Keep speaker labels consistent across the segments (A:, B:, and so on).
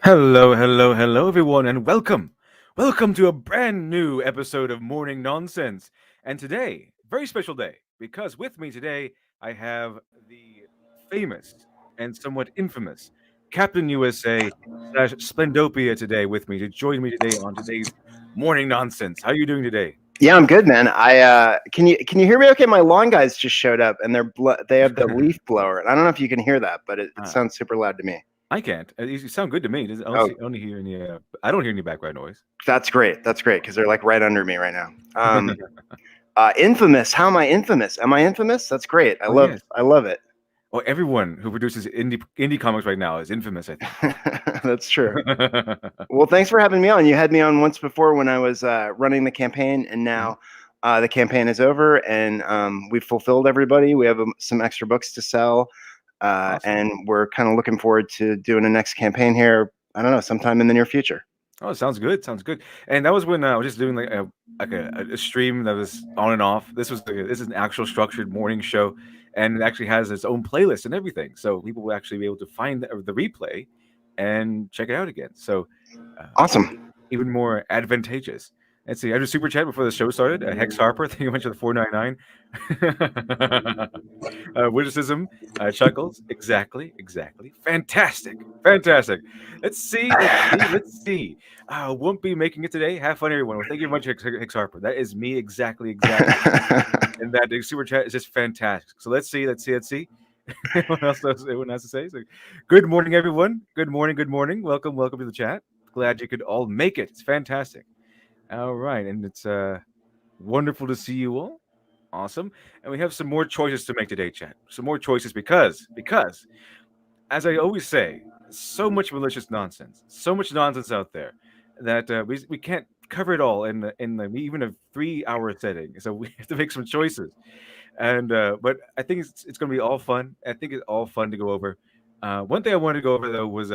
A: Hello, everyone, and welcome. Welcome to a brand new episode of Morning Nonsense. And today, very special day, because with me today, I have the famous and somewhat infamous Captain USA slash Splendopia today with me to join me today on today's Morning Nonsense. How are you doing today?
B: Yeah, I'm good, man. I can you hear me? Okay, my lawn guys just showed up, and they have the leaf blower. And I don't know if you can hear that, but it sounds super loud to me.
A: I can't. You sound good to me. I only hear any. I don't hear any background noise.
B: That's great. That's great because they're like right under me right now. Infamous. How am I infamous? Am I infamous? That's great. I love it.
A: Well, everyone who produces indie comics right now is infamous, I think.
B: That's true. Well, thanks for having me on. You had me on once before when I was running the campaign, and now the campaign is over, and we've fulfilled everybody. We have some extra books to sell, awesome. And we're kind of looking forward to doing the next campaign here. I don't know, sometime in the near future.
A: Oh, sounds good. Sounds good. And that was when I was just doing a stream that was on and off. This is an actual structured morning show, and it actually has its own playlist and everything. So people will actually be able to find the replay and check it out again. So
B: awesome.
A: Even more advantageous. Let's see. I did a super chat before the show started. Hex Harper, thank you much for the $4.99. Witticism, chuckles. Exactly. Fantastic. Let's see. Won't be making it today. Have fun, everyone. Well, thank you very much, Hex Harper. That is me exactly. And that super chat is just fantastic. So let's see. Anyone else to say? So, good morning, everyone. Good morning. Welcome to the chat. Glad you could all make it. It's fantastic. All right, and it's wonderful to see you all. Awesome. And we have some more choices to make today, chat. Some more choices because as I always say, so much malicious nonsense, so much nonsense out there that we can't cover it all in even a 3 hour setting. So we have to make some choices. And but I think it's going to be all fun. I think it's all fun to go over. One thing I wanted to go over though was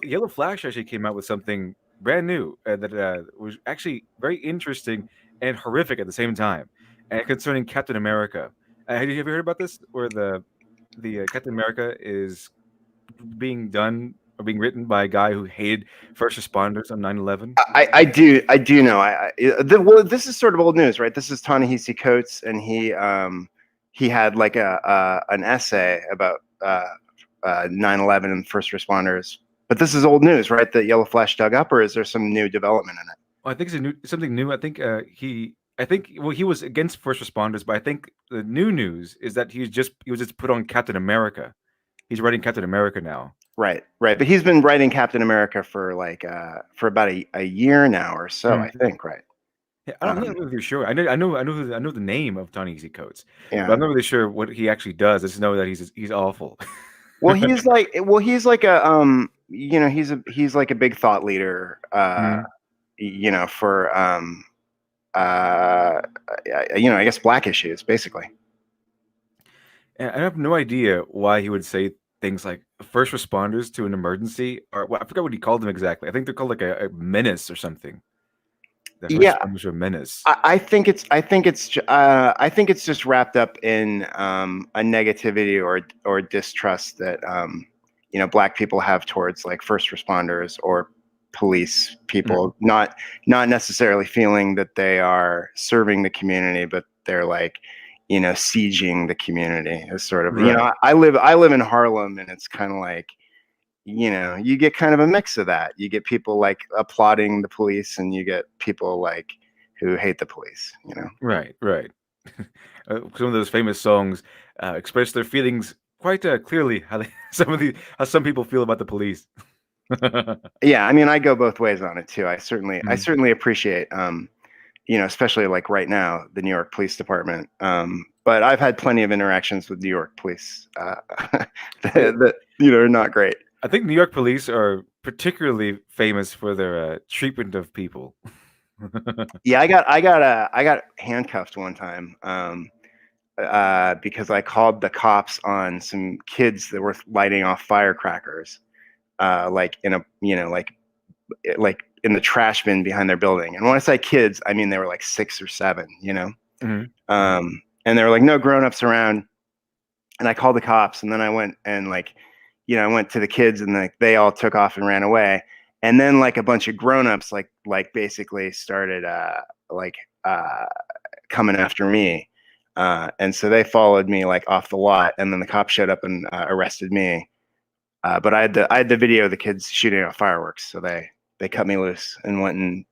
A: Yellow Flash actually came out with something brand new that was actually very interesting and horrific at the same time, and concerning Captain America. Have you ever heard about this? Where the Captain America is being done or being written by a guy who hated first responders on 9/11.
B: I do know. Well, this is sort of old news, right? This is Ta-Nehisi Coates, and he had like an essay about 9/11 and first responders. But this is old news, right? That Yellow Flash dug up, or is there some new development in it?
A: Well, I think something new. I think he was against first responders, but I think the new news is that he was just put on Captain America. He's writing Captain America now.
B: Right. But he's been writing Captain America for like for about a year now or so, I think, right?
A: Yeah, I'm not really sure. I know the name of Ta-Nehisi Coates, but
B: Yeah.
A: I'm not really sure what he actually does. I just know that he's awful.
B: Well, he's like a he's like a big thought leader, for I guess black issues, basically.
A: And I have no idea why he would say things like first responders to an emergency, or I forgot what he called them exactly. I think they're called like a menace or something. The first
B: Yeah,
A: responders are a menace.
B: I think it's just wrapped up in a negativity or distrust that black people have towards like first responders or police people, not necessarily feeling that they are serving the community, but they're like sieging the community. Is sort of
A: Right.
B: I live in Harlem, and it's kind of like you get kind of a mix of that. You get people like applauding the police, and you get people like who hate the police.
A: Right. Some of those famous songs express their feelings quite clearly. How some people feel about the police.
B: Yeah, I mean, I go both ways on it too. I certainly appreciate, especially like right now, the New York Police Department. But I've had plenty of interactions with New York police that are not great.
A: I think New York police are particularly famous for their treatment of people.
B: Yeah, I got handcuffed one time because I called the cops on some kids that were lighting off firecrackers, like in a like in the trash bin behind their building. And when I say kids, I mean they were like 6 or 7, and they were like, no grown-ups around. And I called the cops, and then I went and I went to the kids, and they all took off and ran away. And then like a bunch of grown-ups like basically started coming after me. And so they followed me like off the lot, and then the cops showed up and arrested me. But I had the video of the kids shooting off fireworks, so they cut me loose and went and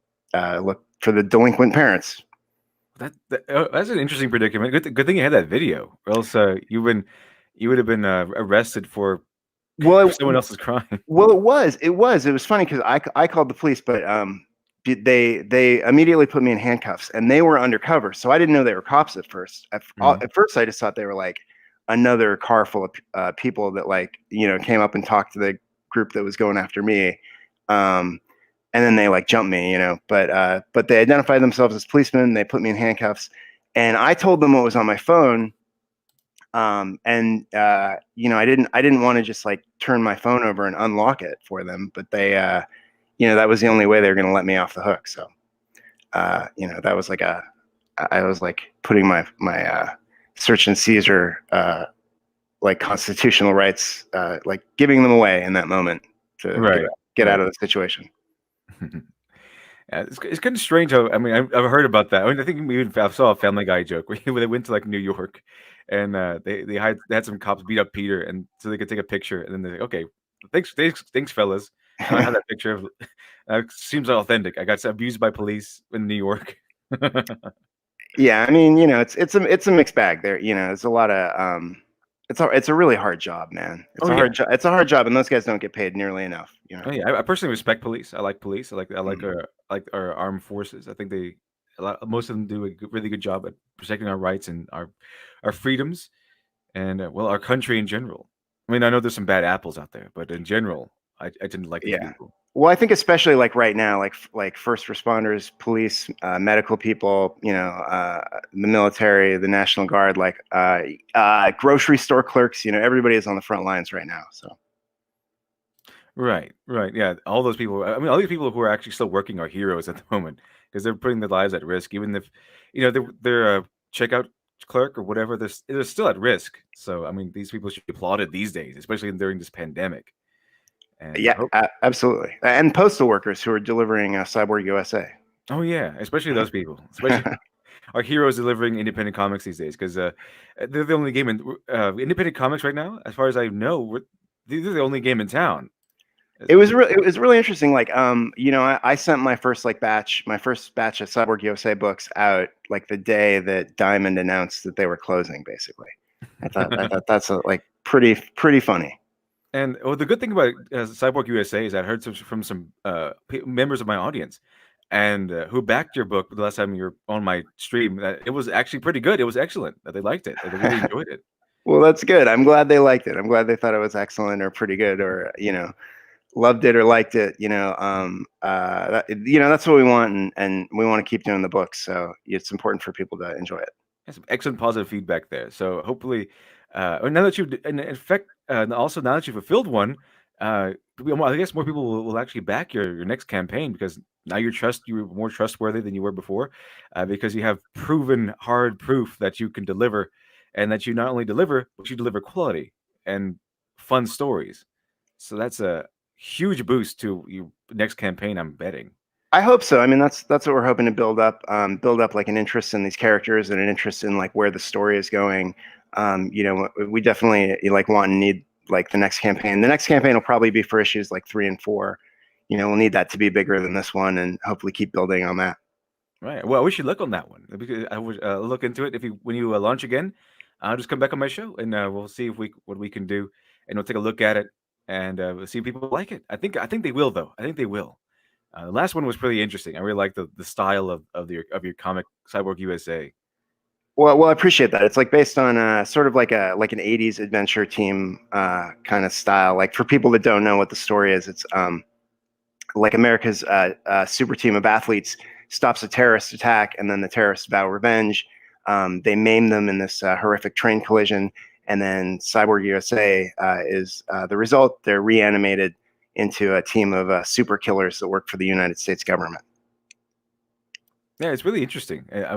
B: looked for the delinquent parents.
A: That's an interesting predicament. Good thing you had that video, or else you would have been arrested for someone else's crime.
B: Well, it was funny because I called the police, but they immediately put me in handcuffs, and they were undercover, so I didn't know they were cops at first. At first, I just thought they were like another car full of people that came up and talked to the group that was going after me, and then they jumped me, but they identified themselves as policemen. They put me in handcuffs, and I told them what was on my phone. I didn't want to just turn my phone over and unlock it for them, but they that was the only way they were going to let me off the hook. So that was I was putting my search and seizure constitutional rights, giving them away in that moment to get out of the situation.
A: Yeah, it's kind of strange how I've heard about that. I think we even saw a Family Guy joke where they went to New York, and they had some cops beat up Peter, and so they could take a picture, and then they're like, okay, thanks fellas. I have that picture of seems authentic. I got abused by police in New York.
B: Yeah, I mean, it's a mixed bag there. It's a lot of it's a really hard job, man. It's a hard job, and those guys don't get paid nearly enough.
A: Oh yeah, I personally respect police. I like police. I like our armed forces. I think most of them do a really good job at protecting our rights and our freedoms, and our country in general. I mean, I know there's some bad apples out there, but in general, I tend to like these
B: Yeah.
A: people.
B: Well, I think especially like right now, like first responders, police, medical people, the military, the National Guard, like grocery store clerks. Everybody is on the front lines right now. So
A: Right, right. Yeah, all those people. I mean, all these people who are actually still working are heroes at the moment because they're putting their lives at risk. Even if, they're a checkout clerk or whatever, they're still at risk. So, I mean, these people should be applauded these days, especially during this pandemic. And
B: yeah, absolutely. And postal workers who are delivering Cyborg USA.
A: oh yeah, especially those people, especially our heroes delivering independent comics these days because they're the only game in independent comics right now. As far as I know, these are the only game in town.
B: It was really interesting. Like, I sent my first batch of Cyborg USA books out like the day that Diamond announced that they were closing. Basically, I thought that's pretty funny.
A: And the good thing about Cyborg USA is I heard from some members of my audience and who backed your book the last time you were on my stream that it was actually pretty good. It was excellent. That they liked it. That they really enjoyed it.
B: Well, that's good. I'm glad they liked it. I'm glad they thought it was excellent or pretty good or loved it or liked it. That's what we want, and we want to keep doing the books. So it's important for people to enjoy it.
A: Some excellent positive feedback there. So hopefully, now that you've, in fact, also now that you've fulfilled one, I guess more people will actually back your next campaign because now you're more trustworthy than you were before, because you have proven hard proof that you can deliver, and that you not only deliver but you deliver quality and fun stories. So that's a huge boost to your next campaign, I'm betting.
B: I hope so. I mean, that's what we're hoping to build up like an interest in these characters and an interest in like where the story is going. We definitely like want and need like the next campaign. The next campaign will probably be for issues like 3 and 4. We'll need that to be bigger than this one, and hopefully keep building on that.
A: Right. Well, we should look on that one because I would look into it when you launch again. I'll just come back on my show and we'll see what we can do, and we'll take a look at it and we'll see if people like it. I think they will though. I think they will. The last one was pretty interesting. I really like the style of your comic Cyborg USA.
B: Well, I appreciate that. It's like based on sort of like an '80s adventure team kind of style. Like for people that don't know what the story is, it's like America's super team of athletes stops a terrorist attack, and then the terrorists vow revenge. They maim them in this horrific train collision, and then Cyborg USA is the result. They're reanimated into a team of super killers that work for the United States government.
A: Yeah, it's really interesting. I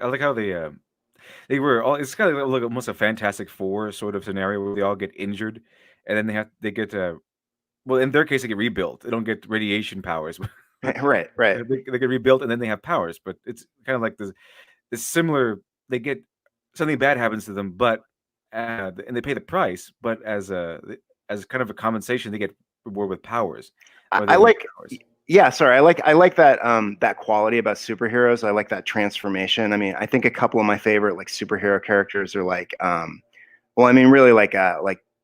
A: like how they were all. It's kind of like almost a Fantastic Four sort of scenario where they all get injured, and then they get well, in their case they get rebuilt. They don't get radiation powers.
B: Right.
A: They get rebuilt and then they have powers, but it's kind of like this similar. They get something bad happens to them, but and they pay the price, but as kind of a compensation, they get rewarded with powers.
B: I like. Yeah, sorry. I like that that quality about superheroes. I like that transformation. I mean, I think a couple of my favorite like superhero characters are like really like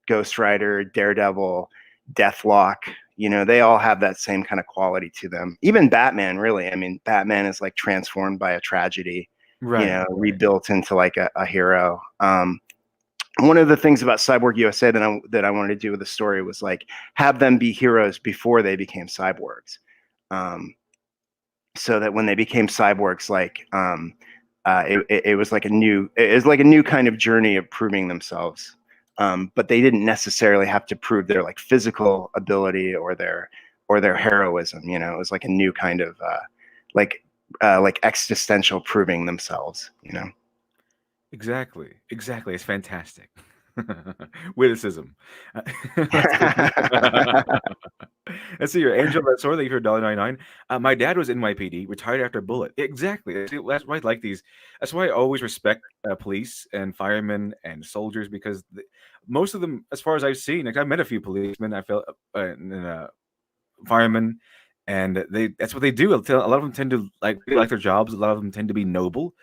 B: Ghost Rider, Daredevil, Deathlock. They all have that same kind of quality to them. Even Batman, really. I mean, Batman is like transformed by a tragedy,
A: Right.
B: rebuilt into like a hero. One of the things about Cyborg USA that I wanted to do with the story was like have them be heroes before they became cyborgs. So that when they became cyborgs, like it was like a new kind of journey of proving themselves. But they didn't necessarily have to prove their like physical ability or their heroism. It was like a new kind of like existential proving themselves.
A: Exactly. It's fantastic. Witticism. Let's see here. Angel Red Sword, thank you for $1.99. My dad was NYPD, retired after a bullet. Exactly. That's why I like these. That's why I always respect police and firemen and soldiers because most of them, as far as I've seen, like I've met a few policemen, I felt firemen, and that's what they do. A lot of them tend to like their jobs. A lot of them tend to be noble,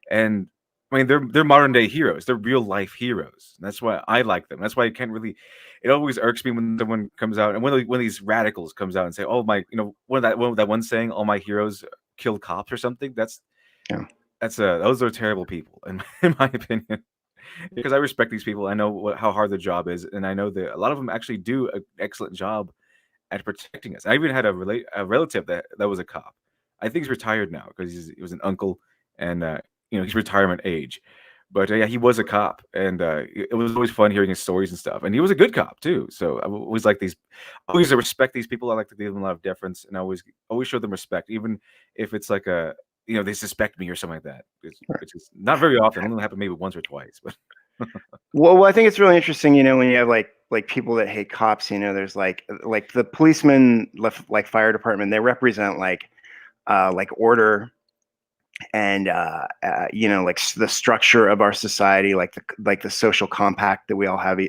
A: and I mean they're modern day heroes. They're real life heroes. That's why I like them. That's why I can't really. It always irks me when someone comes out and when these radicals comes out and say, "Oh my," that one saying, "All my heroes kill cops" or something.
B: Yeah.
A: Those are terrible people in my opinion. Because I respect these people. I know how hard their job is, and I know that a lot of them actually do an excellent job at protecting us. I even had a relative that was a cop. I think he's retired now because he was an uncle, and he's retirement age. But yeah, he was a cop, and it was always fun hearing his stories and stuff. And he was a good cop too. So I always like these, always respect these people. I like to give them a lot of deference, and I always show them respect, even if it's like they suspect me or something like that. Which is not very often. It only happened maybe once or twice, but.
B: Well, I think it's really interesting, when you have like people that hate cops, there's like the policemen, like fire department, they represent like order and like the structure of our society, like the social compact that we all have,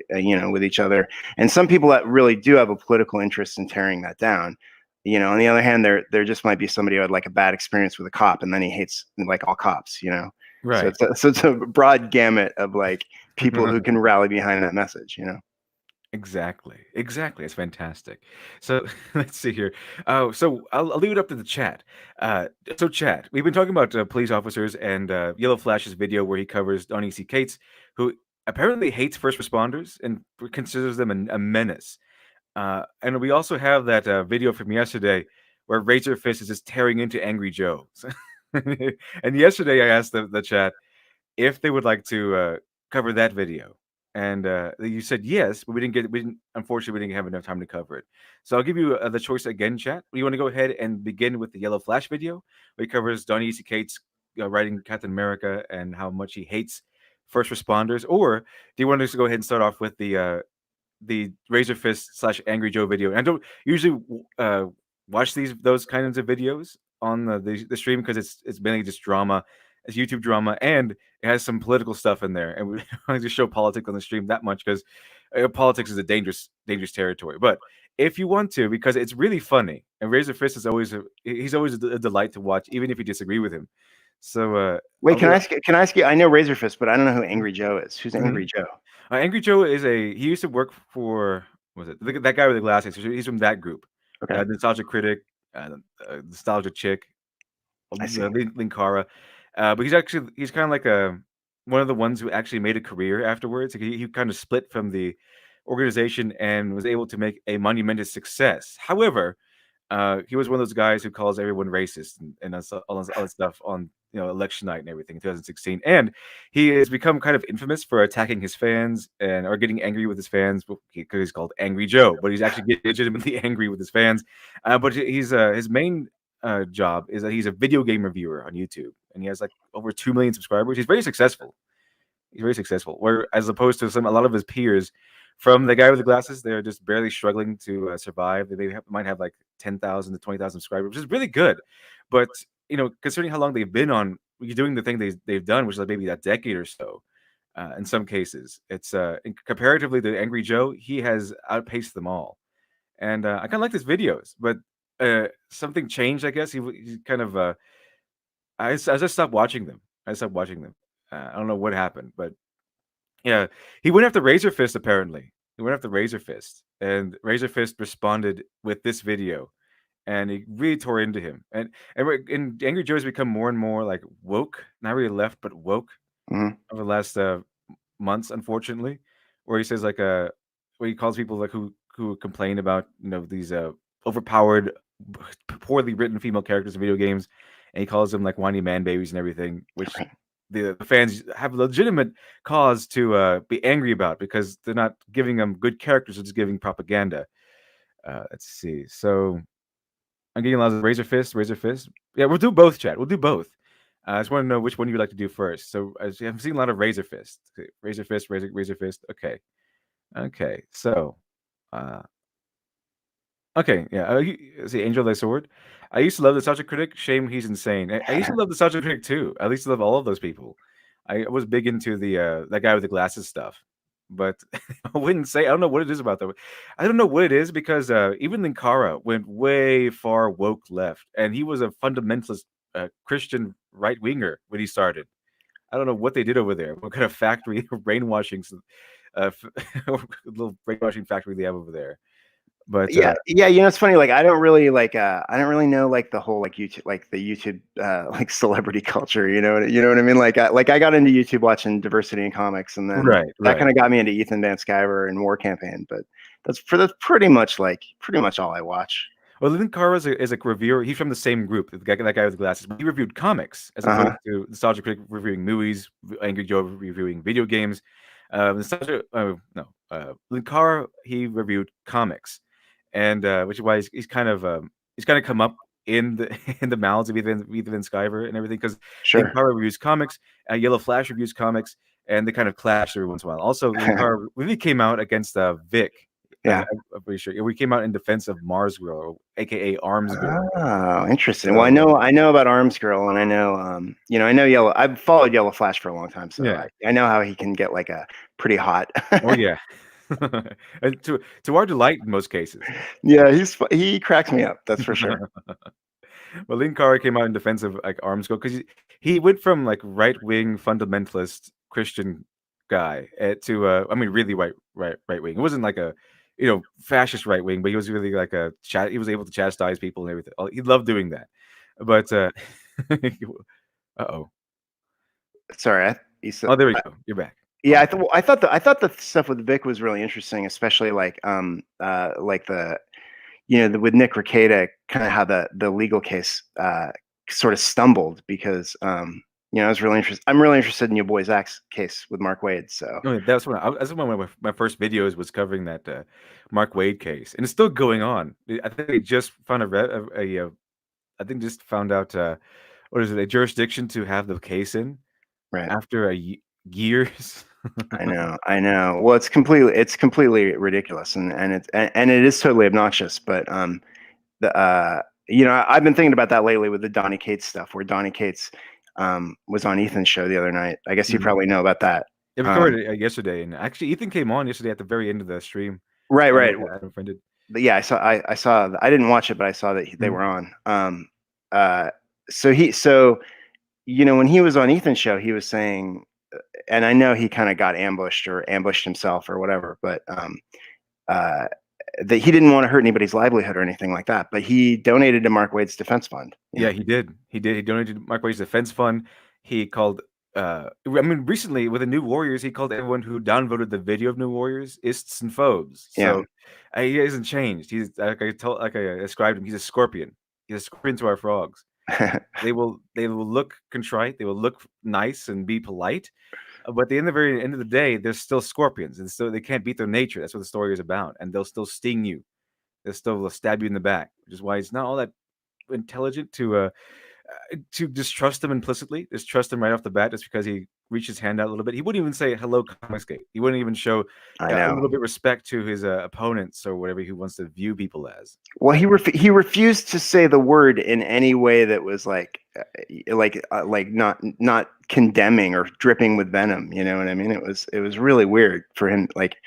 B: with each other. And some people that really do have a political interest in tearing that down. On the other hand, there just might be somebody who had like a bad experience with a cop, and then he hates like all cops.
A: Right.
B: So it's a broad gamut of like people who can rally behind that message.
A: Exactly. It's fantastic. So let's see here. So I'll leave it up to the chat. So chat, we've been talking about police officers and Yellow Flash's video where he covers Donnie C. Cates, who apparently hates first responders and considers them a menace. And we also have that video from yesterday where Razor Fist is just tearing into Angry Joe. And yesterday I asked the chat if they would like to cover that video. And you said yes, but unfortunately, we didn't have enough time to cover it. So I'll give you the choice again, chat. You want to go ahead and begin with the Yellow Flash video, where he covers Donnie C. Cates writing Captain America and how much he hates first responders, or do you want us to go ahead and start off with the Razor Fist / Angry Joe video? And I don't usually watch those kinds of videos on the stream because it's mainly just drama. It's YouTube drama, and it has some political stuff in there. And we don't like to show politics on the stream that much because politics is a dangerous territory. But if you want to, because it's really funny, and Razor Fist is always he's always a delight to watch, even if you disagree with him. So
B: wait, can I ask you? I know Razor Fist, but I don't know who Angry Joe is. Who's Angry Joe?
A: Angry Joe is he used to work for, that guy with the glasses? He's from that group.
B: Okay.
A: Nostalgia Critic, Nostalgia Chick, Linkara. But he's kind of like one of the ones who actually made a career afterwards. He kind of split from the organization and was able to make a monumentous success. However, he was one of those guys who calls everyone racist and all that stuff on election night and everything in 2016. And he has become kind of infamous for attacking his fans or getting angry with his fans because he's called Angry Joe, but he's actually getting legitimately angry with his fans. But he's his main job is that he's a video game reviewer on YouTube, and he has like over 2 million subscribers. He's very successful. Where as opposed to a lot of his peers, from the guy with the glasses, they're just barely struggling to survive. They might have like 10,000 to 20,000 subscribers, which is really good. But considering how long they've been on doing the thing they've done, which is like maybe a decade or so, in some cases, it's comparatively to Angry Joe, he has outpaced them all. And I kind of like his videos, but something changed, I guess. He kind of I just stopped watching them. I don't know what happened, but yeah, he went after Razor Fist. Apparently, he went after Razor Fist, and Razor Fist responded with this video, and he really tore into him. And Angry Joe has become more and more like woke, not really left, but woke over the last months, unfortunately. Where he says where he calls people like who complain about these overpowered, poorly written female characters in video games, and he calls them like whiny man babies and everything, which the fans have legitimate cause to be angry about because they're not giving them good characters, they're just giving propaganda. Let's see. So I'm getting a lot of Razor Fist. Yeah, we'll do both, chat. We'll do both. I just want to know which one you'd like to do first. So I'm seeing a lot of Razor Fist. Razor Fist. Okay. So, okay, yeah. See, Angel the Sword. I used to love the Nostalgia Critic. Shame he's insane. I used to love the Nostalgia Critic too. I used to love all of those people. I was big into the that guy with the glasses stuff, but I wouldn't say. I don't know what it is about them. I don't know what it is because even Linkara went way far woke left, and he was a fundamentalist Christian right winger when he started. I don't know what they did over there. What kind of factory brainwashing, little brainwashing factory they have over there. But
B: yeah, you know, it's funny. Like, I don't really know like the whole like YouTube like celebrity culture. You know what I mean? Like, I got into YouTube watching Diversity in Comics, and then
A: right,
B: that
A: right.
B: kind of got me into Ethan Van Sciver and War Campaign. But that's pretty much all I watch.
A: Well, Lynn Carr is a reviewer. He's from the same group, that guy with the glasses. But he reviewed comics as
B: Uh-huh.
A: opposed to Nostalgia Critic reviewing movies, Angry Joe reviewing video games. Nostalgia, no, Lynn Carr, he reviewed comics, and which is why he's kind of come up in the in the mouths of Ethan Sciver and everything, because Lynn
B: Sure.
A: Carr reviews comics, Yellow Flash reviews comics, and they kind of clash every once in a while. Also, Lynn Carr really came out against Vic.
B: Yeah.
A: I'm pretty sure. We came out in defense of Mars Girl, aka Arms Girl.
B: Oh, interesting. Well,
A: So
B: I know about Arms Girl, and I know, I know Yellow. I've followed Yellow Flash for a long time, so
A: yeah,
B: I know how he can get like a pretty hot.
A: oh yeah. And to our delight in most cases.
B: Yeah, he cracks me up. That's for sure.
A: Well, Lin Cara came out in defense of like Arms Girl because he went from like right wing fundamentalist Christian guy to I mean really right wing. It wasn't like a fascist right wing, but he was really like he was able to chastise people and everything. He loved doing that. But uh-oh.
B: Sorry, you said,
A: Oh, there we go. You're back.
B: yeah. I thought the stuff with Vic was really interesting, especially like the with Nick Rekieta, kind of how the legal case sort of stumbled because I was really interested. I'm really interested in your boy Zach's case with Mark Wade. So
A: Oh, yeah, that's one of my first videos was covering that Mark Wade case, and it's still going on. I think they just found I think just found out what is it, a jurisdiction to have the case in
B: right.
A: after years.
B: I know. Well, it's completely ridiculous, and it is totally obnoxious. But I've been thinking about that lately with the Donny Cates stuff, where Donny Cates was on Ethan's show the other night. I guess you
A: Mhm.
B: probably know about that.
A: Yeah, we covered it yesterday, and actually Ethan came on yesterday at the very end of the stream.
B: Right.
A: Adam friended.
B: But yeah, I didn't watch it, but I saw that they
A: Mhm.
B: were on. Uh, so when he was on Ethan's show, he was saying, and I know he kind of got ambushed or ambushed himself or whatever, but uh, that he didn't want to hurt anybody's livelihood or anything like that. But he donated to Mark Wade's defense fund.
A: Yeah, he did. He did. He donated to Mark Wade's defense fund. He called. I mean, recently with the New Warriors, he called everyone who downvoted the video of New Warriors ists and phobes.
B: Yeah.
A: So he hasn't changed. He's like I described him. He's a scorpion. He's a scorpion to our frogs. They will look contrite. They will look nice and be polite. But at the very end of the day, they're still scorpions, and so they can't beat their nature. That's what the story is about, and they'll still sting you. They'll still stab you in the back, which is why it's not all that intelligent to distrust him implicitly, distrust him right off the bat just because he reached his hand out a little bit. He wouldn't even say hello, Comicsgate. He wouldn't even show
B: I
A: a
B: know.
A: little bit respect to his opponents or whatever he wants to view people as.
B: Well, he refused to say the word in any way that was like not condemning or dripping with venom. You know what I mean? It was really weird for him. Like,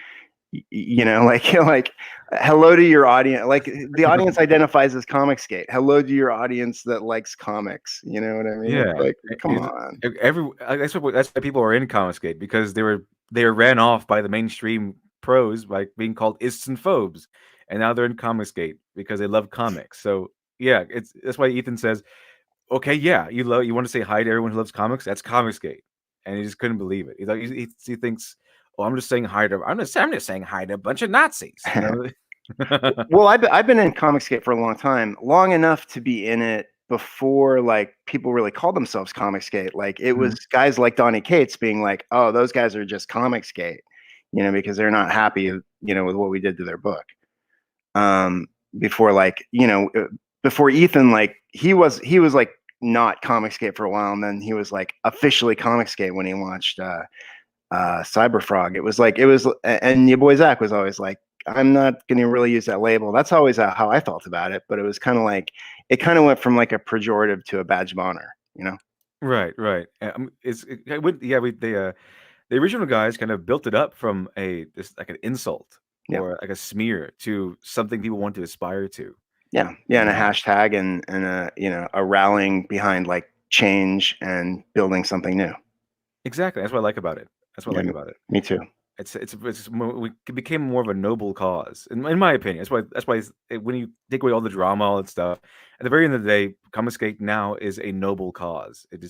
B: like hello to your audience. Like the audience identifies as Comicsgate. Hello to your audience that likes comics. You know what I mean?
A: Yeah,
B: Like, come on.
A: That's why people are in Comicsgate, because they were ran off by the mainstream pros by being called ists and phobes, and now they're in Comicsgate because they love comics. So yeah, that's why Ethan says, okay, yeah, you want to say hi to everyone who loves comics. That's Comicsgate, and he just couldn't believe it. He thinks, oh, I'm just saying hi to I'm just saying hi to a bunch of Nazis. You know?
B: Well, I've been in Comicsgate for a long time, long enough to be in it before like people really called themselves Comicsgate. Like it was guys like Donny Cates being like, "Oh, those guys are just Comicsgate," because they're not happy, with what we did to their book. Before before Ethan, like he was like not Comicsgate for a while, and then he was like officially Comicsgate when he launched Cyberfrog. And your boy Zach was always like, I'm not going to really use that label. That's always how I felt about it. But it was kind of like, it kind of went from like a pejorative to a badge of honor,
A: Right. The original guys kind of built it up from just like an insult or like a smear to something people want to aspire to.
B: Yeah. And a hashtag and a rallying behind like change and building something new.
A: Exactly. That's what I like about it.
B: Me too.
A: it became more of a noble cause, in my opinion. That's why when you take away all the drama, all that stuff, at the very end of the day, Comicsgate now is a noble cause. It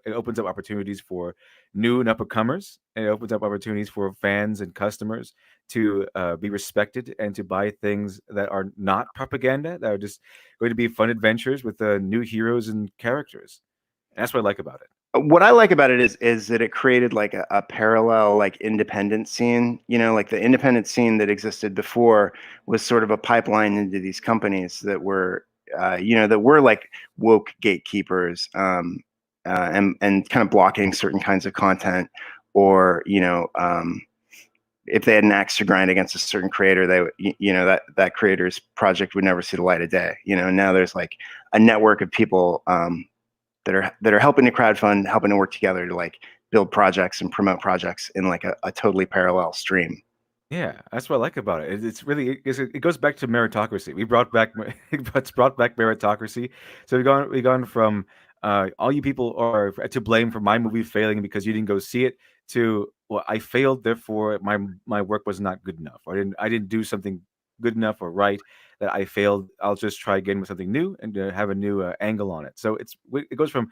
A: opens up opportunities for new and uppercomers, and it opens up opportunities for fans and customers to be respected and to buy things that are not propaganda, that are just going to be fun adventures with new heroes and characters. And that's what I like about it.
B: What I like about it is that it created like a parallel like independent scene. You know, like the independent scene that existed before was sort of a pipeline into these companies that were, that were like woke gatekeepers, and kind of blocking certain kinds of content, or if they had an axe to grind against a certain creator, that creator's project would never see the light of day. Now there's like a network of people, that are helping to crowdfund, helping to work together to like build projects and promote projects in like a totally parallel stream.
A: Yeah, that's what I like about it. It's really it goes back to meritocracy. We brought back it's brought back meritocracy. So we've gone from all you people are to blame for my movie failing because you didn't go see it, to, well, I failed, therefore my work was not good enough. I didn't do something good enough or right, that I failed. I'll just try again with something new and have a new angle on it. So it goes from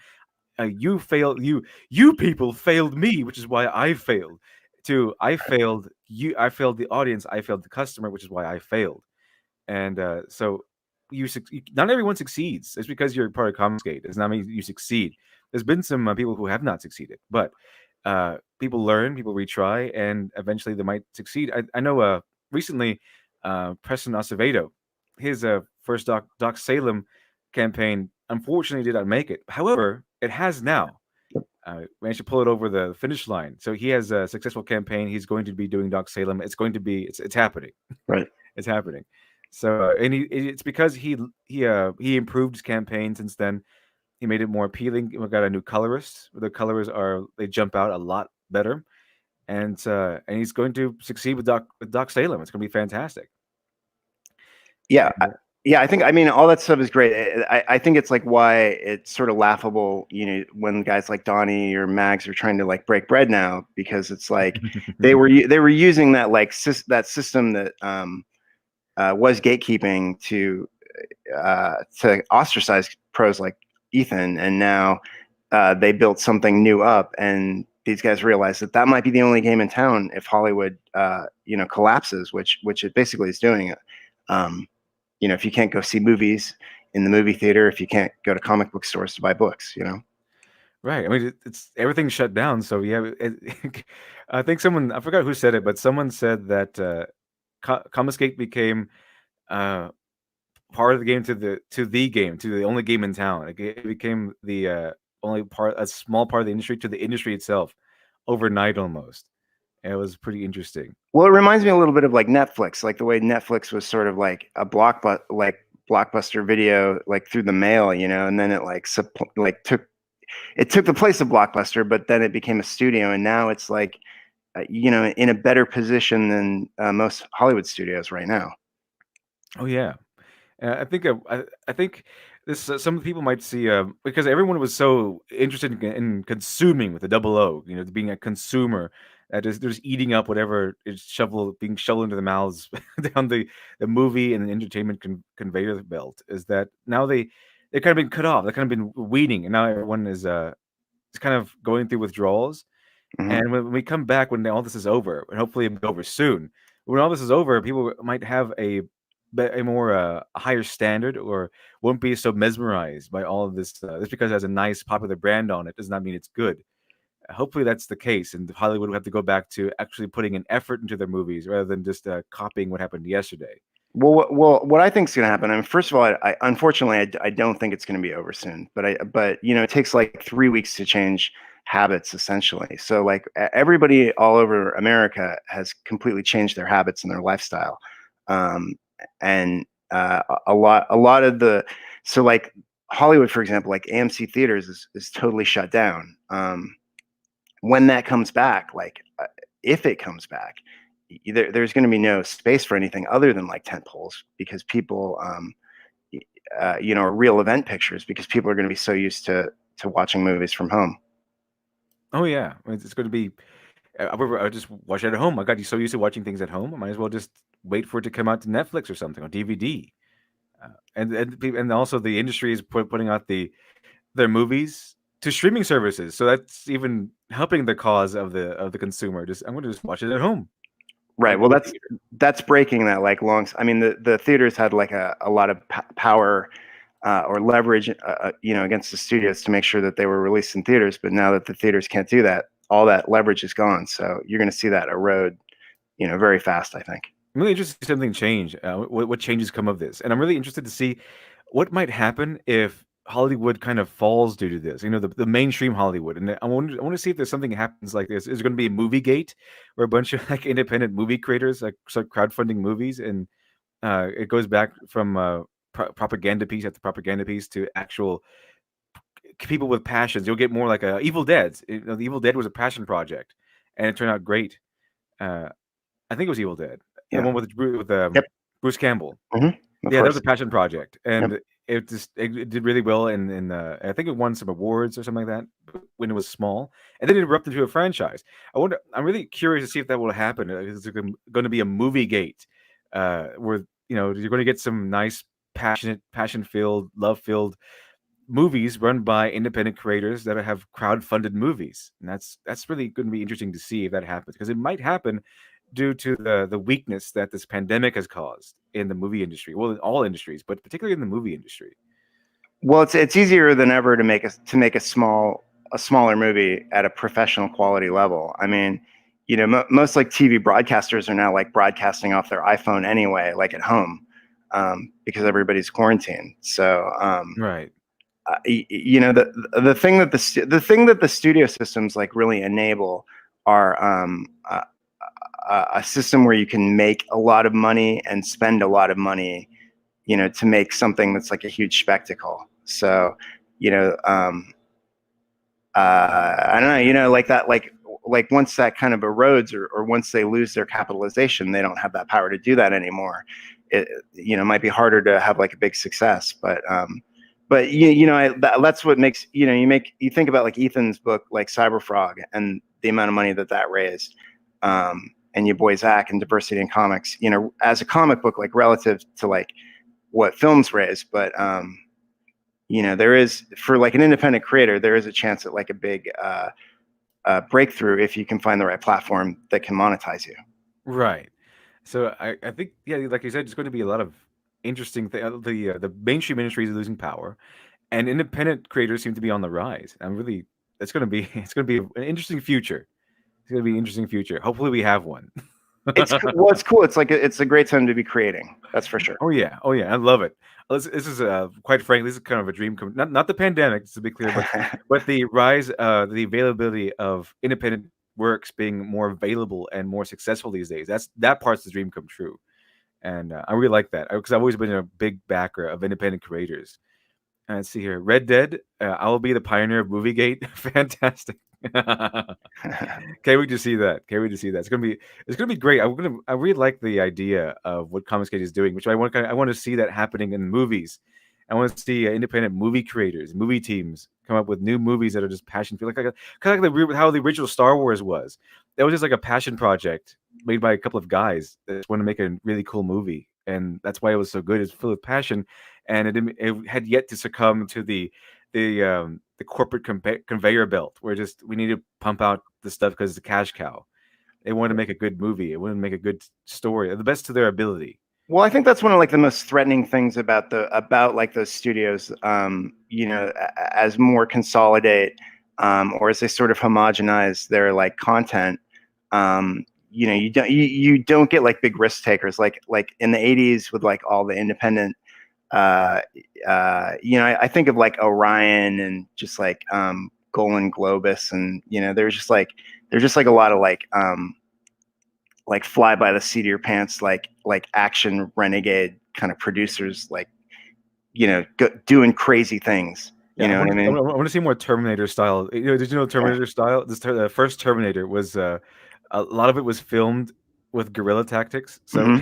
A: you failed, you people failed me, which is why I failed, to I failed the audience, I failed the customer, which is why I failed. And so not everyone succeeds. It's because you're part of Comicsgate. Does not mean you succeed. There's been some people who have not succeeded, but people learn, people retry, and eventually they might succeed. I know recently, Preston Acevedo, his first Doc Salem campaign unfortunately did not make it. However, it has now. Managed to pull it over the finish line. So he has a successful campaign. He's going to be doing Doc Salem. It's happening.
B: Right.
A: It's happening. So and it's because he improved his campaign since then. He made it more appealing. We got a new colorist. The colors they jump out a lot better, and he's going to succeed with Doc Salem. It's going to be fantastic.
B: Yeah. Yeah, I mean, all that stuff is great. I think it's like why it's sort of laughable, when guys like Donnie or Mags are trying to like break bread now, because it's like they were using that like that system that was gatekeeping to ostracize pros like Ethan, and now they built something new up, and these guys realize that might be the only game in town if Hollywood collapses, which it basically is doing. If you can't go see movies in the movie theater, if you can't go to comic book stores to buy books,
A: Right. I mean, it's everything's shut down. So yeah, I think I forgot who said it, but someone said that Comicsgate became part of the game to the only game in town. Like, it became the a small part of the industry to the industry itself overnight almost. And it was pretty interesting.
B: Well, it reminds me a little bit of like Netflix, like the way Netflix was sort of like a blockbuster video, like through the mail, and then it took the place of Blockbuster, but then it became a studio, and now it's like, in a better position than most Hollywood studios right now.
A: Oh yeah, I think this some people might see because everyone was so interested in consuming with the double O, being a consumer that is they're just eating up whatever is being shoveled into the mouths down the movie and the entertainment conveyor belt. Is that now they've kind of been cut off. They've kind of been weeding, and now everyone is kind of going through withdrawals.
B: Mm-hmm.
A: And when we come back, when all this is over, and hopefully it'll be over soon, when all this is over, people might have a more higher standard, or won't be so mesmerized by all of this. Just because it has a nice popular brand on it does not mean it's good. Hopefully that's the case, and Hollywood will have to go back to actually putting an effort into their movies rather than just copying what happened yesterday.
B: Well, what I think is going to happen. I mean, first of all, unfortunately, I don't think it's going to be over soon. But it takes like 3 weeks to change habits, essentially. So like everybody all over America has completely changed their habits and their lifestyle, and a lot of the like Hollywood, for example, like AMC theaters is totally shut down. When that comes back, like if it comes back, there's going to be no space for anything other than like tent poles, because people, are real event pictures, because people are going to be so used to watching movies from home.
A: Oh yeah, it's going to be I just watch it at home. I got so used to watching things at home. I might as well just wait for it to come out to Netflix or something or DVD. And also the industry is putting out their movies to streaming services, so that's even helping the cause of the consumer. Just I'm going to just watch it at home.
B: Right.
A: Don't
B: Well,
A: go to theater.
B: that's breaking that like long. I mean, the theaters had like a lot of power or leverage, against the studios to make sure that they were released in theaters. But now that the theaters can't do that, all that leverage is gone. So you're going to see that erode, very fast, I think.
A: I'm really interested to see something change. What changes come of this, and I'm really interested to see what might happen if Hollywood kind of falls due to this. The mainstream Hollywood, and I want to see if there's something happens like this. Is there going to be a movie gate where a bunch of like independent movie creators like start crowdfunding movies, and it goes back from propaganda piece after propaganda piece to actual people with passions. You'll get more like a Evil Dead. The Evil Dead was a passion project, and it turned out great. I think it was Evil Dead, the
B: Yeah.
A: one with
B: Yep.
A: Bruce Campbell.
B: Of
A: Yeah, that was
B: course.
A: a passion project,
B: Yep.
A: and it did really well. And I think it won some awards or something like that when it was small, and then it erupted into a franchise. I'm really curious to see if that will happen. Is there going to be a movie gate where you're going to get some nice, passionate, passion-filled, love-filled movies run by independent creators that have crowd-funded movies, and that's really going to be interesting to see if that happens, because it might happen due to the weakness that this pandemic has caused in the movie industry. Well, in all industries, but particularly in the movie industry.
B: Well, it's easier than ever to make a smaller movie at a professional quality level. I mean, most like TV broadcasters are now like broadcasting off their iPhone anyway, like at home, because everybody's quarantined. So,
A: Right.
B: the thing that the studio systems like really enable are a system where you can make a lot of money and spend a lot of money, to make something that's like a huge spectacle. So, I don't know, like that, like once that kind of erodes, or once they lose their capitalization, they don't have that power to do that anymore. It might be harder to have like a big success, but that's what makes, you think about like Ethan's book, like Cyberfrog, and the amount of money that raised, and your boy Zach and Diversity in Comics, as a comic book, like relative to like what films raise. But there is, for like an independent creator, there is a chance at like a big breakthrough if you can find the right platform that can monetize you.
A: Right. So I think, yeah, like you said, it's going to be a lot of interesting things. The mainstream industry is losing power, and independent creators seem to be on the rise. It's going to be an interesting future. It's going to be an interesting future. Hopefully, we have one.
B: It's cool. It's like it's a great time to be creating. That's for sure.
A: Oh yeah, I love it. This is quite frankly, this is kind of a dream come. Not the pandemic, to be clear, but the rise, the availability of independent works being more available and more successful these days. That part's the dream come true, and I really like that, because I've always been a big backer of independent creators. And let's see here, Red Dead. I will be the pioneer of MovieGate. Fantastic. Can't wait to see that. It's gonna be great. I really like the idea of what Comicsgate is doing, which I want to see that happening in movies. I want to see independent movie creators, movie teams come up with new movies that are just passion filled, kind of like how the original Star Wars was. It was just like a passion project made by a couple of guys that just want to make a really cool movie, and that's why it was so good. It's full of passion, and it had yet to succumb to the corporate conveyor belt, where just we need to pump out the stuff because it's a cash cow. They want to make a good movie. They want to make a good story, the best to their ability.
B: Well, I think that's one of like the most threatening things about like those studios, as more consolidate, or as they sort of homogenize their like content. You don't get like big risk takers like in the 80s with like all the independent. I think of like Orion and just like Golan Globus, and there's just like a lot of like fly by the seat of your pants, like action renegade kind of producers, like doing crazy things. You know what I mean?
A: I want to see more Terminator style. Did you know Terminator style? The first Terminator was a lot of it was filmed with guerrilla tactics. So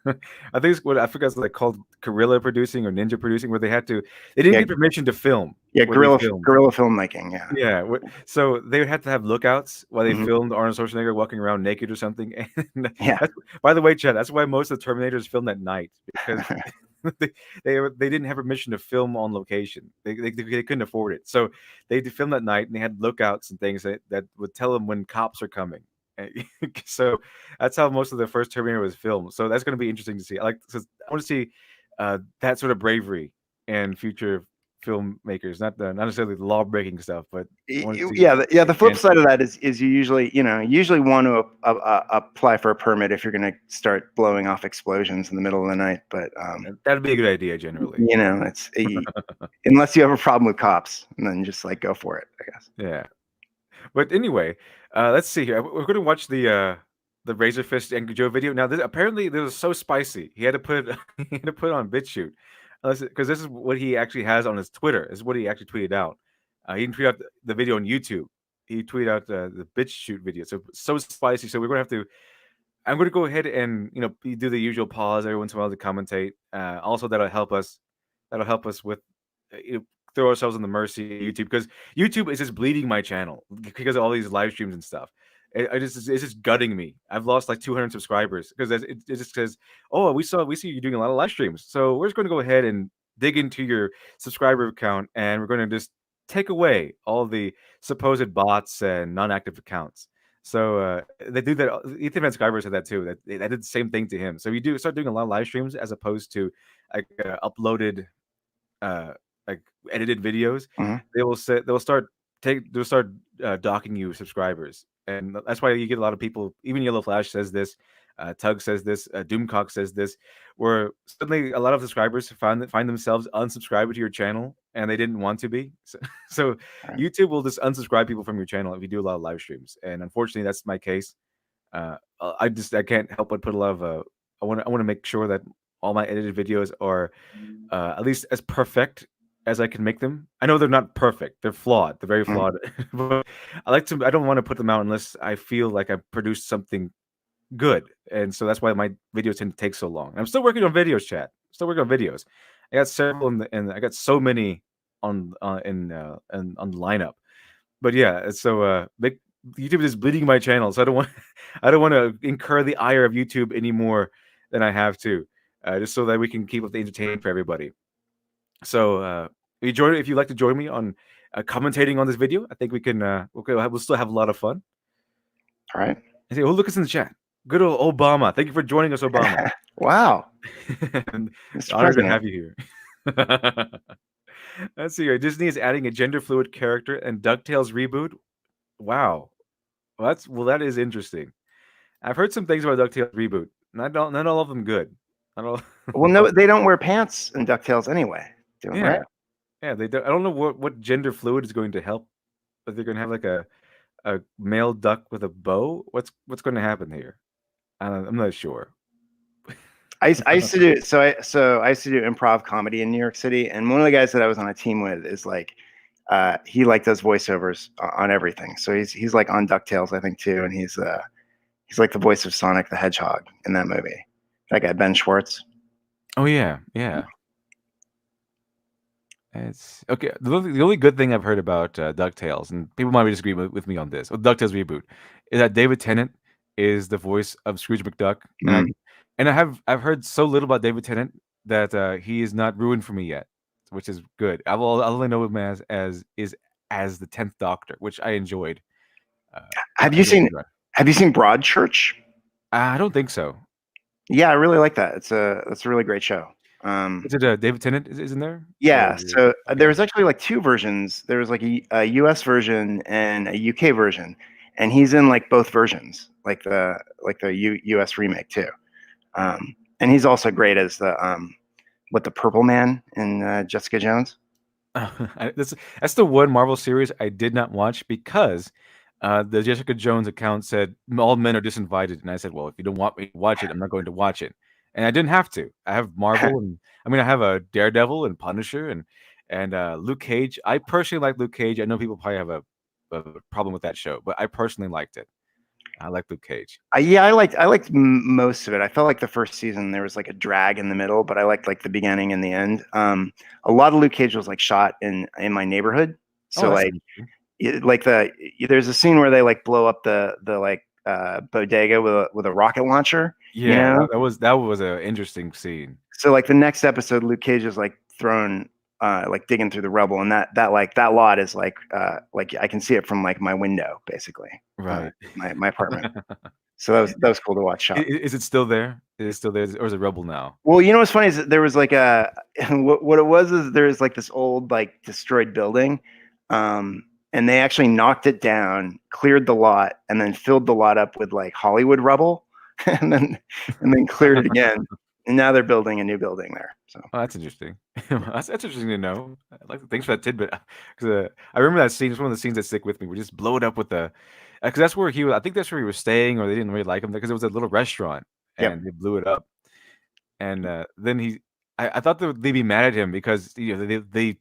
A: I think it's what I forgot it's like called guerrilla producing or ninja producing, where they didn't
B: Yeah,
A: get permission to film
B: yeah,
A: where they filmed.
B: guerrilla filmmaking. Yeah.
A: Yeah, so they would have to have lookouts while they
B: Mhm.
A: filmed Arnold Schwarzenegger walking around naked or something. And
B: Yeah.
A: that's, by the way, Chad, that's why most of the Terminators filmed at night because they they didn't have permission to film on location. They couldn't afford it, so they filmed at night and they had lookouts and things that would tell them when cops are coming. So that's how most of the first Terminator was filmed. So that's going to be interesting to see. I want to see that sort of bravery in future filmmakers, not necessarily the law breaking stuff, but I want to see
B: Yeah, yeah. The flip
A: advanced
B: side of that is you usually want to apply for a permit if you're going to start blowing off explosions in the middle of the night. But
A: that'd be a good idea generally.
B: it's unless you have a problem with cops, and then just like go for it, I guess.
A: Yeah. But anyway, let's see here. We're going to watch the Razor Fist and Joe video. Now, apparently, this was so spicy. He had to put it, he had to put it on BitChute, because this is what he actually has on his Twitter. This is what he actually tweeted out. He didn't tweet out the video on YouTube. He tweeted out the BitChute video. So spicy. So we're going to have to. I'm going to go ahead and do the usual pause every once in a while to commentate. Also, that'll help us. That'll help us with throw ourselves in the mercy of YouTube, because YouTube is just bleeding my channel because of all these live streams and stuff. It's just gutting me. I've lost like 200 subscribers because it just says, "Oh, we see you doing a lot of live streams, so we're just going to go ahead and dig into your subscriber count, and we're going to just take away all the supposed bots and non-active accounts." So they do that. Ethan Van Sciver said that too. That they did the same thing to him. So you do start doing a lot of live streams as opposed to like uploaded, uh, like edited videos.
B: Mhm.
A: They'll start docking you subscribers, and that's why you get a lot of people. Even Yellow Flash says this. Tug says this. Doomcock says this. Where suddenly a lot of subscribers find themselves unsubscribed to your channel, and they didn't want to be. So
B: Right.
A: YouTube will just unsubscribe people from your channel if you do a lot of live streams, and unfortunately, that's my case. I can't help but put a lot of I want to make sure that all my edited videos are at least as perfect as I can make them. I know they're not perfect; they're flawed. They're very
B: Mhm.
A: flawed. But I don't want to put them out unless I feel like I've produced something good, and so that's why my videos tend to take so long. I'm still working on videos, chat. Still working on videos. I got several and I got so many on on the lineup. But yeah, so YouTube is bleeding my channel, so I don't want I don't want to incur the ire of YouTube any more than I have to, just so that we can keep up the entertainment for everybody. So if you'd like to join me on commentating on this video, I think we can we'll still have a lot of fun.
B: All right.
A: I say, oh, look us in the chat. Good old Obama. Thank you for joining us, Obama.
B: Wow.
A: And
B: Mr.
A: honored to
B: President.
A: have you here. Let's see here. Disney is adding a gender fluid character and DuckTales reboot. Wow. Well, that is interesting. I've heard some things about DuckTales reboot. Not all of them good. Not all.
B: Well, no, they don't wear pants in DuckTales anyway.
A: Yeah,
B: Right?
A: yeah. They don't. I don't know what gender fluid is going to help. But they're going to have like a male duck with a bow. What's going to happen here? I'm not sure.
B: I used to do I used to do improv comedy in New York City, and one of the guys that I was on a team with is like he like does voiceovers on everything. So he's like on DuckTales, I think, too, and he's like the voice of Sonic the Hedgehog in that movie. That guy, Ben Schwartz.
A: Oh yeah. It's okay. The only good thing I've heard about DuckTales, and people might disagree with me on this, with DuckTales reboot, is that David Tennant is the voice of Scrooge McDuck, and I've heard so little about David Tennant that he is not ruined for me yet, which is good. I only know him as the 10th Doctor, which I enjoyed.
B: Have you seen Broadchurch?
A: I don't think so.
B: Yeah, I really like that. It's a really great show.
A: Is it David Tennant is in there?
B: Yeah, so there was actually like two versions. There was like a US version and a UK version, and he's in like both versions, like the US remake too. And he's also great as the Purple Man in Jessica Jones.
A: That's the one Marvel series I did not watch because the Jessica Jones account said all men are disinvited, and I said, well, if you don't want me to watch it, I'm not going to watch it. And I didn't have to. I have Marvel, and I have a Daredevil and Punisher and Luke Cage. I personally like Luke Cage. I know people probably have a problem with that show, but I personally liked it. I like Luke Cage.
B: I liked most of it. I felt like the first season there was like a drag in the middle, but I liked like the beginning and the end. A lot of Luke Cage was like shot in my neighborhood,
A: Oh,
B: so
A: that's
B: like
A: interesting.
B: like there's a scene where they like blow up the like bodega with a rocket launcher, you
A: Yeah,
B: know.
A: that was an interesting scene.
B: So like the next episode, Luke Cage is like thrown like digging through the rubble, and that lot is like I can see it from like my window basically,
A: Right.
B: my apartment. So that was cool to watch shot.
A: Is it still there? Is it still there, or is it rubble now?
B: Well, you know what's funny is that there was like a what it was is there's like this old like destroyed building, and they actually knocked it down, cleared the lot, and then filled the lot up with like Hollywood rubble, and then cleared it again. And now they're building a new building there. So
A: Oh, that's interesting. That's interesting to know. Thanks for that tidbit. Because I remember that scene. It's one of the scenes that stick with me. We just blow it up with the, because that's where he was. I think that's where he was staying, or they didn't really like him because it was a little restaurant,
B: yep,
A: and they blew it up. And then I thought they'd be mad at him because they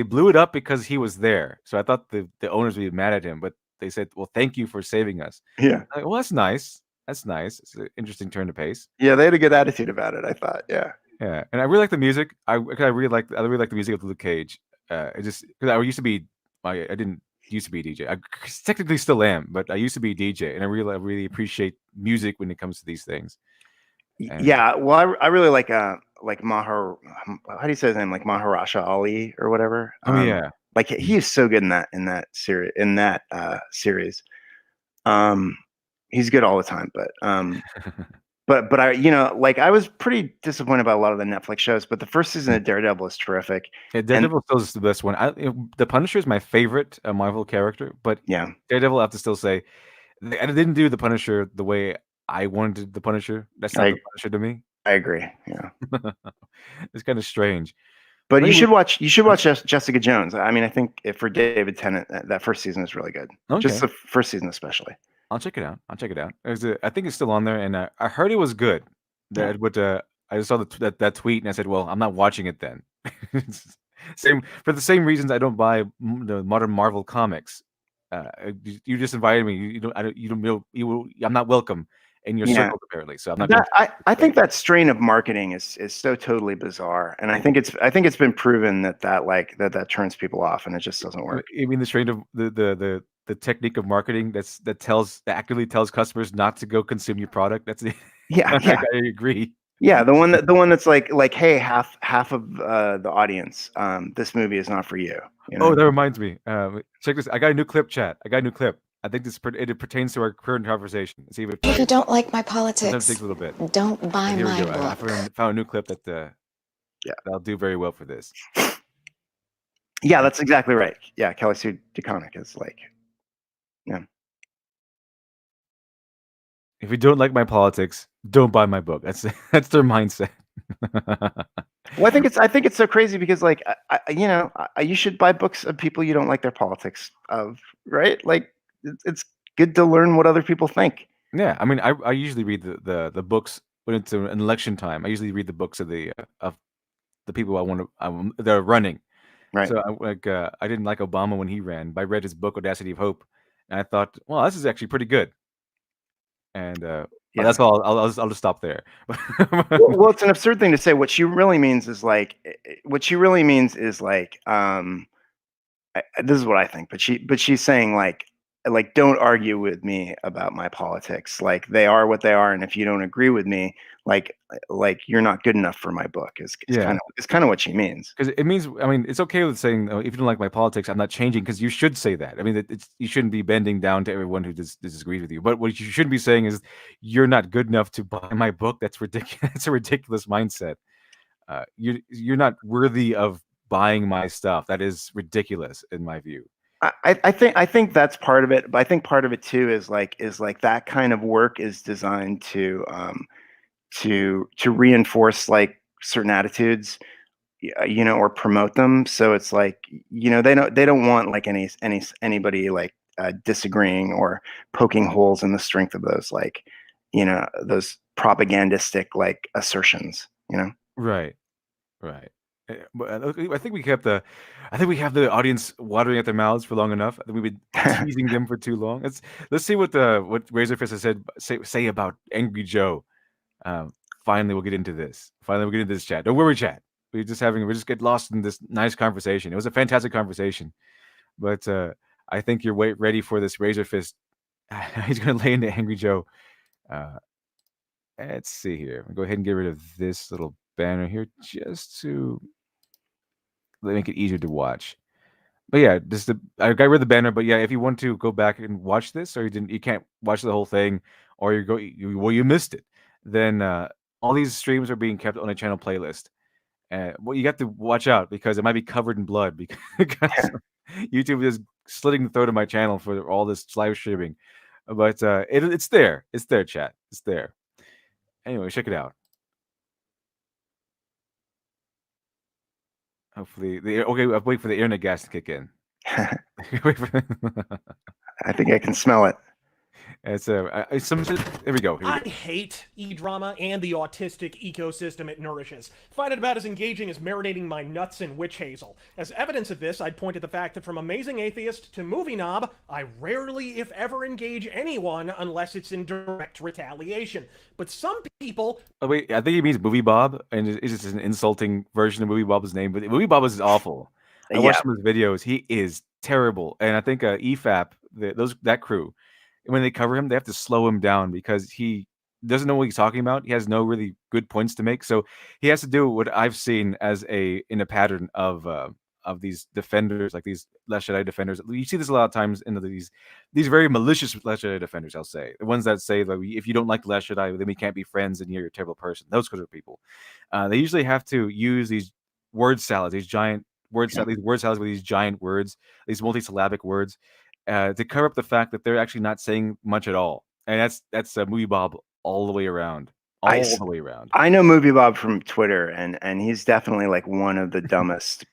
A: blew it up because he was there. So I thought the owners would be mad at him, but they said, "Well, thank you for saving us."
B: yeah,
A: I'm like, well, that's nice. That's nice. It's an interesting turn to pace.
B: yeah. They had a good attitude about it. I thought, yeah,
A: Yeah, and I really like the music. I really like the music of Luke Cage. It just because I used to be I didn't used to be a DJ. I technically still am, but I used to be a DJ, and I really appreciate music when it comes to these things. And
B: yeah. Well, I really like Mahar. How do you say his name? Like Maharaja Ali or whatever.
A: oh yeah,
B: Like he is so good in that series. Um, he's good all the time, but I like I was pretty disappointed about a lot of the Netflix shows, but the first season of Daredevil is terrific.
A: yeah,
B: And
A: Daredevil still is the best one. The Punisher is my favorite Marvel character, but
B: yeah,
A: Daredevil I have to still say I didn't do the Punisher the way I wanted the Punisher. That's not
B: I
A: the Punisher to me.
B: I agree. Yeah.
A: It's kind of strange.
B: But
A: Maybe
B: you should watch Jessica Jones. I mean, I think if for David Tennant, that first season is really good. Just
A: okay.
B: the first season especially.
A: I'll check it out. I think it's still on there, and I heard it was good.
B: Yeah.
A: But I just saw that tweet, and I said, "Well, I'm not watching it then." Same for the same reasons I don't buy the modern Marvel comics. You just invited me. You don't know. I'm not welcome in your
B: Yeah.
A: circles apparently. So I'm not going
B: That I think that strain of marketing is so totally bizarre, and I think it's been proven that turns people off, and it just doesn't work.
A: I mean, the strain of the technique of marketing that actively tells customers not to go consume your product. That's the
B: Yeah, yeah,
A: I agree.
B: yeah. The one that's like, hey, half of the audience, this movie is not for you. You
A: Oh,
B: know?
A: that reminds me. Check this. I got a new clip, chat. I got a new clip. I think it pertains to our current conversation. Let's see if it
C: If you
A: plays.
C: don't like my
A: Sometimes it
C: politics,
A: takes a little bit.
C: don't buy
A: Here we
C: my
A: go. I
C: book.
A: found a new clip
B: Yeah,
A: that'll do very well for this.
B: yeah, that's exactly right. Yeah, Kelly Sue DeConnick is like, yeah.
A: If you don't like my politics, don't buy my book. That's their mindset.
B: Well, I think it's so crazy because like you should buy books of people you don't like their politics of, right? Like it's good to learn what other people think.
A: Yeah, I mean, I usually read the books when it's an election time. I usually read the books of the people I want to they're running.
B: Right.
A: So I didn't like Obama when he ran, but I read his book Audacity of Hope, and I thought, well, this is actually pretty good. And
B: Yeah.
A: that's all. I'll just stop there.
B: Well, it's an absurd thing to say. What she really means is like, this is what I think, but she's saying like don't argue with me about my politics. Like they are what they are, and if you don't agree with me, like you're not good enough for my book. Is
A: Yeah.
B: kind of what she means.
A: Because it means, I mean, it's okay with saying, oh, if you don't like my politics, I'm not changing. Because you should say that. I mean, you shouldn't be bending down to everyone who disagrees with you. But what you shouldn't be saying is, you're not good enough to buy my book. That's ridiculous. That's a ridiculous mindset. You're not worthy of buying my stuff. That is ridiculous in my view.
B: I think that's part of it, but I think part of it too is like that kind of work is designed to reinforce like certain attitudes, or promote them. So it's like they don't want like anybody like disagreeing or poking holes in the strength of those like those propagandistic like assertions.
A: Right. Right. But I think we kept I think we have the audience watering at their mouths for long enough. I think we've been teasing them for too long. Let's see what Razorfist has say about Angry Joe. Finally, we'll get into this. Finally, we'll get into this chat. Don't worry, chat. We're just get lost in this nice conversation. It was a fantastic conversation, but I think you're ready for this Razorfist. He's gonna lay into Angry Joe. Uh, let's see here. I'll go ahead and get rid of this little banner here just to make it easier to watch. But yeah, I got rid of the banner. But yeah, if you want to go back and watch this, or you can't watch the whole thing, or you missed it, then all these streams are being kept on a channel playlist. Well, you got to watch out because it might be covered in blood because YouTube is slitting the throat of my channel for all this live streaming. But it's there. It's there, chat. It's there. Anyway, check it out. Hopefully, I'll wait for the internet gas to kick in.
B: I think I can smell it.
A: It's there we go.
C: I hate e-drama and the autistic ecosystem it nourishes. Find it about as engaging as marinating my nuts in witch hazel. As evidence of this, I'd point to the fact that from Amazing Atheist to Movie Knob, I rarely, if ever, engage anyone unless it's in direct retaliation. But some people...
A: Oh, wait, I think he means Movie Bob, and it's just an insulting version of Movie Bob's name, but Movie Bob is awful. I watched some of his videos. He is terrible. And I think EFAP, that crew, when they cover him, they have to slow him down because he doesn't know what he's talking about. He has no really good points to make. So he has to do what I've seen as in a pattern of these defenders, like these Last Jedi defenders. You see this a lot of times in these very malicious Last Jedi defenders, I'll say. The ones that say, like, if you don't like the Last Jedi, then we can't be friends and you're a terrible person. Those kinds of people. They usually have to use these word salads, these giant word salads with these giant words, these multisyllabic words, to cover up the fact that they're actually not saying much at all. And that's Movie Bob all the way around. The way around.
B: I know Movie Bob from Twitter, and he's definitely like one of the dumbest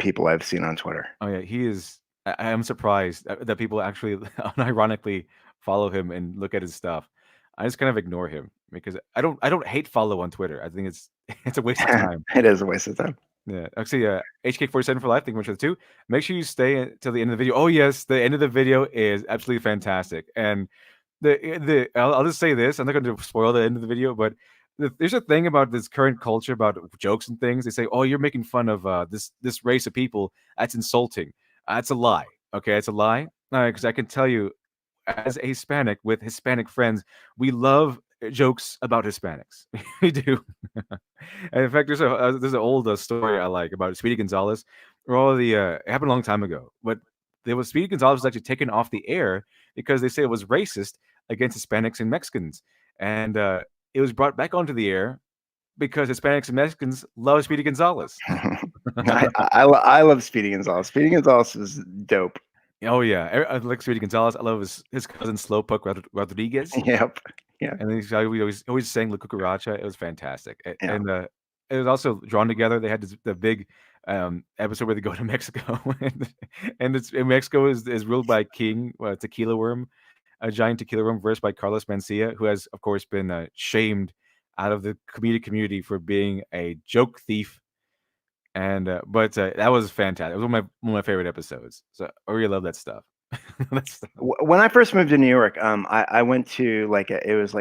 B: people I've seen on Twitter.
A: Oh yeah, he is. I am surprised that people actually unironically follow him and look at his stuff. I just kind of ignore him because I don't hate follow on Twitter. I think it's a waste of time.
B: It is a waste of time.
A: Yeah, actually, HK47 for life. Thank you much for the 2. Make sure you stay till the end of the video. Oh yes, the end of the video is absolutely fantastic. And I'll just say this. I'm not going to spoil the end of the video, but there's a thing about this current culture about jokes and things. They say, "Oh, you're making fun of this race of people. That's insulting." That's a lie. Okay, it's a lie. Because I can tell you, as a Hispanic with Hispanic friends, we love jokes about Hispanics. We do. And in fact, there's an old story I like about Speedy Gonzalez. It happened a long time ago, but Speedy Gonzalez was actually taken off the air because they say it was racist against Hispanics and Mexicans, and it was brought back onto the air because Hispanics and Mexicans love Speedy Gonzalez.
B: I love Speedy Gonzalez. Speedy Gonzalez is dope.
A: Oh yeah, I like Speedy Gonzalez. I love his cousin Slowpoke Rodriguez.
B: Yep. Yeah.
A: And he's always saying La Cucaracha. It was fantastic. And it was also drawn together. They had the big episode where they go to Mexico, and Mexico is ruled by King Tequila Worm, a giant tequila worm, versed by Carlos Mencia, who has of course been shamed out of the comedic community for being a joke thief. And but that was fantastic. It was one of my favorite episodes. So I really love that stuff.
B: When I first moved to New York, I went to there was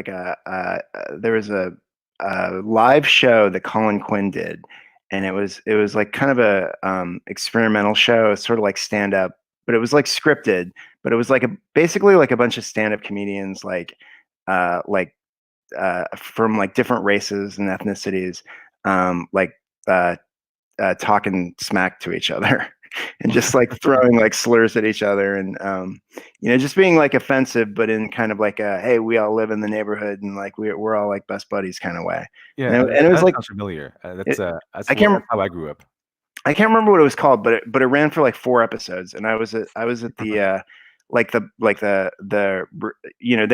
B: a live show that Colin Quinn did, and it was like kind of a experimental show, sort of like stand up, but it was like scripted, but it was basically like a bunch of stand up comedians from like different races and ethnicities, talking smack to each other. And just like throwing like slurs at each other, and just being like offensive, but in kind of like a, hey, we all live in the neighborhood and like we're all like best buddies kind of way.
A: Yeah,
B: and it was like
A: familiar. That's how I grew up.
B: I can't remember what it was called, but it ran for like 4 episodes, and I was at the they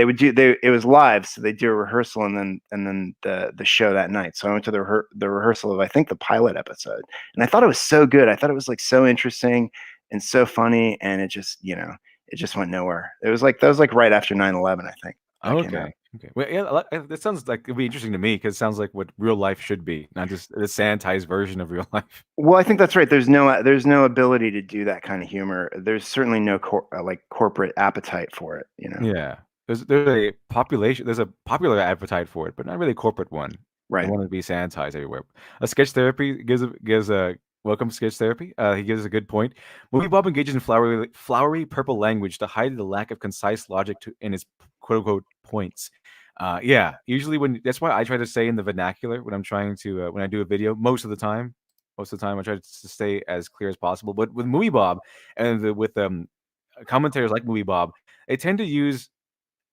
B: would do it was live, so they do a rehearsal and then the show that night. So I went to the rehearsal of, I think, the pilot episode, and I thought it was so good. I thought it was like so interesting and so funny, and it just went nowhere. That was like right after 9/11, I think. that came out.
A: Okay. Okay. Well, yeah, that sounds like it'd be interesting to me because it sounds like what real life should be, not just the sanitized version of real life.
B: Well, I think that's right. There's no ability to do that kind of humor. There's certainly no like corporate appetite for it.
A: Yeah. There's a population. There's a popular appetite for it, but not really a corporate one. They
B: Right.
A: want to be sanitized everywhere. A sketch therapy gives a welcome to sketch therapy. He gives a good point. Movie Bob engages in flowery purple language to hide the lack of concise logic in his quote unquote points. Yeah, usually that's why I try to say in the vernacular when I'm trying to when I do a video. Most of the time I try to stay as clear as possible. But with Movie Bob and with commentators like Movie Bob, they tend to use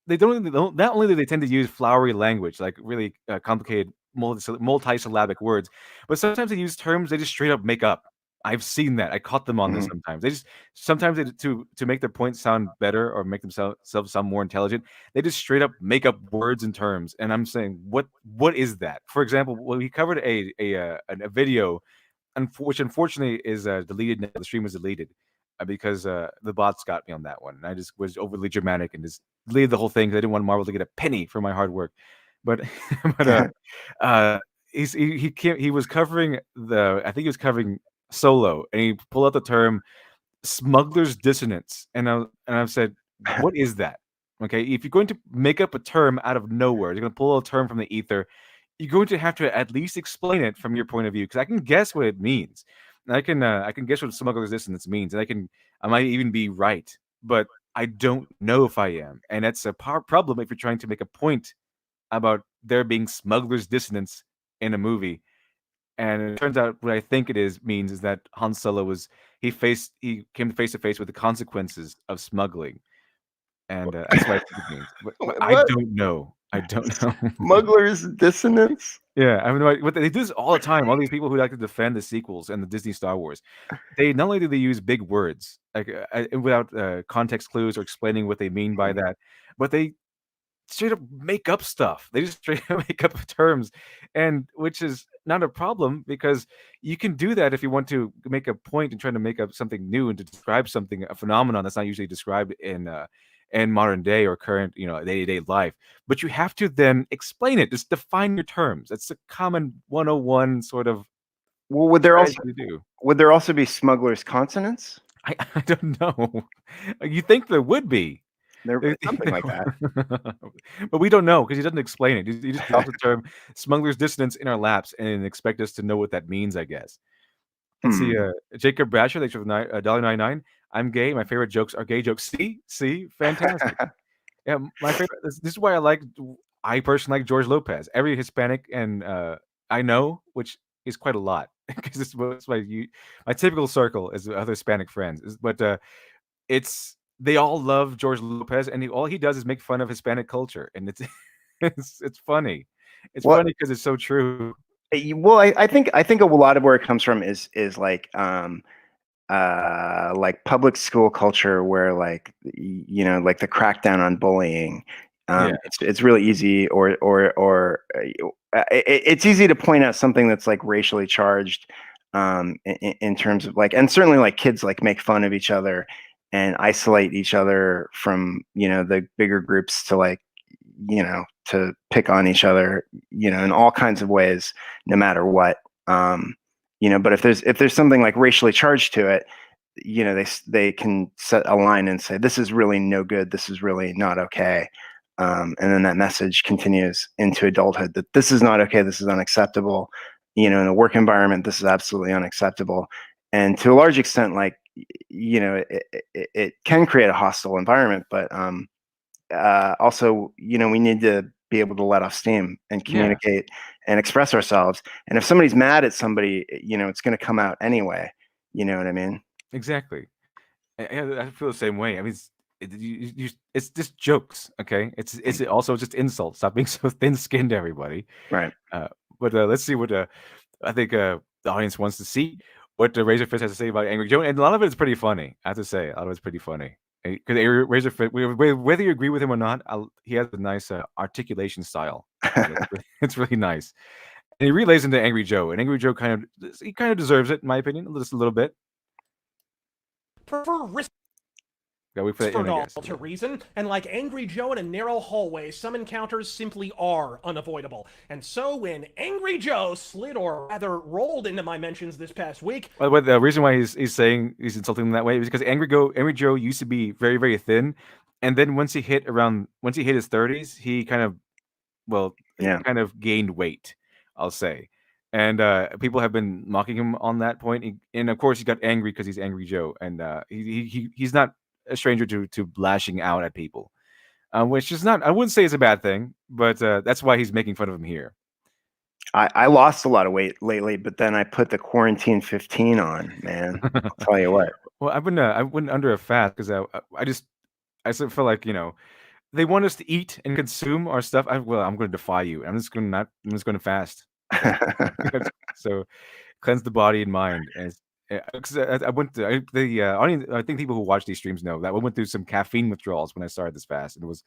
A: not only do they tend to use flowery language, like really complicated multi-syllabic words, but sometimes they use terms they just straight up make up. I've seen that. I caught them on this sometimes. They just sometimes to make their points sound better or make themselves sound more intelligent, they just straight up make up words and terms. And I'm saying, what is that? For example, we covered a video, which unfortunately is deleted now. The stream was deleted because the bots got me on that one. And I just was overly dramatic and just deleted the whole thing because I didn't want Marvel to get a penny for my hard work. But he was covering I think he was covering Solo, and he pulled out the term smuggler's dissonance, and I've said, what is that? Okay, if you're going to make up a term out of nowhere, you're going to pull a term from the ether, you're going to have to at least explain it from your point of view, because I can guess what it means. And I can guess what smuggler's dissonance means, and I might even be right, but I don't know if I am, and that's a problem if you're trying to make a point about there being smuggler's dissonance in a movie. And it turns out what I think means is that Han Solo he came face to face with the consequences of smuggling, and that's what I think it means. But I don't know. I don't know.
B: Smuggler's dissonance.
A: Yeah, I mean, but they do this all the time. All these people who like to defend the sequels and the Disney Star Wars, they not only do they use big words like without context clues or explaining what they mean by that, but they straight up make up stuff. They just straight up make up terms, and which is not a problem because you can do that if you want to make a point and trying to make up something new and to describe a phenomenon that's not usually described in modern day or current day-to-day life. But you have to then explain it. Just define your terms. That's a common 101 sort of.
B: Well, would there also be smuggler's consonants?
A: I don't know. You think there would be.
B: Something like that.
A: But we don't know because he doesn't explain it. He just drops the term smuggler's dissonance in our laps and expect us to know what that means, I guess. Let's see, Jacob Brasher, thanks for $1.99. I'm gay. My favorite jokes are gay jokes. See? Fantastic. Yeah, my favorite. This is why I personally like George Lopez. Every Hispanic and I know, which is quite a lot, because this was my typical circle is other Hispanic friends. But they all love George Lopez, and all he does is make fun of Hispanic culture, and it's funny. It's funny because it's so true.
B: Well, I think a lot of where it comes from is like public school culture, where like like the crackdown on bullying. It's really easy, or it's easy to point out something that's like racially charged, in terms of like, and certainly like kids like make fun of each other and isolate each other from the bigger groups to like to pick on each other in all kinds of ways, no matter what. But if there's something like racially charged to it, they can set a line and say, this is really no good, this is really not okay. And then that message continues into adulthood, that this is not okay, this is unacceptable. In a work environment, this is absolutely unacceptable. And to a large extent, like, it can create a hostile environment, but also, we need to be able to let off steam and communicate and express ourselves. And if somebody's mad at somebody, it's going to come out anyway. You know what I mean?
A: Exactly. I feel the same way. I mean, it's just jokes, okay? It's also just insults. Stop being so thin-skinned, everybody.
B: Right.
A: But let's see what I think the audience wants to see. What the Razorfist has to say about Angry Joe, and a lot of it is pretty funny. I have to say, a lot of it's pretty funny. Because Razorfist, whether you agree with him or not, he has a nice articulation style. It's really nice. And he relays into Angry Joe, and Angry Joe kind of deserves it, in my opinion, just a little bit.
C: Prefer risk.
A: Gotta wait for that
C: For
A: internet
C: all
A: guess.
C: to reason, and like Angry Joe in a narrow hallway, some encounters simply are unavoidable. And so when Angry Joe slid or rather rolled into my mentions this past week,
A: By the way, the reason why he's saying he's insulting them that way is because Angry Joe used to be very, very thin, and then once he hit his 30s, he kind of
B: Yeah.
A: kind of gained weight, I'll say. And people have been mocking him on that point. And of course, he got angry because he's Angry Joe, and he's not a stranger to lashing out at people, which is not, I wouldn't say it's a bad thing, but that's why he's making fun of him here.
B: I lost a lot of weight lately, but then I put the quarantine 15 on, man. I'll tell you what.
A: Well, I went under a fast because I sort of feel like, they want us to eat and consume our stuff. I'm going to defy you. I'm just going to fast. So cleanse the body and mind. And because I went to I think people who watch these streams know that I went through some caffeine withdrawals when I started this fast, and it was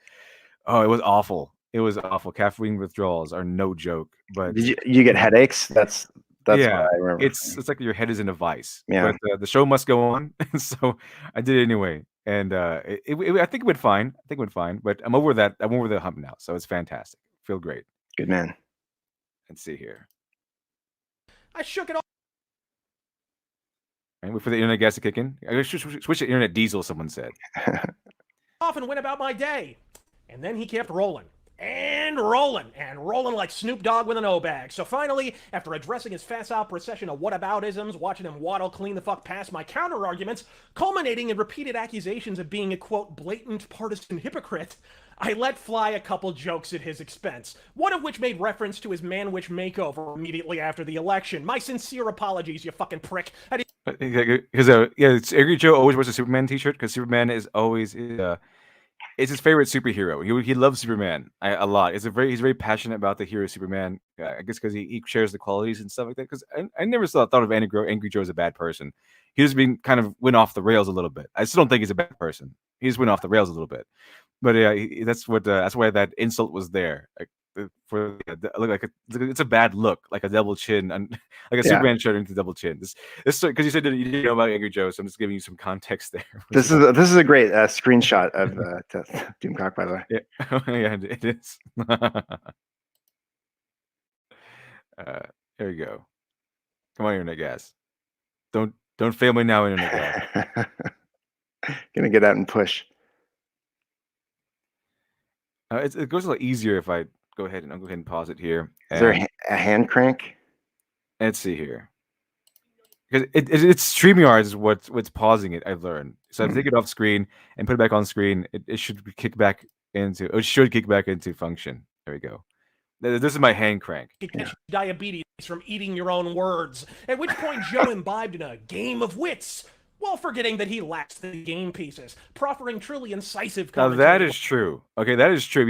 A: awful. It was awful. Caffeine withdrawals are no joke. But
B: Did you get headaches? That's
A: yeah,
B: what I remember.
A: it's like your head is in a vice.
B: Yeah.
A: But the show must go on, so I did it anyway. And I think it went fine. But I'm over that. I'm over the hump now, so it's fantastic. Feel great.
B: Good man.
A: Let's see here.
C: I shook it off.
A: And wait for the internet gas to kick in. I should switch to internet diesel. Someone said.
C: Off and went about my day. And then he kept rolling. And rolling like Snoop Dogg with an O-bag. So finally, after addressing his facile procession of whataboutisms, watching him waddle clean the fuck past my counter-arguments, culminating in repeated accusations of being a, quote, blatant partisan hypocrite, I let fly a couple jokes at his expense, one of which made reference to his Man-Witch makeover immediately after the election. My sincere apologies, you fucking prick.
A: Because it's Angry Joe always wears a Superman t-shirt because Superman is always it's his favorite superhero. He loves Superman a lot. He's very passionate about the hero Superman. I guess because he shares the qualities and stuff like that. Because I never thought of Angry Joe as a bad person. He just been kind of went off the rails a little bit. I still don't think he's a bad person. He just went off the rails a little bit. But yeah, that's why that insult was there. It's a bad look, like a double chin, and like a Superman shirt into double chin. This because you said that you didn't know about Angry Joe, so I'm just giving you some context there.
B: This is a great screenshot of Doomcock, by the way.
A: Yeah, yeah, it is. There you go. Come on, internet gas. Don't fail me now, internet gas.
B: Gonna get out and push.
A: It goes a lot easier if I go ahead and pause it here.
B: Is there a hand crank?
A: Let's see here. Because it's StreamYard is what's pausing it, I've learned. So I take it off screen and put it back on screen. It should kick back into function. There we go. This is my hand crank.
C: Diabetes from eating your own words. At which point Joe imbibed in a game of wits, while forgetting that he lacks the game pieces, proffering truly incisive
A: Now
C: commentary.
A: that is true. Okay, that is true.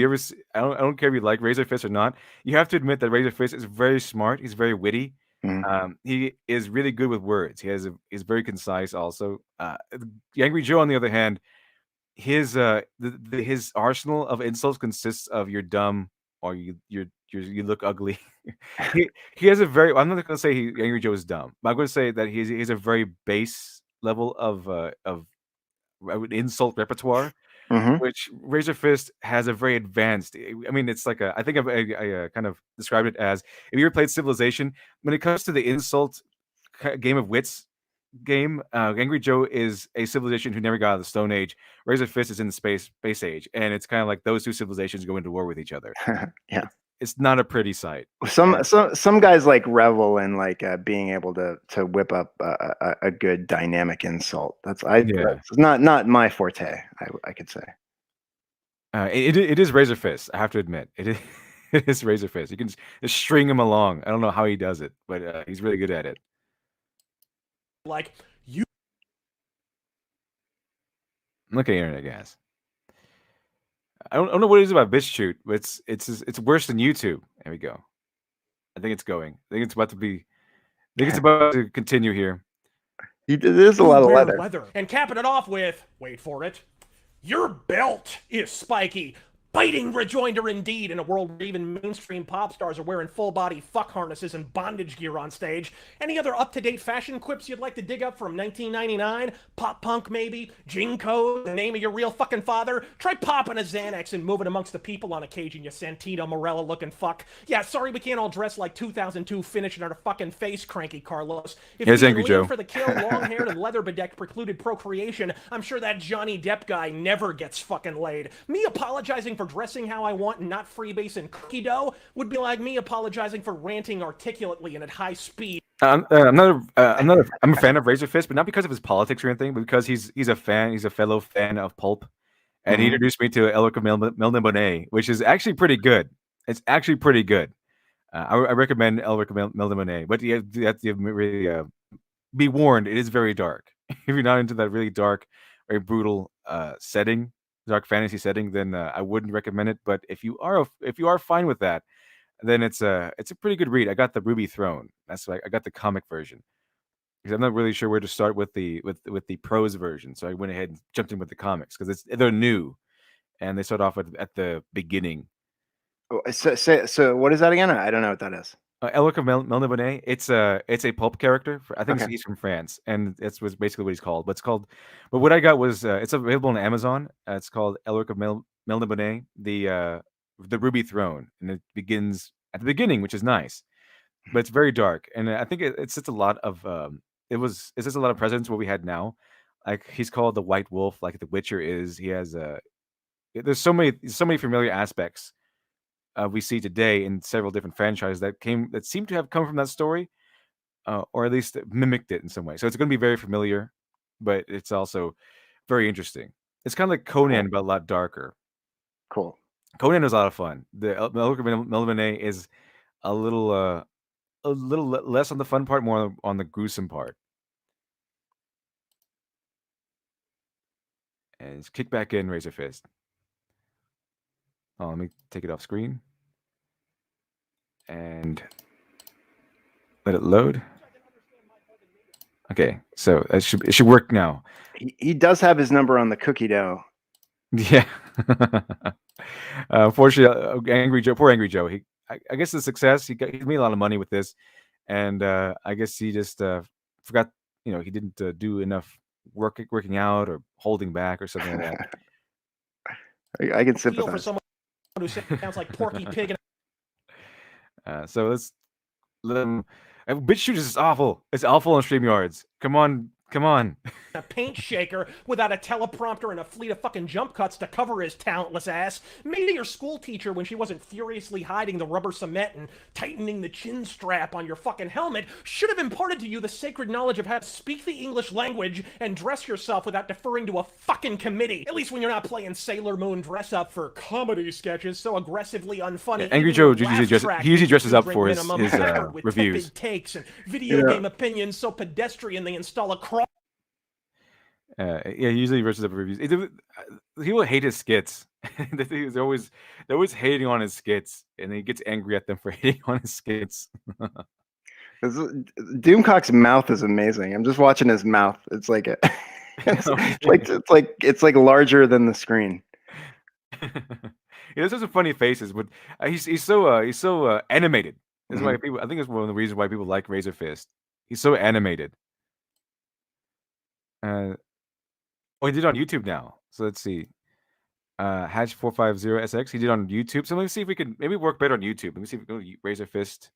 A: I don't care if you like Razorfist or not. You have to admit that Razorfist is very smart. He's very witty. He is really good with words. He's very concise. Also, Angry Joe, on the other hand, his arsenal of insults consists of "you're dumb" or "you look ugly." he has a very. I'm not going to say Angry Joe is dumb, but I'm going to say that he's a very base level of insult repertoire, which Razorfist has a very advanced. I mean, it's like I think I kind of described it as, if you ever played Civilization, when it comes to the insult game of wits game, Angry Joe is a civilization who never got out of the Stone Age. Razorfist is in the space age, and it's kind of like those two civilizations go into war with each other.
B: Yeah.
A: It's not a pretty sight.
B: Some guys like revel in like being able to whip up a good dynamic insult. That's not my forte. I could say.
A: It is Razorfist. I have to admit it is. It is Razorfist. You can just string him along. I don't know how he does it, but he's really good at it.
C: Like you.
A: Look at internet gas. I don't know what it is about BitChute, but it's worse than YouTube. There we go. I think it's going. I think it's about to continue here.
B: There's a lot of leather.
C: And capping it off with, wait for it, your belt is spiky. Biting rejoinder indeed in a world where even mainstream pop stars are wearing full-body fuck harnesses and bondage gear on stage. Any other up-to-date fashion quips you'd like to dig up from 1999? Pop punk maybe? Jinko? The name of your real fucking father? Try popping a Xanax and moving amongst the people on occasion, you Santino Morella looking fuck. Yeah, sorry we can't all dress like 2002 finishing our fucking face, cranky Carlos. If
A: Here's
C: you
A: Angry
C: lean
A: Joe.
C: for the kill, long-haired and leather-bedecked precluded procreation, I'm sure that Johnny Depp guy never gets fucking laid. Me apologizing for dressing how I want and not freebasing cookie dough would be like me apologizing for ranting articulately and at high speed.
A: I'm a fan of Razor Fist, but not because of his politics or anything, but because he's a fan. He's a fellow fan of pulp, and he introduced me to Elric Milne Bonet, which is actually pretty good. It's actually pretty good. I recommend Elric Milne Bonet, but you have to really be warned. It is very dark. If you're not into that really dark, very brutal setting, dark fantasy setting, then I wouldn't recommend it. But if you are fine with that, then it's a pretty good read. I got the Ruby Throne. That's like I got the comic version because I'm not really sure where to start with the prose version. So I went ahead and jumped in with the comics because they're new and they start off at the beginning.
B: So what is that again? I don't know what that is.
A: Elric Milne Bonet. It's a pulp character. I think
B: Okay.
A: he's from France, and that's was basically what he's called. But what I got was it's available on Amazon. It's called Elric Milne Bonet, the Ruby Throne, and it begins at the beginning, which is nice, but it's very dark, and I think it sets a lot of it sets a lot of precedents what we had now. Like he's called the White Wolf, like The Witcher is. He has there's so many familiar aspects we see today in several different franchises that seem to have come from that story, or at least mimicked it in some way. So it's going to be very familiar, but it's also very interesting. It's kind of like Conan, but a lot darker.
B: Cool.
A: Conan was a lot of fun. The Elric Milne Bonet is a little less on the fun part, more on the gruesome part. And just kick back in Razor Fist. Oh, let me take it off screen and let it load. Okay, so it should work now.
B: He does have his number on the cookie dough.
A: Yeah. Unfortunately, poor Angry Joe. I guess the success he made a lot of money with this, and I guess he just forgot. He didn't do enough working out or holding back or something like that.
B: I can
C: Feel for
B: sympathize.
C: someone who sounds like Porky Pig.
A: So let's let him. BitChute is awful. It's awful on StreamYards. Come on.
C: A paint shaker without a teleprompter and a fleet of fucking jump cuts to cover his talentless ass. Maybe your school teacher, when she wasn't furiously hiding the rubber cement and tightening the chin strap on your fucking helmet, should have imparted to you the sacred knowledge of how to speak the English language and dress yourself without deferring to a fucking committee. At least when you're not playing Sailor Moon dress up for comedy sketches so aggressively unfunny.
A: Angry Joe usually dresses up for his reviews.
C: Big takes and video game opinions so pedestrian they install a cross.
A: He usually versus up reviews. He will hate his skits. They're always hating on his skits, and he gets angry at them for hating on his skits.
B: Doomcock's mouth is amazing. I'm just watching his mouth. It's like it's like larger than the screen.
A: He does have some funny faces, but he's so animated. That's why I think it's one of the reasons why people like Razor Fist. He's so animated. He did on YouTube now. So let's see. Hatch450SX. He did on YouTube. So let me see if we can maybe work better on YouTube. Let me see if we can go Razor Fist.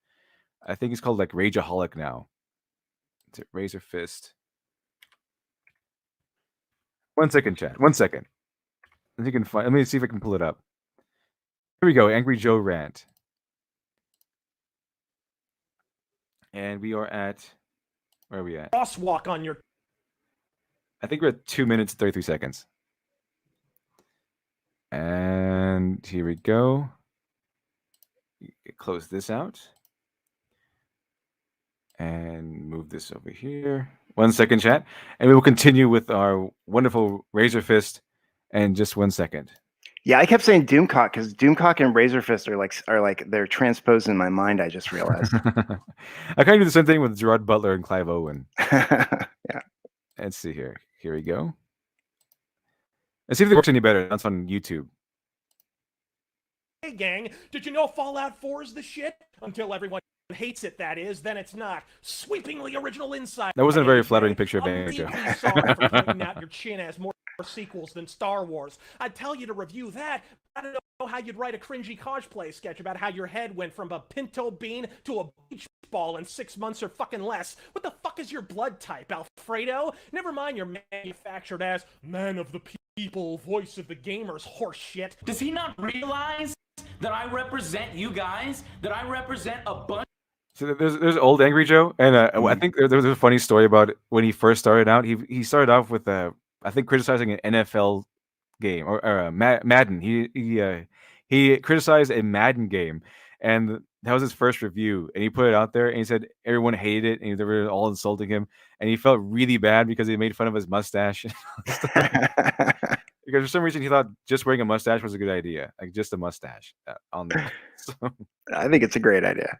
A: I think he's called like Rageaholic now. It's Razor Fist. 1 second, chat. 1 second. If you can find. Let me see if I can pull it up. Here we go. Angry Joe rant. And we are at. Where are we at?
C: Crosswalk on your.
A: I think we're at 2 minutes 33 seconds. And here we go. Close this out. And move this over here. 1 second, chat. And we will continue with our wonderful Razor Fist in just 1 second.
B: Yeah, I kept saying Doomcock because Doomcock and Razor Fist are like they're transposed in my mind. I just realized.
A: I kind of do the same thing with Gerard Butler and Clive Owen.
B: Yeah.
A: Let's see here. Here we go. Let's see if it works any better. That's on YouTube.
C: gang. Did you know Fallout 4 is the shit? Until everyone hates it, that is, then it's not. Sweepingly original insight.
A: That wasn't a very flattering picture of
C: I'm
A: Angry Joe.
C: deeply sorry for pointing out your chin has more sequels than Star Wars. I'd tell you to review that. I don't know how you'd write a cringy cosplay sketch about how your head went from a pinto bean to a beach ball in 6 months or fucking less. What the fuck is your blood type, Alfredo? Never mind your manufactured as man of the people, voice of the gamers, horse shit.
D: Does he not realize that I represent you guys? That I represent a bunch?
A: So there's old Angry Joe, and I think there was a funny story about it when he first started out. He started off with I think criticizing an NFL game or Madden. He criticized a Madden game, and that was his first review. And he put it out there, and he said everyone hated it, and they were all insulting him, and he felt really bad because they made fun of his mustache. Because for some reason he thought just wearing a mustache was a good idea, like just a mustache on there. So.
B: I think it's a great idea.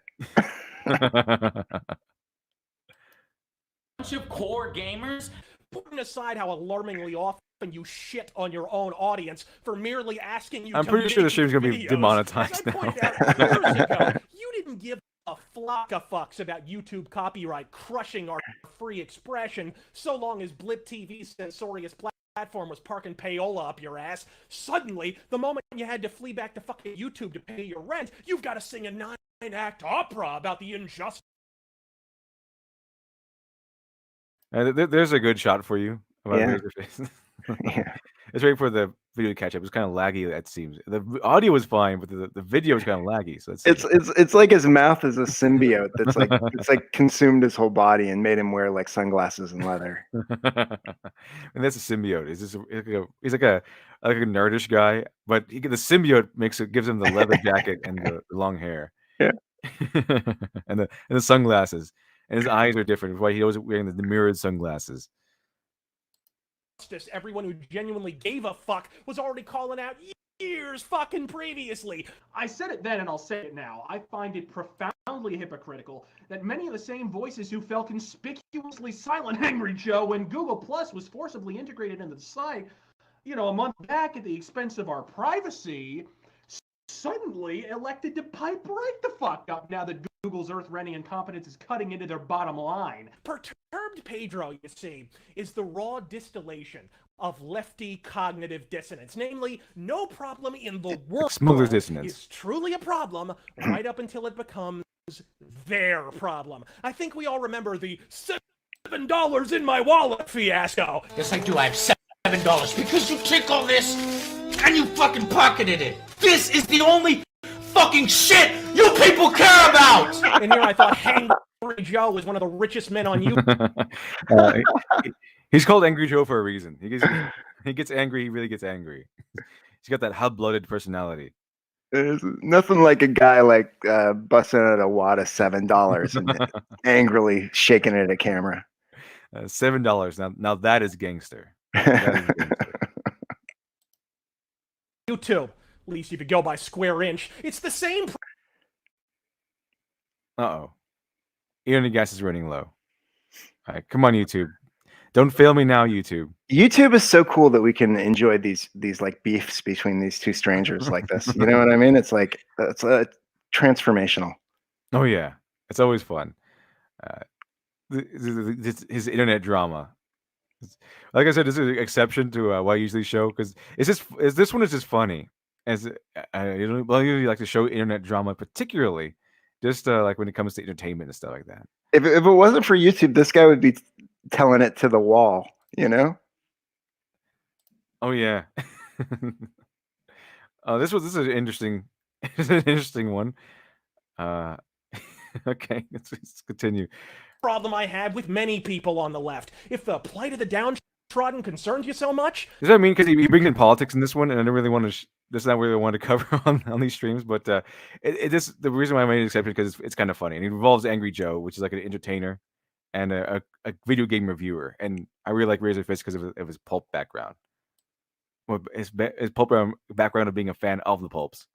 D: Bunch of core gamers.
C: Putting aside how alarmingly often you shit on your own audience for merely asking you
A: I'm
C: to
A: pretty sure the
C: make
A: stream's gonna be
C: videos,
A: demonetized
C: as I
A: now.
C: pointed out years ago, you didn't give a flock of fucks about YouTube copyright crushing our free expression so long as Blip TV's censorious platform was parking payola up your ass. Suddenly, the moment you had to flee back to fucking YouTube to pay your rent, you've got to sing a 9-act opera about the injustice.
A: There's a good shot for you about
B: Yeah.
A: Razorface.
B: Yeah.
A: It's ready for the video to catch up. It's kind of laggy. That seems the audio was fine, but the video is kind of laggy. So
B: It's like his mouth is a symbiote that's like it's like consumed his whole body and made him wear like sunglasses and leather.
A: And that's a symbiote. He's like a nerdish guy, but the symbiote gives him the leather jacket and the long hair.
B: Yeah.
A: and the sunglasses. And his eyes are different. Why he was wearing the mirrored sunglasses.
C: Everyone who genuinely gave a fuck was already calling out years fucking previously.
E: I said it then and I'll say it now. I find it profoundly hypocritical that many of the same voices who fell conspicuously silent, Angry Joe, when Google Plus was forcibly integrated into the site, a month back at the expense of our privacy, suddenly elected to pipe right the fuck up now that Google's earth-rending incompetence is cutting into their bottom line.
C: Perturbed Pedro, you see, is the raw distillation of lefty cognitive dissonance. Namely, no problem in the world
A: Smuggler's dissonance
C: is truly a problem right up until it becomes their problem. I think we all remember the $7 in my wallet fiasco.
F: Yes, I do. I have $7 because you took all this and you fucking pocketed it. This is the only fucking shit you people care about!
C: And here I thought Angry Joe was one of the richest men on YouTube.
A: He's called Angry Joe for a reason. He gets angry. He really gets angry. He's got that hot-blooded personality.
B: There's nothing like a guy like busting out a wad of $7 and angrily shaking it at a camera.
A: $7. Now that is gangster. That is gangster.
C: YouTube. At least if you go by square inch, it's the same.
A: Uh-oh. Internet gas is running low. All right, come on, YouTube. Don't fail me now, YouTube.
B: YouTube is so cool that we can enjoy these like beefs between these two strangers like this. You know what I mean? It's like it's transformational.
A: Oh yeah, it's always fun. His internet drama. Like I said, this is an exception to what I usually show because this one is just funny. As I usually like to show internet drama, particularly just like when it comes to entertainment and stuff like that.
B: If it wasn't for YouTube, this guy would be telling it to the wall,
A: Oh yeah. This is an interesting, one. Okay, let's continue.
C: Problem I have with many people on the left. If the plight of the downtrodden concerns you so much,
A: Does that mean because he brings in politics in this one, and I don't really want to? That's not what I want to cover on these streams, but it just the reason why I made an exception because it's kind of funny, and it involves Angry Joe, which is like an entertainer and a video game reviewer, and I really like Razorface because of his pulp background. Well, his pulp background of being a fan of the pulps.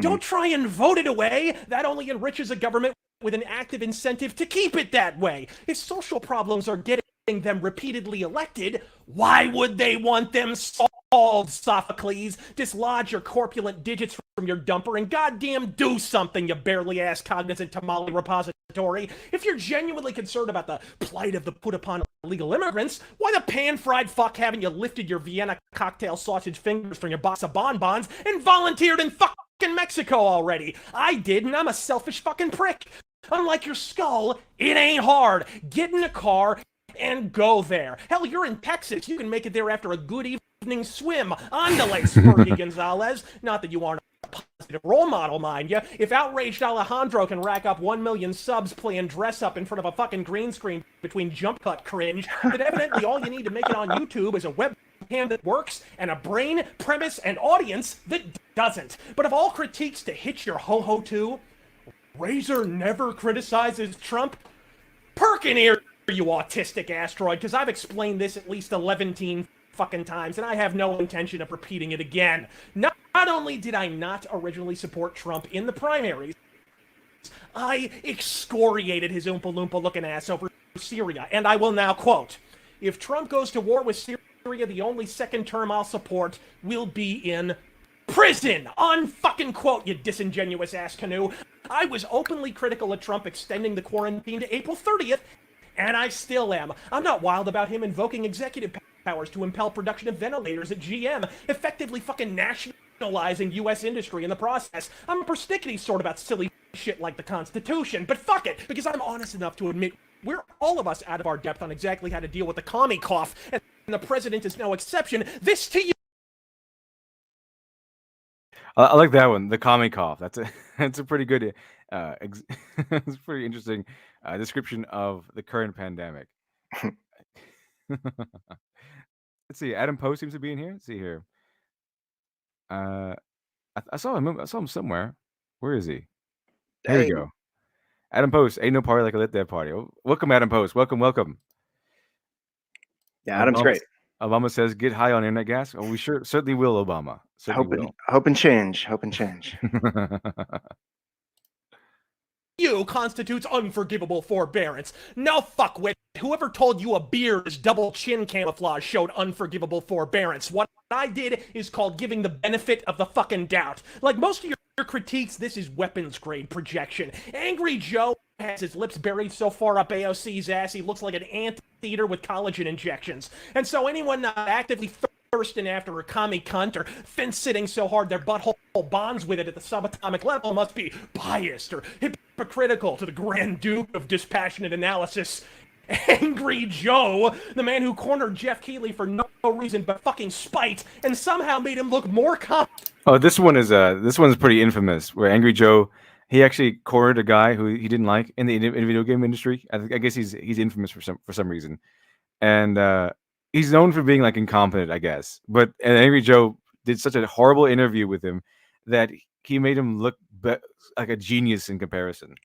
C: don't try and vote it away. That only enriches a government with an active incentive to keep it that way. If social problems are getting them repeatedly elected, why would they want them solved bald Sophocles, dislodge your corpulent digits from your dumper, and goddamn do something, you barely-ass cognizant tamale repository. If you're genuinely concerned about the plight of the put-upon illegal immigrants, why the pan-fried fuck haven't you lifted your Vienna cocktail sausage fingers from your box of bonbons and volunteered in fucking Mexico already? I did, and I'm a selfish fucking prick. Unlike your skull, it ain't hard. Get in a car and go there. Hell, you're in Texas. You can make it there after a good evening swim. Andale, Spurgy Gonzalez. Not that you aren't a positive role model, mind ya. If outraged Alejandro can rack up 1 million subs playing dress up in front of a fucking green screen between jump cut cringe, then evidently all you need to make it on YouTube is a webcam that works and a brain, premise, and audience that doesn't. But of all critiques to hitch your ho-ho to, Razor never criticizes Trump. Perk an ear, you autistic asteroid, because I've explained this at least 11 fucking times, and I have no intention of repeating it again. Not only did I not originally support Trump in the primaries, I excoriated his Oompa Loompa looking ass over Syria, and I will now quote, "If Trump goes to war with Syria, the only second term I'll support will be in prison." Unfucking quote, you disingenuous ass canoe. I was openly critical of Trump extending the quarantine to April 30th, and I still am. I'm not wild about him invoking executive powers to impel production of ventilators at GM, effectively fucking nationalizing U.S. industry in the process. I'm a persnickety sort about silly shit like the Constitution, but fuck it, because I'm honest enough to admit we're all of us out of our depth on exactly how to deal with the commie cough, and the president is no exception. This to you.
A: I like that one, the commie cough. That's a pretty good, it's a pretty interesting description of the current pandemic. Let's see. Adam Poe seems to be in here. Let's see here. I saw him. I saw him somewhere. Where is he? There we go. Adam Post. Ain't no party like a lit dead party. Oh, welcome, Adam Post. Welcome.
B: Yeah, Adam's great.
A: Obama says, "Get high on internet gas." Oh, we certainly will, Obama.
B: Hope and change.
C: You constitutes unforgivable forbearance. No fuckwit. Whoever told you a beard is double chin camouflage showed unforgivable forbearance. What I did is called giving the benefit of the fucking doubt. Like most of your critiques, this is weapons grade projection. Angry Joe has his lips buried so far up AOC's ass he looks like an anteater with collagen injections. And so anyone not actively thirsting after a commie cunt or fence-sitting so hard their butthole bonds with it at the subatomic level must be biased or hypocritical to the Grand Duke of dispassionate analysis. Angry Joe, the man who cornered Jeff Keighley for no reason but fucking spite and somehow made him look more
A: Oh, this one's pretty infamous, where Angry Joe, he actually cornered a guy who he didn't like in the video game industry. I guess he's infamous for some reason, and he's known for being like incompetent, I guess. But Angry Joe did such a horrible interview with him that he made him look like a genius in comparison.